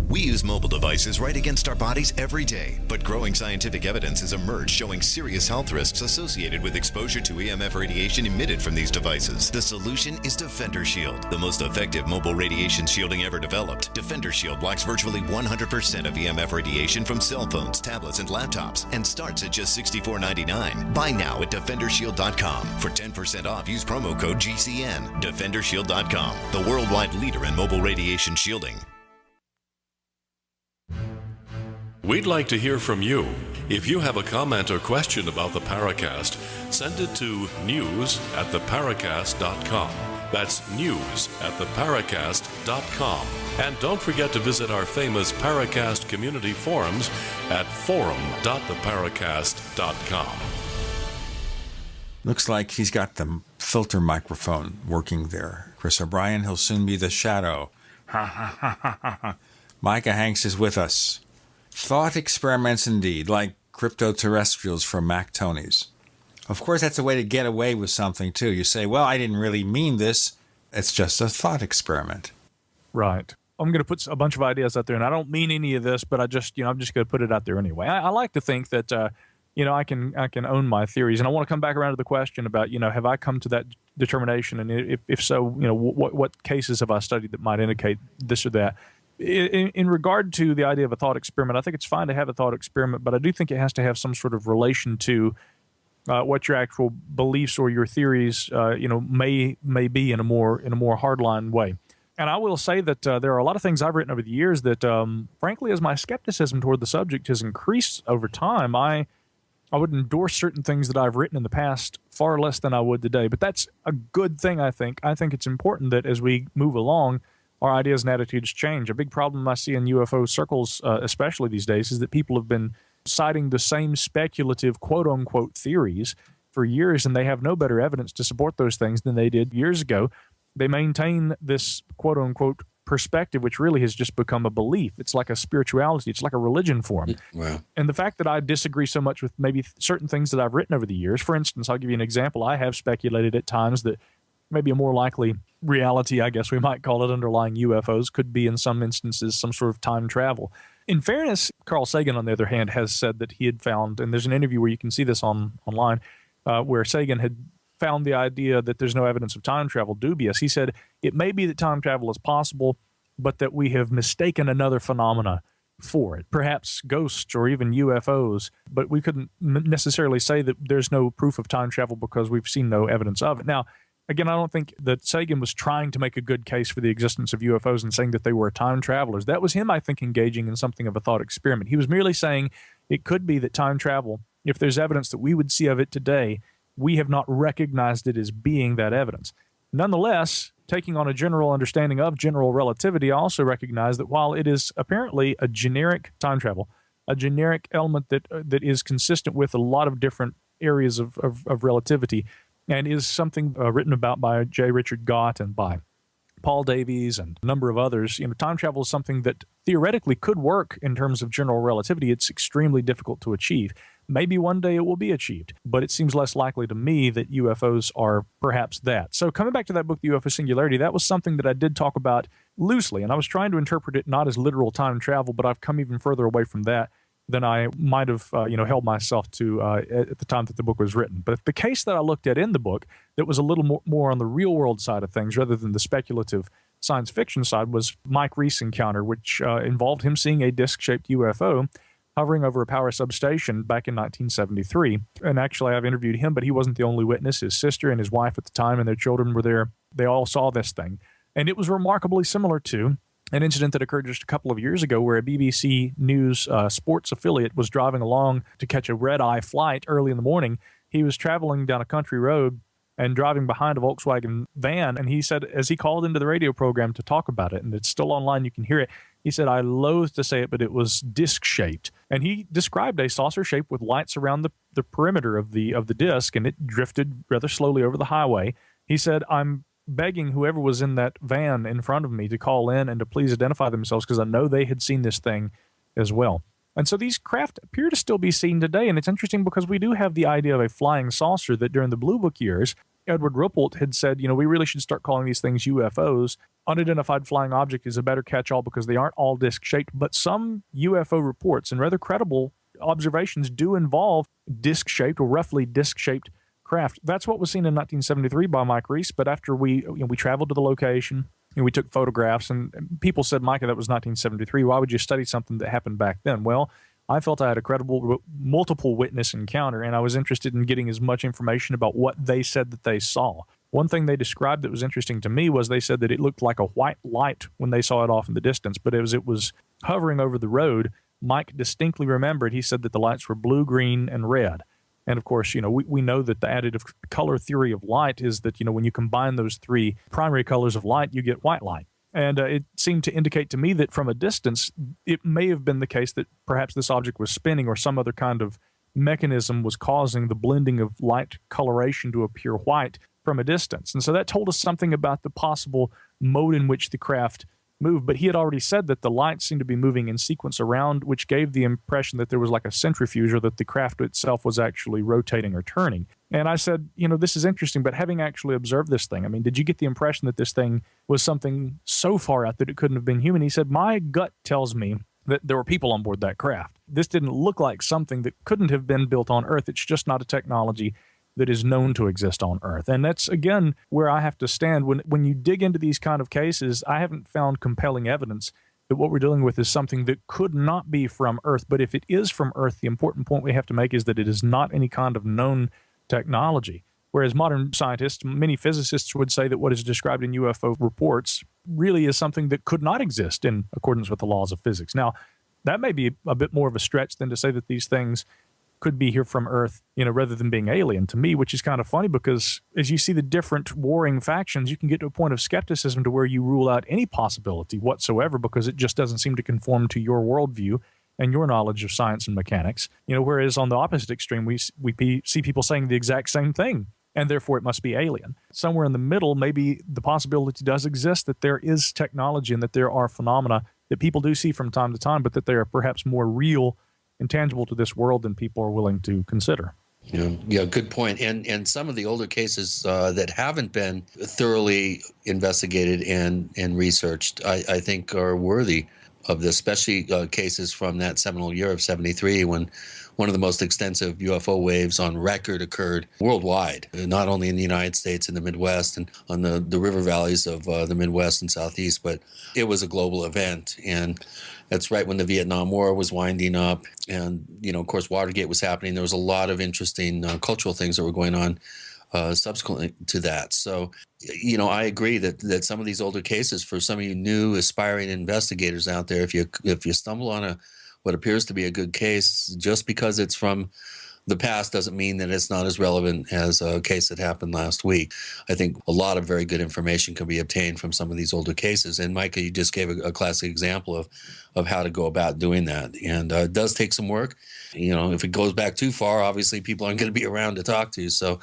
G: We use mobile devices right against our bodies every day, but growing scientific evidence has emerged showing serious health risks associated with exposure to EMF radiation emitted from these devices. The solution is Defender Shield, the most effective mobile radiation shielding ever developed. Defender Shield blocks virtually 100% of EMF radiation from cell phones, tablets, and laptops, and starts at just $64.99. Buy now at DefenderShield.com. For 10% off, use promo code GCN. DefenderShield.com, the worldwide leader in mobile radiation shielding.
F: We'd like to hear from you. If you have a comment or question about the Paracast, send it to news@theparacast.com. That's news@theparacast.com. And don't forget to visit our famous Paracast community forums at forum.theparacast.com.
B: Looks like he's got the filter microphone working there. Chris O'Brien, he'll soon be the shadow. Micah Hanks is with us. Thought experiments indeed, like crypto-terrestrials from Mac Tonys. Of course, that's a way to get away with something, too. You say, well, I didn't really mean this. It's just a thought experiment.
K: Right. I'm going to put a bunch of ideas out there, and I don't mean any of this, but I'm just going to put it out there anyway. I like to think that, I can own my theories, and I want to come back around to the question about, have I come to that determination, and if so, what cases have I studied that might indicate this or that? In regard to the idea of a thought experiment, I think it's fine to have a thought experiment, but I do think it has to have some sort of relation to what your actual beliefs or your theories, may be in a more hardline way. And I will say that there are a lot of things I've written over the years that, frankly, as my skepticism toward the subject has increased over time, I would endorse certain things that I've written in the past far less than I would today. But that's a good thing, I think. I think it's important that as we move along, our ideas and attitudes change. A big problem I see in UFO circles, especially these days, is that people have been citing the same speculative quote-unquote theories for years, and they have no better evidence to support those things than they did years ago. They maintain this quote-unquote perspective, which really has just become a belief. It's like a spirituality. It's like a religion for them.
C: Wow.
K: And the fact that I disagree so much with maybe certain things that I've written over the years, for instance, I'll give you an example. I have speculated at times that maybe a more likely reality, I guess we might call it, underlying UFOs could be in some instances some sort of time travel. In fairness, Carl Sagan, on the other hand, has said that he had found, and there's an interview where you can see this online, where Sagan had found the idea that there's no evidence of time travel dubious. He said, it may be that time travel is possible, but that we have mistaken another phenomena for it, perhaps ghosts or even UFOs, but we couldn't necessarily say that there's no proof of time travel because we've seen no evidence of it. Now, again, I don't think that Sagan was trying to make a good case for the existence of UFOs and saying that they were time travelers. That was him, I think, engaging in something of a thought experiment. He was merely saying it could be that time travel, if there's evidence that we would see of it today, we have not recognized it as being that evidence. Nonetheless, taking on a general understanding of general relativity, I also recognize that while it is apparently a generic time travel, a generic element that is consistent with a lot of different areas of relativity, and is something written about by J. Richard Gott and by Paul Davies and a number of others. Time travel is something that theoretically could work in terms of general relativity. It's extremely difficult to achieve. Maybe one day it will be achieved, but it seems less likely to me that UFOs are perhaps that. So coming back to that book, The UFO Singularity, that was something that I did talk about loosely, and I was trying to interpret it not as literal time travel, but I've come even further away from that than I might have held myself to at the time that the book was written. But the case that I looked at in the book that was a little more on the real world side of things rather than the speculative science fiction side was Mike Reese encounter, which involved him seeing a disc-shaped UFO hovering over a power substation back in 1973. And actually, I've interviewed him, but he wasn't the only witness. His sister and his wife at the time and their children were there. They all saw this thing. And it was remarkably similar to an incident that occurred just a couple of years ago where a BBC News sports affiliate was driving along to catch a red-eye flight early in the morning. He was traveling down a country road and driving behind a Volkswagen van. And he said, as he called into the radio program to talk about it, and it's still online, you can hear it, he said, I loathe to say it, but it was disc-shaped. And he described a saucer shape with lights around the perimeter of the disc, and it drifted rather slowly over the highway. He said, I'm begging whoever was in that van in front of me to call in and to please identify themselves because I know they had seen this thing as well. And so these craft appear to still be seen today, and it's interesting because we do have the idea of a flying saucer that during the Blue Book years, Edward Ruppelt had said, we really should start calling these things UFOs. Unidentified flying object is a better catch-all because they aren't all disc-shaped, but some UFO reports and rather credible observations do involve disc-shaped or roughly disc-shaped craft. That's what was seen in 1973 by Mike Reese, but after we traveled to the location and we took photographs, and people said, Micah, that was 1973. Why would you study something that happened back then? Well, I felt I had a credible multiple witness encounter, and I was interested in getting as much information about what they said that they saw. One thing they described that was interesting to me was they said that it looked like a white light when they saw it off in the distance, but as it was hovering over the road, Mike distinctly remembered, he said that the lights were blue, green, and red. And of course, we know that the additive color theory of light is that, when you combine those three primary colors of light, you get white light. And it seemed to indicate to me that from a distance, it may have been the case that perhaps this object was spinning or some other kind of mechanism was causing the blending of light coloration to appear white from a distance. And so that told us something about the possible mode in which the craft moved. But he had already said that the lights seemed to be moving in sequence around, which gave the impression that there was like a centrifuge or that the craft itself was actually rotating or turning. And I said, this is interesting, but having actually observed this thing, did you get the impression that this thing was something so far out that it couldn't have been human? He said, my gut tells me that there were people on board that craft. This didn't look like something that couldn't have been built on Earth. It's just not a technology that is known to exist on Earth. And that's, again, where I have to stand. When you dig into these kind of cases, I haven't found compelling evidence that what we're dealing with is something that could not be from Earth. But if it is from Earth, the important point we have to make is that it is not any kind of known technology. Whereas modern scientists, many physicists would say that what is described in UFO reports really is something that could not exist in accordance with the laws of physics. Now, that may be a bit more of a stretch than to say that these things could be here from Earth, rather than being alien to me, which is kind of funny because as you see the different warring factions, you can get to a point of skepticism to where you rule out any possibility whatsoever because it just doesn't seem to conform to your worldview and your knowledge of science and mechanics. Whereas on the opposite extreme, we see people saying the exact same thing, and therefore it must be alien. Somewhere in the middle, maybe the possibility does exist that there is technology and that there are phenomena that people do see from time to time, but that they are perhaps more real and tangible to this world than people are willing to consider.
C: Yeah, good point. And some of the older cases that haven't been thoroughly investigated and researched, I think are worthy of this, especially cases from that seminal year of 73 when one of the most extensive UFO waves on record occurred worldwide, not only in the United States and the Midwest and on the river valleys of the Midwest and Southeast, but it was a global event. And that's right when the Vietnam War was winding up. And, of course, Watergate was happening. There was a lot of interesting cultural things that were going on subsequently to that. So, I agree that some of these older cases, for some of you new aspiring investigators out there, if you stumble on what appears to be a good case, just because it's from the past doesn't mean that it's not as relevant as a case that happened last week. I think a lot of very good information can be obtained from some of these older cases. And Micah, you just gave a classic example of how to go about doing that. And it does take some work. If it goes back too far, obviously people aren't going to be around to talk to. So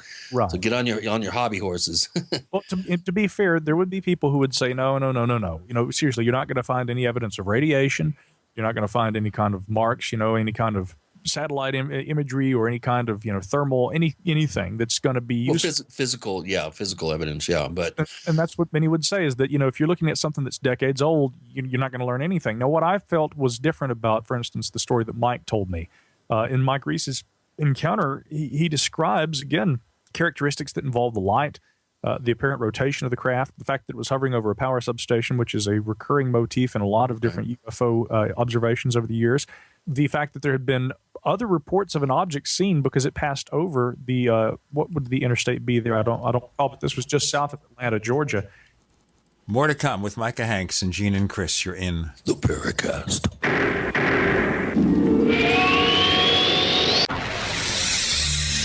C: get on your hobby horses.
K: Well, to be fair, there would be people who would say, no. Seriously, you're not going to find any evidence of radiation. You're not going to find any kind of marks, any kind of satellite imagery or any kind of thermal anything that's going to be used.
C: Physical evidence, but
K: and that's what many would say is that if you're looking at something that's decades old, you're not going to learn anything. Now, what I felt was different about, for instance, the story that Mike told me in Mike Reese's encounter, he describes again characteristics that involve the light, the apparent rotation of the craft, the fact that it was hovering over a power substation, which is a recurring motif in a lot of different UFO observations over the years. The fact that there had been other reports of an object seen because it passed over the what would the interstate be there? I don't recall, but this was just south of Atlanta, Georgia.
B: More to come with Micah Hanks and Gene and Chris. You're in
C: the Paracast.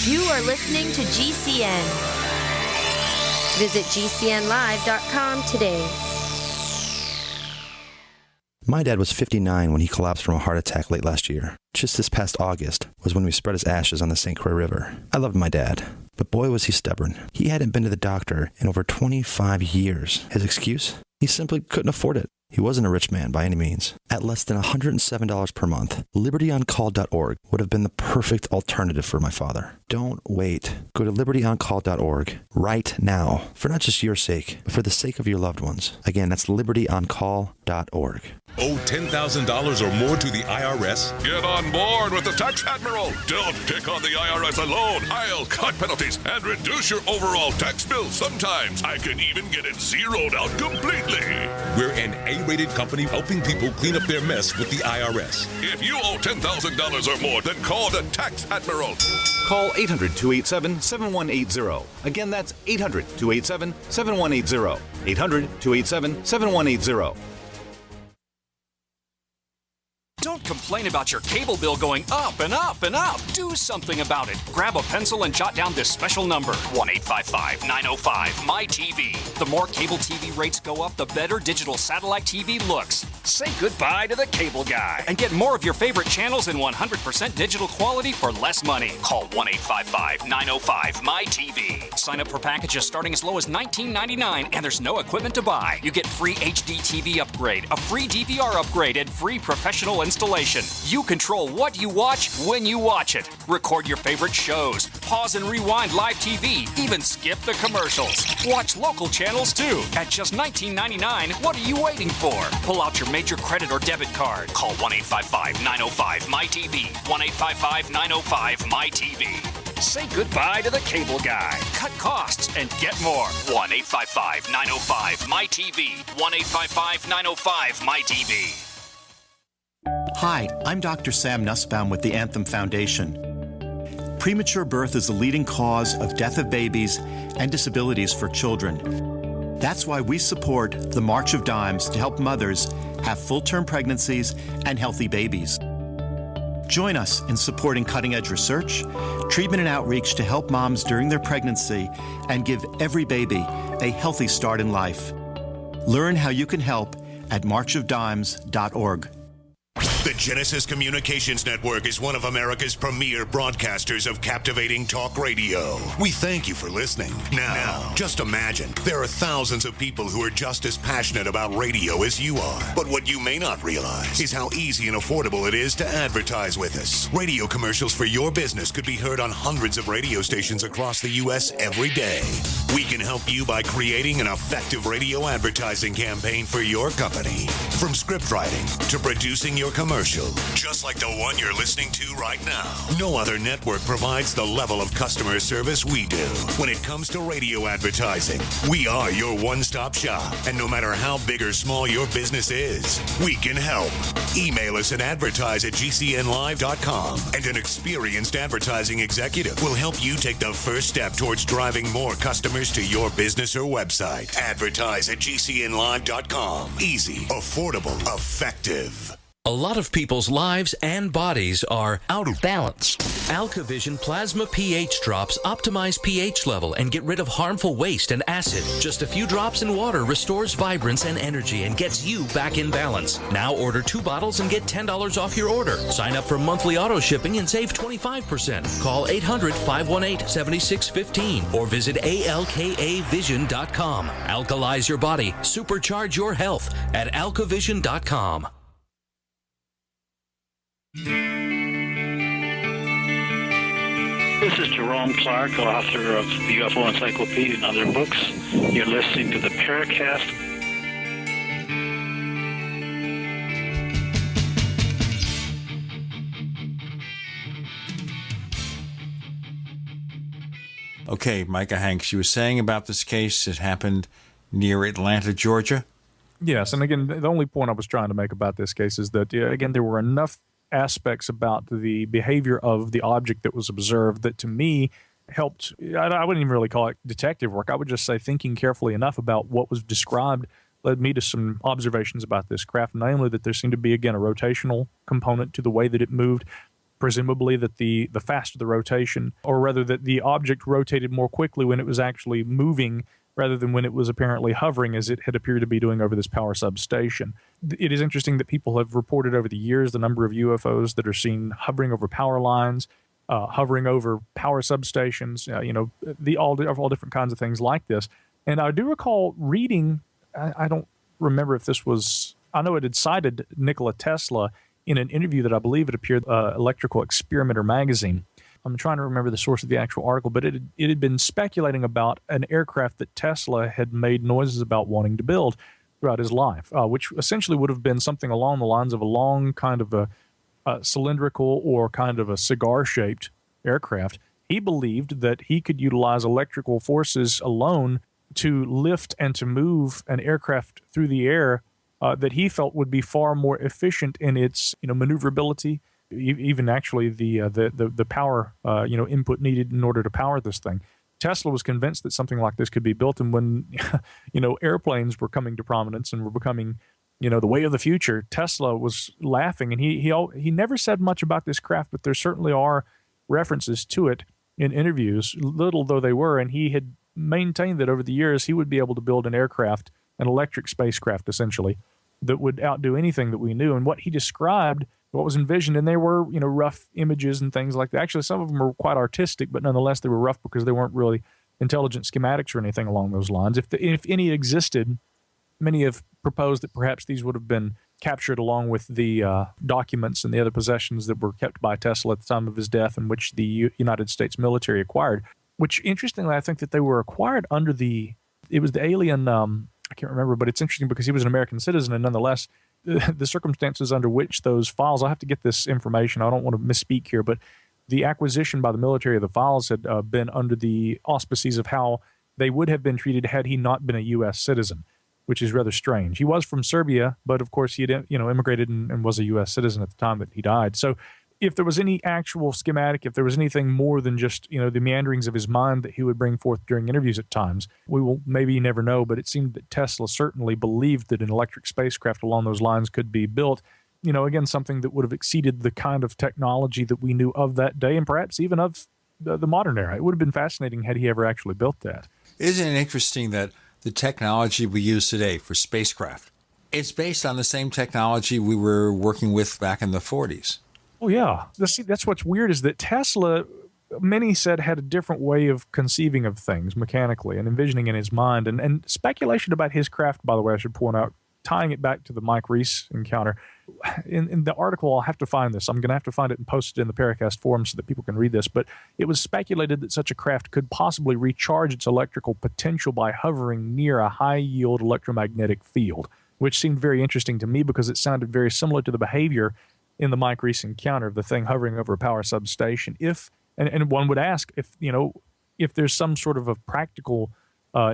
L: You are listening to GCN. Visit GCNlive.com today.
A: My dad was 59 when he collapsed from a heart attack late last year. Just this past August was when we spread his ashes on the St. Croix River. I loved my dad, but boy was he stubborn. He hadn't been to the doctor in over 25 years. His excuse? He simply couldn't afford it. He wasn't a rich man by any means. At less than $107 per month, libertyoncall.org would have been the perfect alternative for my father. Don't wait. Go to libertyoncall.org right now for not just your sake, but for the sake of your loved ones. Again, that's libertyoncall.org.
Q: Owe $10,000 or more to the IRS? Get on board with the Tax Admiral. Don't pick on the IRS alone. I'll cut penalties and reduce your overall tax bill. Sometimes I can even get it zeroed out completely. We're an A-rated company helping people clean up their mess with the IRS. If you owe $10,000 or more, then call the Tax Admiral.
R: Call 800-287-7180. Again, that's 800-287-7180. 800-287-7180.
T: Don't complain about your cable bill going up and up and up. Do something about it. Grab a pencil and jot down this special number, 1-855-905-MY-TV. The more cable TV rates go up, the better digital satellite TV looks. Say goodbye to the cable guy and get more of your favorite channels in 100% digital quality for less money. Call 1-855-905-MY-TV. Sign up for packages starting as low as $19.99, and there's no equipment to buy. You get free HD TV upgrade, a free DVR upgrade, and free professional installation. You control what you watch when you watch it. Record your favorite shows, pause and rewind live TV, even skip the commercials. Watch local channels too. At just $19.99, what are you waiting for? Pull out your major credit or debit card. Call 1-855-905-MY-TV. 1-855-905-MY-TV. Say goodbye to the cable guy. Cut costs and get more. 1-855-905-MY-TV. 1-855-905-MY-TV.
Y: Hi, I'm Dr. Sam Nussbaum with the Anthem Foundation. Premature birth is the leading cause of death of babies and disabilities for children. That's why we support the March of Dimes to help mothers have full-term pregnancies and healthy babies. Join us in supporting cutting-edge research, treatment and outreach to help moms during their pregnancy and give every baby a healthy start in life. Learn how you can help at marchofdimes.org.
D: The Genesis Communications Network is one of America's premier broadcasters of captivating talk radio. We thank you for listening. Now, just imagine, there are thousands of people who are just as passionate about radio as you are. But what you may not realize is how easy and affordable it is to advertise with us. Radio commercials for your business could be heard on hundreds of radio stations across the U.S. every day. We can help you by creating an effective radio advertising campaign for your company. From script writing to producing your commercial, just like the one you're listening to right now. No other network provides the level of customer service we do. When it comes to radio advertising, we are your one-stop shop. And no matter how big or small your business is, we can help. Email us at advertise@gcnlive.com, and an experienced advertising executive will help you take the first step towards driving more customers to your business or website. Advertise@gcnlive.com. Easy, affordable, effective.
E: A lot of people's lives and bodies are out of balance. AlkaVision Plasma pH drops optimize pH level and get rid of harmful waste and acid. Just a few drops in water restores vibrance and energy and gets you back in balance. Now order 2 bottles and get $10 off your order. Sign up for monthly auto shipping and save 25%. Call 800-518-7615 or visit alkavision.com. Alkalize your body. Supercharge your health at alkavision.com.
R: This is Jerome Clark, author of the UFO Encyclopedia and other books. You're listening to the Paracast.
B: Okay, Micah Hanks, you were saying about this case, it happened near Atlanta, Georgia?
K: Yes, and again, the only point I was trying to make about this case is that, again, there were enough aspects about the behavior of the object that was observed that to me helped. I wouldn't even really call it detective work. I would just say thinking carefully enough about what was described led me to some observations about this craft, namely that there seemed to be, again, a rotational component to the way that it moved, presumably that the faster the rotation, or rather that the object rotated more quickly when it was actually moving rather than when it was apparently hovering as it had appeared to be doing over this power substation. It is interesting that people have reported over the years the number of UFOs that are seen hovering over power lines, hovering over power substations, all different kinds of things like this. And I do recall reading, I don't remember if this was, I know it had cited Nikola Tesla in an interview that I believe it appeared Electrical Experimenter magazine. I'm trying to remember the source of the actual article, but it had been speculating about an aircraft that Tesla had made noises about wanting to build throughout his life, which essentially would have been something along the lines of a long kind of a cylindrical or kind of a cigar-shaped aircraft. He believed that he could utilize electrical forces alone to lift and to move an aircraft through the air that he felt would be far more efficient in its maneuverability, even actually the power input needed in order to power this thing. Tesla was convinced that something like this could be built, and when airplanes were coming to prominence and were becoming the way of the future, Tesla was laughing, and he never said much about this craft, but there certainly are references to it in interviews, little though they were, and he had maintained that over the years he would be able to build an aircraft, an electric spacecraft essentially, that would outdo anything that we knew. And what he described, what was envisioned, and they were rough images and things like that. Actually, some of them were quite artistic, but nonetheless they were rough because they weren't really intelligent schematics or anything along those lines. If any existed, many have proposed that perhaps these would have been captured along with the documents and the other possessions that were kept by Tesla at the time of his death, and which the United States military acquired. Which, interestingly, I think that they were acquired under it was the alien, I can't remember, but it's interesting because he was an American citizen, and nonetheless, the circumstances under which those files, I'll have to get this information, I don't want to misspeak here, but the acquisition by the military of the files had been under the auspices of how they would have been treated had he not been a U.S. citizen, which is rather strange. He was from Serbia, but of course he had immigrated and was a U.S. citizen at the time that he died. So if there was any actual schematic, if there was anything more than just the meanderings of his mind that he would bring forth during interviews at times, we will maybe never know, but it seemed that Tesla certainly believed that an electric spacecraft along those lines could be built. Again, something that would have exceeded the kind of technology that we knew of that day, and perhaps even of the modern era. It would have been fascinating had he ever actually built that.
B: Isn't it interesting that the technology we use today for spacecraft It's based on the same technology we were working with back in the 40s.
K: Oh, yeah. That's what's weird is that Tesla, many said, had a different way of conceiving of things mechanically and envisioning in his mind. And speculation about his craft, by the way, I should point out, tying it back to the Mike Reese encounter. In the article, I'll have to find this. I'm going to have to find it and post it in the Paracast forum so that people can read this. But it was speculated that such a craft could possibly recharge its electrical potential by hovering near a high-yield electromagnetic field, which seemed very interesting to me because it sounded very similar to the behavior in the Mike Reese encounter of the thing hovering over a power substation. And one would ask if there's some sort of a practical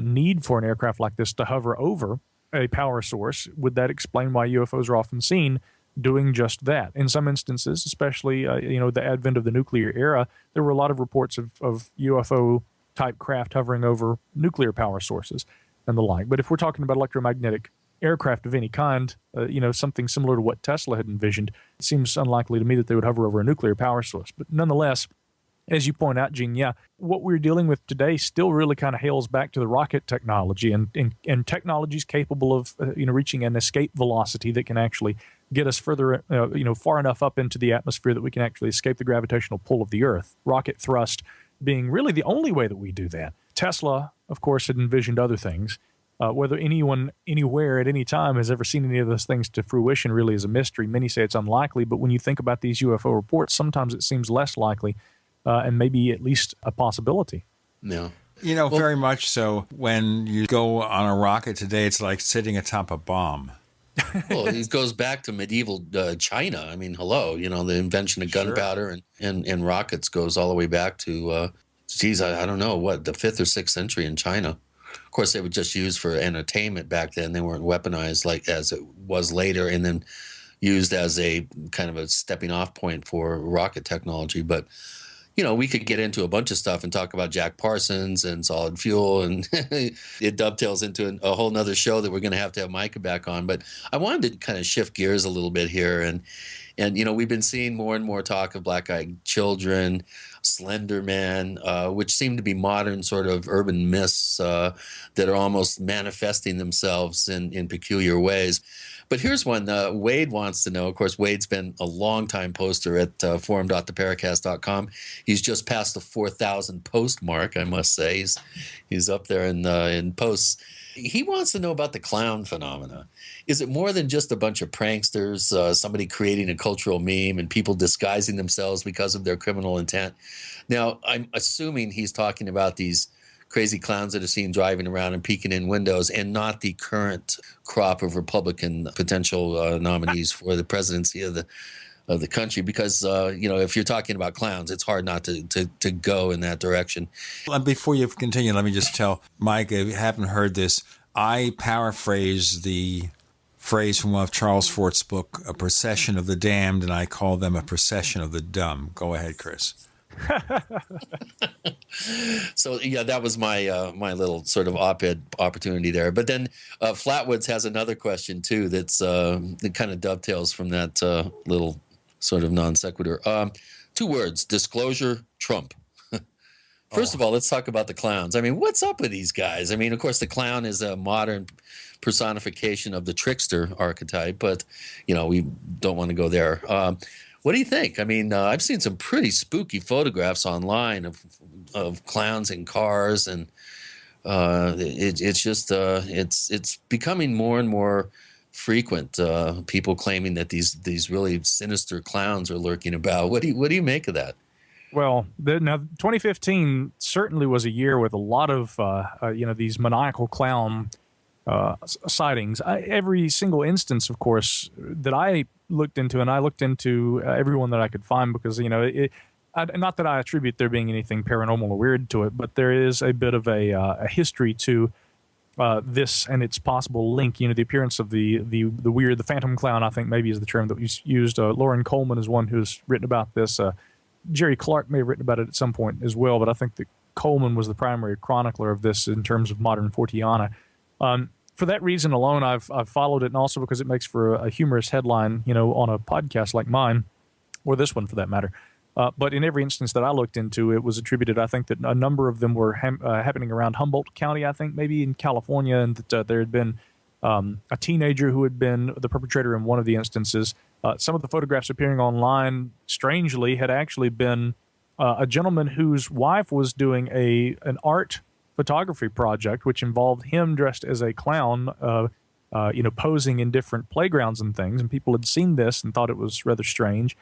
K: need for an aircraft like this to hover over a power source, would that explain why UFOs are often seen doing just that? In some instances, especially the advent of the nuclear era, there were a lot of reports of UFO-type craft hovering over nuclear power sources and the like. But if we're talking about electromagnetic aircraft of any kind, something similar to what Tesla had envisioned, it seems unlikely to me that they would hover over a nuclear power source. But nonetheless, as you point out, Gene, yeah, what we're dealing with today still really kind of hails back to the rocket technology and technologies capable of reaching an escape velocity that can actually get us further, far enough up into the atmosphere that we can actually escape the gravitational pull of the Earth. Rocket thrust being really the only way that we do that. Tesla, of course, had envisioned other things. Whether anyone anywhere at any time has ever seen any of those things to fruition really is a mystery. Many say it's unlikely, but when you think about these UFO reports, sometimes it seems less likely. And maybe at least a possibility.
C: Yeah.
B: Very much so. When you go on a rocket today, it's like sitting atop a bomb.
C: Well, it goes back to medieval China. I mean, hello, the invention of gunpowder and rockets goes all the way back to, I don't know, the 5th or 6th century in China. Of course, they were just used for entertainment back then. They weren't weaponized like as it was later and then used as a kind of a stepping off point for rocket technology. But we could get into a bunch of stuff and talk about Jack Parsons and solid fuel, and it dovetails into a whole nother show that we're going to have Micah back on. But I wanted to kind of shift gears a little bit here. And we've been seeing more and more talk of black-eyed children, Slender Man, which seem to be modern sort of urban myths that are almost manifesting themselves in peculiar ways. But here's one Wade wants to know. Of course, Wade's been a long-time poster at forum.theparacast.com. He's just passed the 4,000 post mark, I must say. He's up there in posts. He wants to know about the clown phenomena. Is it more than just a bunch of pranksters, somebody creating a cultural meme and people disguising themselves because of their criminal intent? Now, I'm assuming he's talking about these crazy clowns that are seen driving around and peeking in windows, and not the current crop of Republican potential nominees for the presidency of the country. Because if you're talking about clowns, it's hard not to go in that direction.
B: Before you continue, let me just tell Mike, if you haven't heard this, I paraphrase the phrase from one of Charles Fort's book, "A Procession of the Damned," and I call them a procession of the dumb. Go ahead, Chris.
C: So yeah, that was my my little sort of op-ed opportunity there. But then Flatwoods has another question too that kind of dovetails from that little sort of non sequitur. 2 words: disclosure, Trump. First of all, let's talk about the clowns. I mean, what's up with these guys? I mean, of course, the clown is a modern personification of the trickster archetype, but we don't want to go there. What do you think? I mean, I've seen some pretty spooky photographs online of clowns in cars, and it's just it's becoming more and more frequent. People claiming that these really sinister clowns are lurking about. What do you make of that?
K: Well, now 2015 certainly was a year with a lot of these maniacal clown sightings. Every single instance, of course, that I looked into, and I looked into everyone that I could find, because not that I attribute there being anything paranormal or weird to it, but there is a bit of a history to this and its possible link. The appearance of the weird, the phantom clown, I think maybe is the term that was used. Lauren Coleman is one who's written about this. Jerry Clark may have written about it at some point as well, but I think that Coleman was the primary chronicler of this in terms of modern Forteana. For that reason alone, I've followed it, and also because it makes for a humorous headline, on a podcast like mine, or this one for that matter. But in every instance that I looked into, it was attributed, I think, that a number of them were happening around Humboldt County, I think, maybe in California, and that there had been a teenager who had been the perpetrator in one of the instances. Some of the photographs appearing online, strangely, had actually been a gentleman whose wife was doing an art photography project, which involved him dressed as a clown, posing in different playgrounds and things. And people had seen this and thought it was rather strange.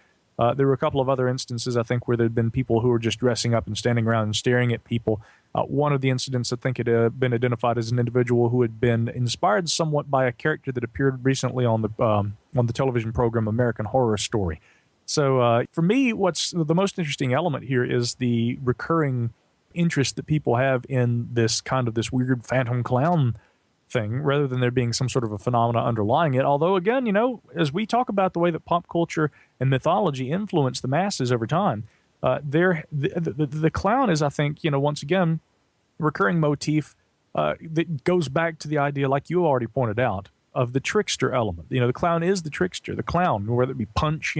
K: There were a couple of other instances, I think, where there had been people who were just dressing up and standing around and staring at people. One of the incidents, I think, had been identified as an individual who had been inspired somewhat by a character that appeared recently on the television program American Horror Story. So for me, what's the most interesting element here is the recurring interest that people have in this weird phantom clown thing, rather than there being some sort of a phenomena underlying it. Although, again, as we talk about the way that pop culture and mythology influence the masses over time, the clown is, I think, once again, a recurring motif that goes back to the idea, like you already pointed out, of the trickster element. The clown is the trickster, the clown, whether it be Punch,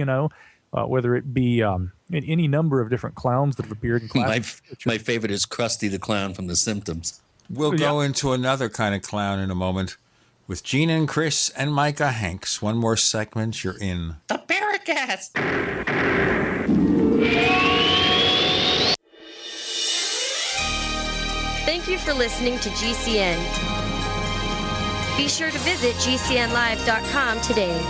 K: whether it be any number of different clowns that have appeared in classic.
C: My favorite is Krusty the Clown from The Simpsons.
B: We'll go into another kind of clown in a moment with Gene and Chris and Micah Hanks. One more segment, you're in
C: the Paracast.
L: Thank you for listening to GCN. Be sure to visit GCNlive.com today.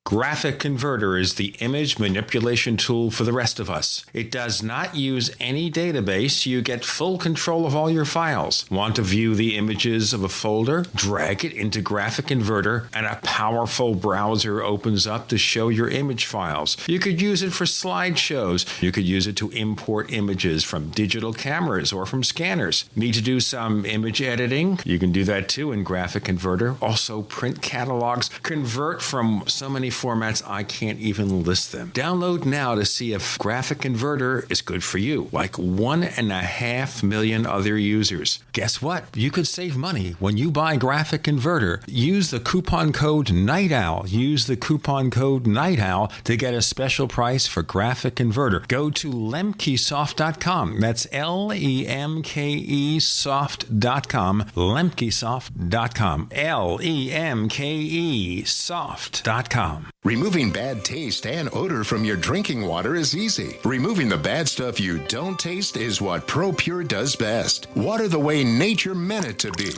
B: Graphic Converter is the image manipulation tool for the rest of us. It does not use any database. You get full control of all your files. Want to view the images of a folder? Drag it into Graphic Converter and a powerful browser opens up to show your image files. You could use it for slideshows. You could use it to import images from digital cameras or from scanners. Need to do some image editing? You can do that too in Graphic Converter. Also print catalogs. Convert from so many formats I can't even list them. Download now to see if Graphic Converter is good for you, like 1.5 million other users. Guess what? You could save money when you buy Graphic Converter. Use the coupon code NIGHTOWL. Use the coupon code NIGHTOWL to get a special price for Graphic Converter. Go to lemkesoft.com. That's LEMKE soft.com. lemkesoft.com. LEMKE soft.com.
N: Removing bad taste and odor from your drinking water is easy. Removing the bad stuff you don't taste is what ProPure does best. Water the way nature meant it to be.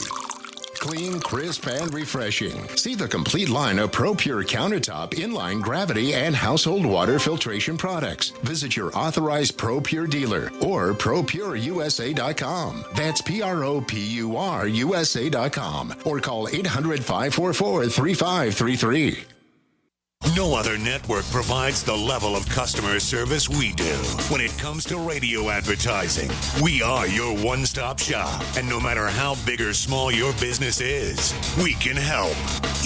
N: Clean, crisp, and refreshing. See the complete line of ProPure countertop, inline, gravity, and household water filtration products. Visit your authorized ProPure dealer or ProPureUSA.com. That's ProPureUSA.com or call 800-544-3533.
D: No other network provides the level of customer service we do. When it comes to radio advertising, we are your one-stop shop. And no matter how big or small your business is, we can help.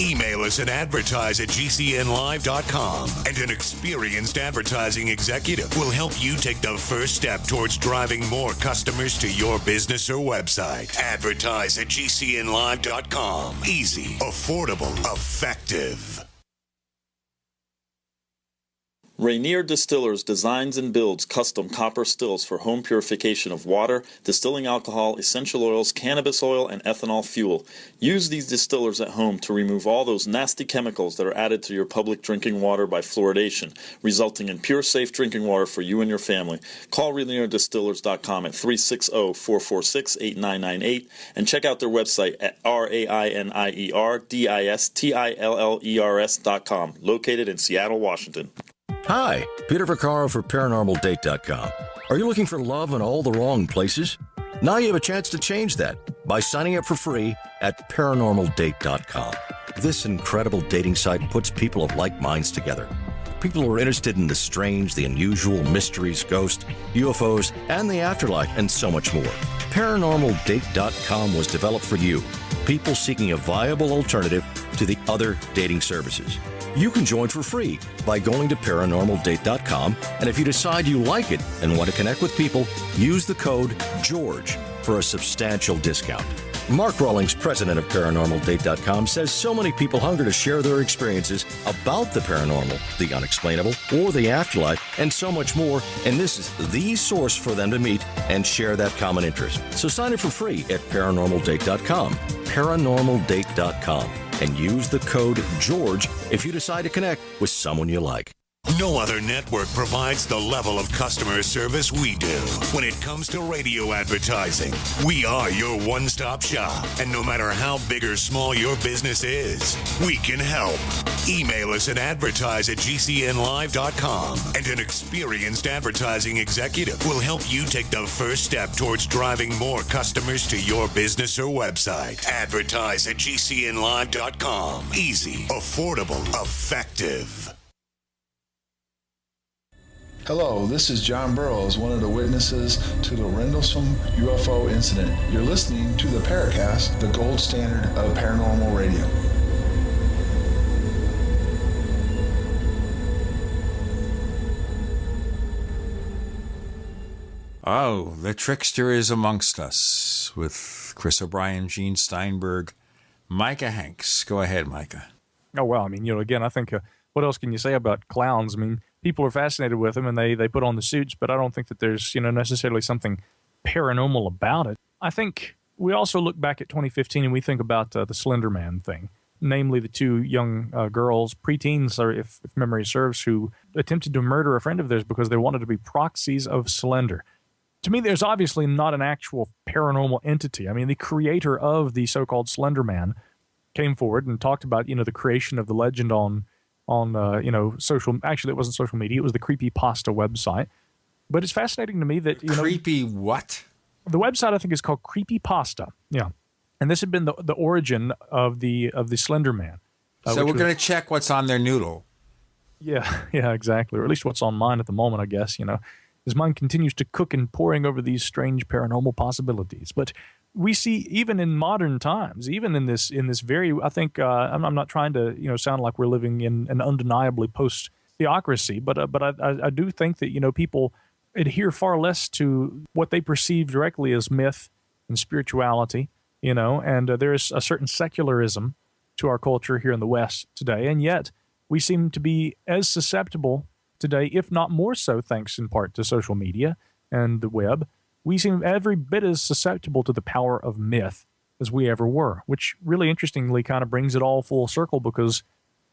D: Email us at advertise@gcnlive.com, and an experienced advertising executive will help you take the first step towards driving more customers to your business or website. Advertise@gcnlive.com. Easy, affordable, effective.
S: Rainier Distillers designs and builds custom copper stills for home purification of water, distilling alcohol, essential oils, cannabis oil, and ethanol fuel. Use these distillers at home to remove all those nasty chemicals that are added to your public drinking water by fluoridation, resulting in pure, safe drinking water for you and your family. Call RainierDistillers.com at 360-446-8998 and check out their website at RainierDistillers.com, located in Seattle, Washington.
U: Hi, Peter Vaccaro for ParanormalDate.com. Are you looking for love in all the wrong places? Now you have a chance to change that by signing up for free at ParanormalDate.com. This incredible dating site puts people of like minds together. People who are interested in the strange, the unusual, mysteries, ghosts, UFOs, and the afterlife, and so much more. ParanormalDate.com was developed for you, people seeking a viable alternative to the other dating services. You can join for free by going to ParanormalDate.com, and if you decide you like it and want to connect with people, use the code GEORGE for a substantial discount. Mark Rawlings, president of ParanormalDate.com, says so many people hunger to share their experiences about the paranormal, the unexplainable, or the afterlife, and so much more, and this is the source for them to meet and share that common interest. So sign up for free at ParanormalDate.com, ParanormalDate.com, and use the code GEORGE if you decide to connect with someone you like.
D: No other network provides the level of customer service we do. When it comes to radio advertising, we are your one-stop shop. And no matter how big or small your business is, we can help. Email us at advertise@gcnlive.com, and an experienced advertising executive will help you take the first step towards driving more customers to your business or website. Advertise@gcnlive.com. Easy, affordable, effective.
H: Hello, this is John Burroughs, one of the witnesses to the Rendlesham UFO incident. You're listening to the Paracast, the gold standard of paranormal radio.
B: Oh, the trickster is amongst us with Chris O'Brien, Gene Steinberg, Micah Hanks. Go ahead, Micah.
K: Oh, well, I mean, again, I think what else can you say about clowns? I mean, people are fascinated with them and they put on the suits, but I don't think that there's, necessarily something paranormal about it. I think we also look back at 2015 and we think about the Slender Man thing, namely the two young girls, preteens, or if memory serves, who attempted to murder a friend of theirs because they wanted to be proxies of Slender. To me, there's obviously not an actual paranormal entity. I mean, the creator of the so-called Slender Man came forward and talked about, the creation of the legend on social. Actually, it wasn't social media. It was the Creepypasta website. But it's fascinating to me that
B: Creepy what?
K: The website, I think, is called Creepypasta. Yeah, and this had been the origin of the Slender Man.
B: So we're going to check what's on their noodle.
K: Yeah, exactly. Or at least what's on mine at the moment, I guess. His mind continues to cook and poring over these strange paranormal possibilities. But we see, even in modern times, even in this very, I think, I'm not trying to, sound like we're living in an undeniably post-theocracy, but I do think that, people adhere far less to what they perceive directly as myth and spirituality, and there's a certain secularism to our culture here in the West today, and yet we seem to be as susceptible today, if not more so, thanks in part to social media and the web. We seem every bit as susceptible to the power of myth as we ever were, which really interestingly kind of brings it all full circle, because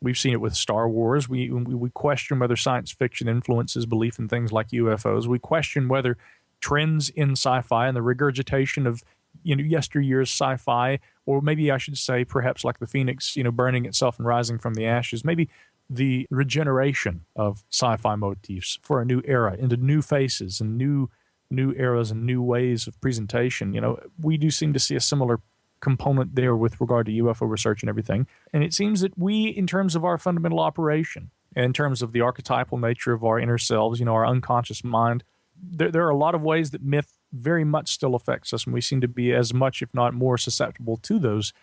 K: we've seen it with Star Wars. We question whether science fiction influences belief in things like UFOs. We question whether trends in sci-fi and the regurgitation of yesteryear's sci-fi, or maybe I should say perhaps like the phoenix, burning itself and rising from the ashes, maybe the regeneration of sci-fi motifs for a new era into new faces and new eras and new ways of presentation. We do seem to see a similar component there with regard to UFO research and everything. And it seems that we, in terms of our fundamental operation, in terms of the archetypal nature of our inner selves, our unconscious mind, there are a lot of ways that myth very much still affects us, and we seem to be as much, if not more, susceptible to those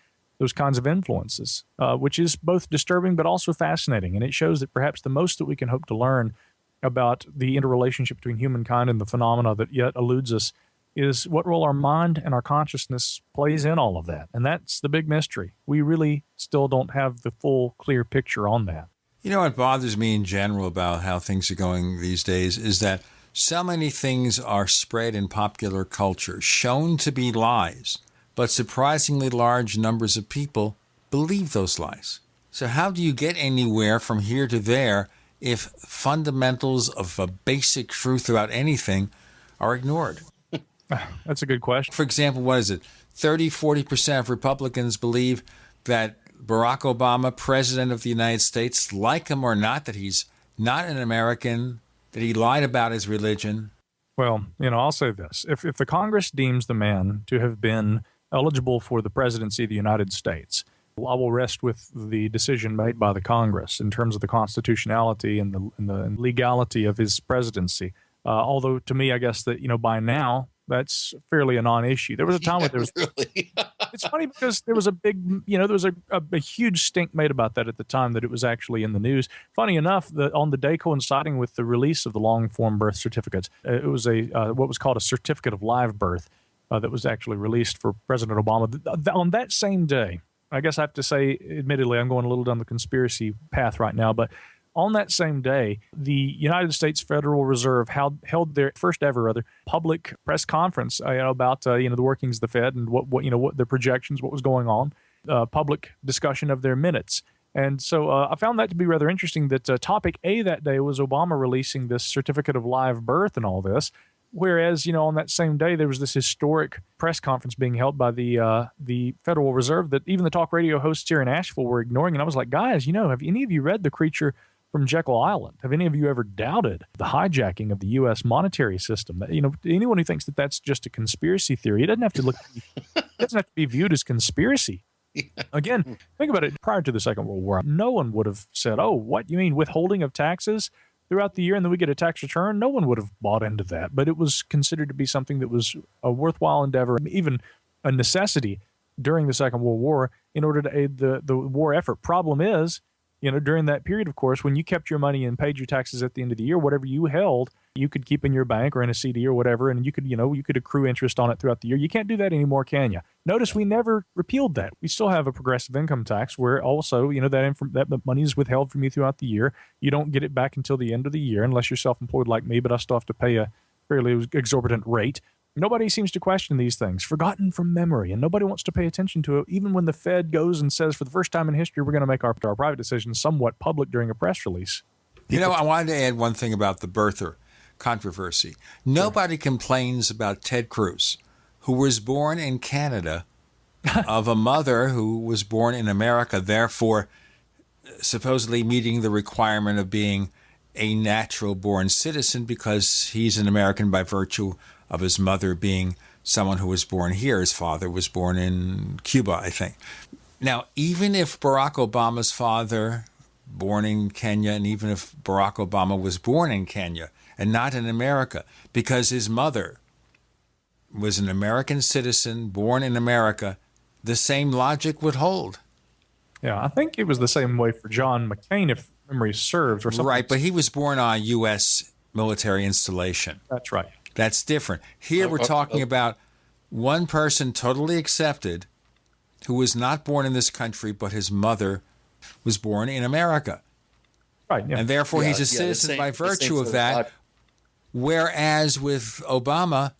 K: kinds of influences, which is both disturbing but also fascinating. And it shows that perhaps the most that we can hope to learn about the interrelationship between humankind and the phenomena that yet eludes us is what role our mind and our consciousness plays in all of that. And that's the big mystery. We really still don't have the full, clear picture on that.
B: What bothers me in general about how things are going these days is that so many things are spread in popular culture, shown to be lies, but surprisingly large numbers of people believe those lies. So how do you get anywhere from here to there if fundamentals of a basic truth about anything are ignored?
K: That's a good question.
B: For example, what is it? 30-40% of Republicans believe that Barack Obama, president of the United States, like him or not, that he's not an American, that he lied about his religion.
K: Well, I'll say this. If the Congress deems the man to have been eligible for the presidency of the United States, I will rest with the decision made by the Congress in terms of the constitutionality and the legality of his presidency. Although to me, I guess that, by now, that's fairly a non-issue. There was a time when there was... Really? It's funny because there was a big, there was a huge stink made about that at the time that it was actually in the news. Funny enough, on the day coinciding with the release of the long-form birth certificates, it was what was called a certificate of live birth. that was actually released for President Obama. On that same day, I guess I have to say, admittedly, I'm going a little down the conspiracy path right now, but on that same day, the United States Federal Reserve held their first ever public press conference about the workings of the Fed and what their projections, what was going on, public discussion of their minutes. And so I found that to be rather interesting that topic A that day was Obama releasing this certificate of live birth and all this. Whereas, on that same day, there was this historic press conference being held by the Federal Reserve that even the talk radio hosts here in Asheville were ignoring. And I was like, guys, have any of you read The Creature from Jekyll Island? Have any of you ever doubted the hijacking of the U.S. monetary system? Anyone who thinks that that's just a conspiracy theory, it doesn't have to be viewed as conspiracy. Again, think about it. Prior to the Second World War, no one would have said, oh, what, you mean withholding of taxes throughout the year and then we get a tax return? No one would have bought into that. But it was considered to be something that was a worthwhile endeavor, even a necessity during the Second World War in order to aid the war effort. Problem is, during that period, of course, when you kept your money and paid your taxes at the end of the year, whatever you held, you could keep in your bank or in a CD or whatever, and you could accrue interest on it throughout the year. You can't do that anymore, can you? Notice we never repealed that. We still have a progressive income tax where also, that money is withheld from you throughout the year. You don't get it back until the end of the year unless you're self-employed like me, but I still have to pay a fairly exorbitant rate. Nobody seems to question these things, forgotten from memory, and nobody wants to pay attention to it, even when the Fed goes and says, for the first time in history, we're going to make our private decisions somewhat public during a press release.
B: I wanted to add one thing about the birther controversy. Nobody complains about Ted Cruz, who was born in Canada of a mother who was born in America, therefore supposedly meeting the requirement of being a natural-born citizen because he's an American by virtue of his mother being someone who was born here. His father was born in Cuba, I think. Now, even if Barack Obama's father, born in Kenya, and even if Barack Obama was born in Kenya and not in America, because his mother was an American citizen, born in America, the same logic would hold.
K: Yeah, I think it was the same way for John McCain, if memory serves, or something.
B: Right, but he was born on a U.S. military installation.
K: That's right.
B: That's different. Here we're talking about one person totally accepted who was not born in this country, but his mother was born in America.
K: Right. Yeah.
B: And therefore he's a citizen by virtue of that. Whereas with Obama,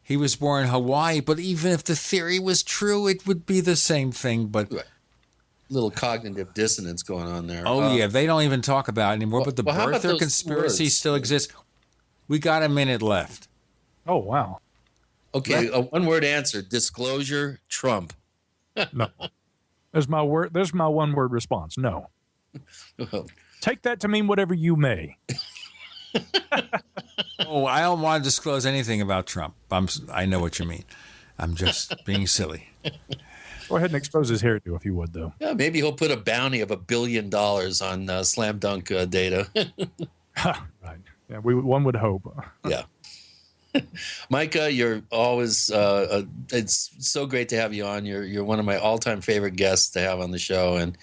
B: he was born in Hawaii, but even if the theory was true, it would be the same thing. But
C: little cognitive dissonance going on there.
B: Yeah, they don't even talk about it anymore. But the birther conspiracy still exists. We got a minute left.
K: Oh, wow.
C: Okay, a one-word answer. Disclosure, Trump.
K: No. There's my one-word response. No. Take that to mean whatever you may.
B: I don't want to disclose anything about Trump. I know what you mean. I'm just being silly.
K: Go ahead and expose his hairdo if you would, though.
C: Yeah, maybe he'll put a bounty of $1 billion on slam dunk data.
K: Right. Yeah, one would hope.
C: Yeah. Micah, you're always it's so great to have you on. You're one of my all-time favorite guests to have on the show, and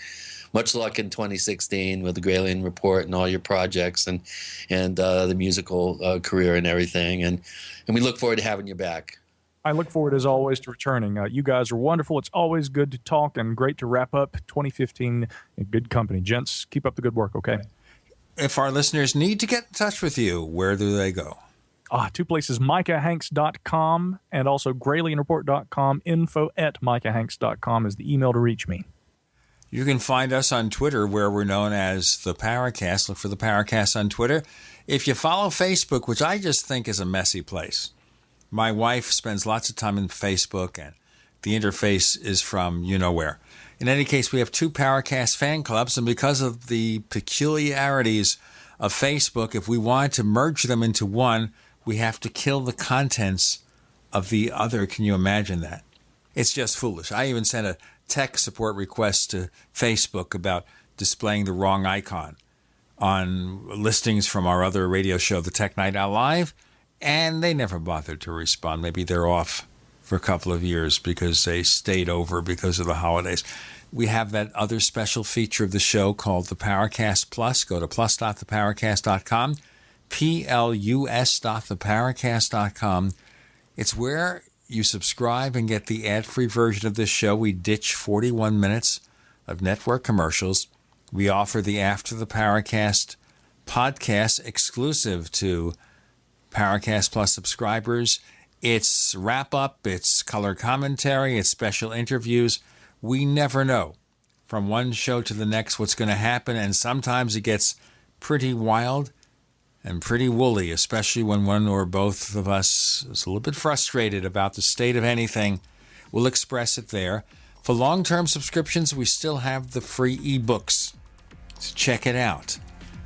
C: much luck in 2016 with the Gralien Report and all your projects and the musical career and everything. And we look forward to having you back.
K: I look forward, as always, to returning. You guys are wonderful. It's always good to talk and great to wrap up 2015 in good company. Gents, keep up the good work, okay?
B: If our listeners need to get in touch with you, where do they go?
K: Two places, MicahHanks.com and also GralienReport.com. info@MicahHanks.com is the email to reach me.
B: You can find us on Twitter, where we're known as the Paracast. Look for the Paracast on Twitter. If you follow Facebook, which I just think is a messy place. My wife spends lots of time in Facebook, and the interface is from you-know-where. In any case, we have 2 Paracast fan clubs, and because of the peculiarities of Facebook, if we want to merge them into one, we have to kill the contents of the other. Can you imagine that? It's just foolish. I even sent a tech support request to Facebook about displaying the wrong icon on listings from our other radio show, The Tech Night Owl Live, and they never bothered to respond. Maybe they're off for a couple of years because they stayed over because of the holidays. We have that other special feature of the show called the Paracast Plus. Go to plus.theparacast.com, plus.theparacast.com. It's where you subscribe and get the ad-free version of this show. We ditch 41 minutes of network commercials. We offer the After the Paracast podcast exclusive to Paracast Plus subscribers. It's wrap-up, it's color commentary, it's special interviews. We never know from one show to the next what's going to happen, and sometimes it gets pretty wild and pretty woolly, especially when one or both of us is a little bit frustrated about the state of anything. We'll express it there. For long-term subscriptions, we still have the free ebooks. So check it out.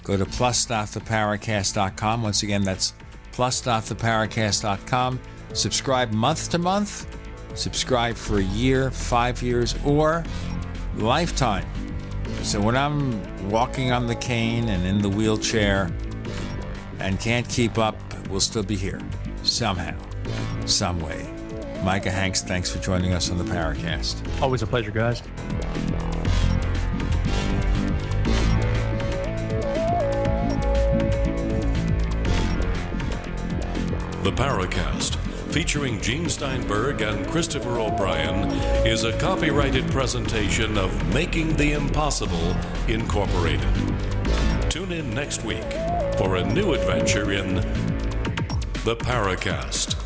B: Go to plus.theparacast.com. Once again, that's plus.theparacast.com. Subscribe month to month. Subscribe for a year, 5 years, or lifetime. So when I'm walking on the cane and in the wheelchair and can't keep up, we'll still be here somehow, some way. Micah Hanks, thanks for joining us on the Paracast.
K: Always a pleasure, guys.
F: The Paracast, featuring Gene Steinberg and Christopher O'Brien, is a copyrighted presentation of Making the Impossible, Incorporated. Tune in next week for a new adventure in The Paracast.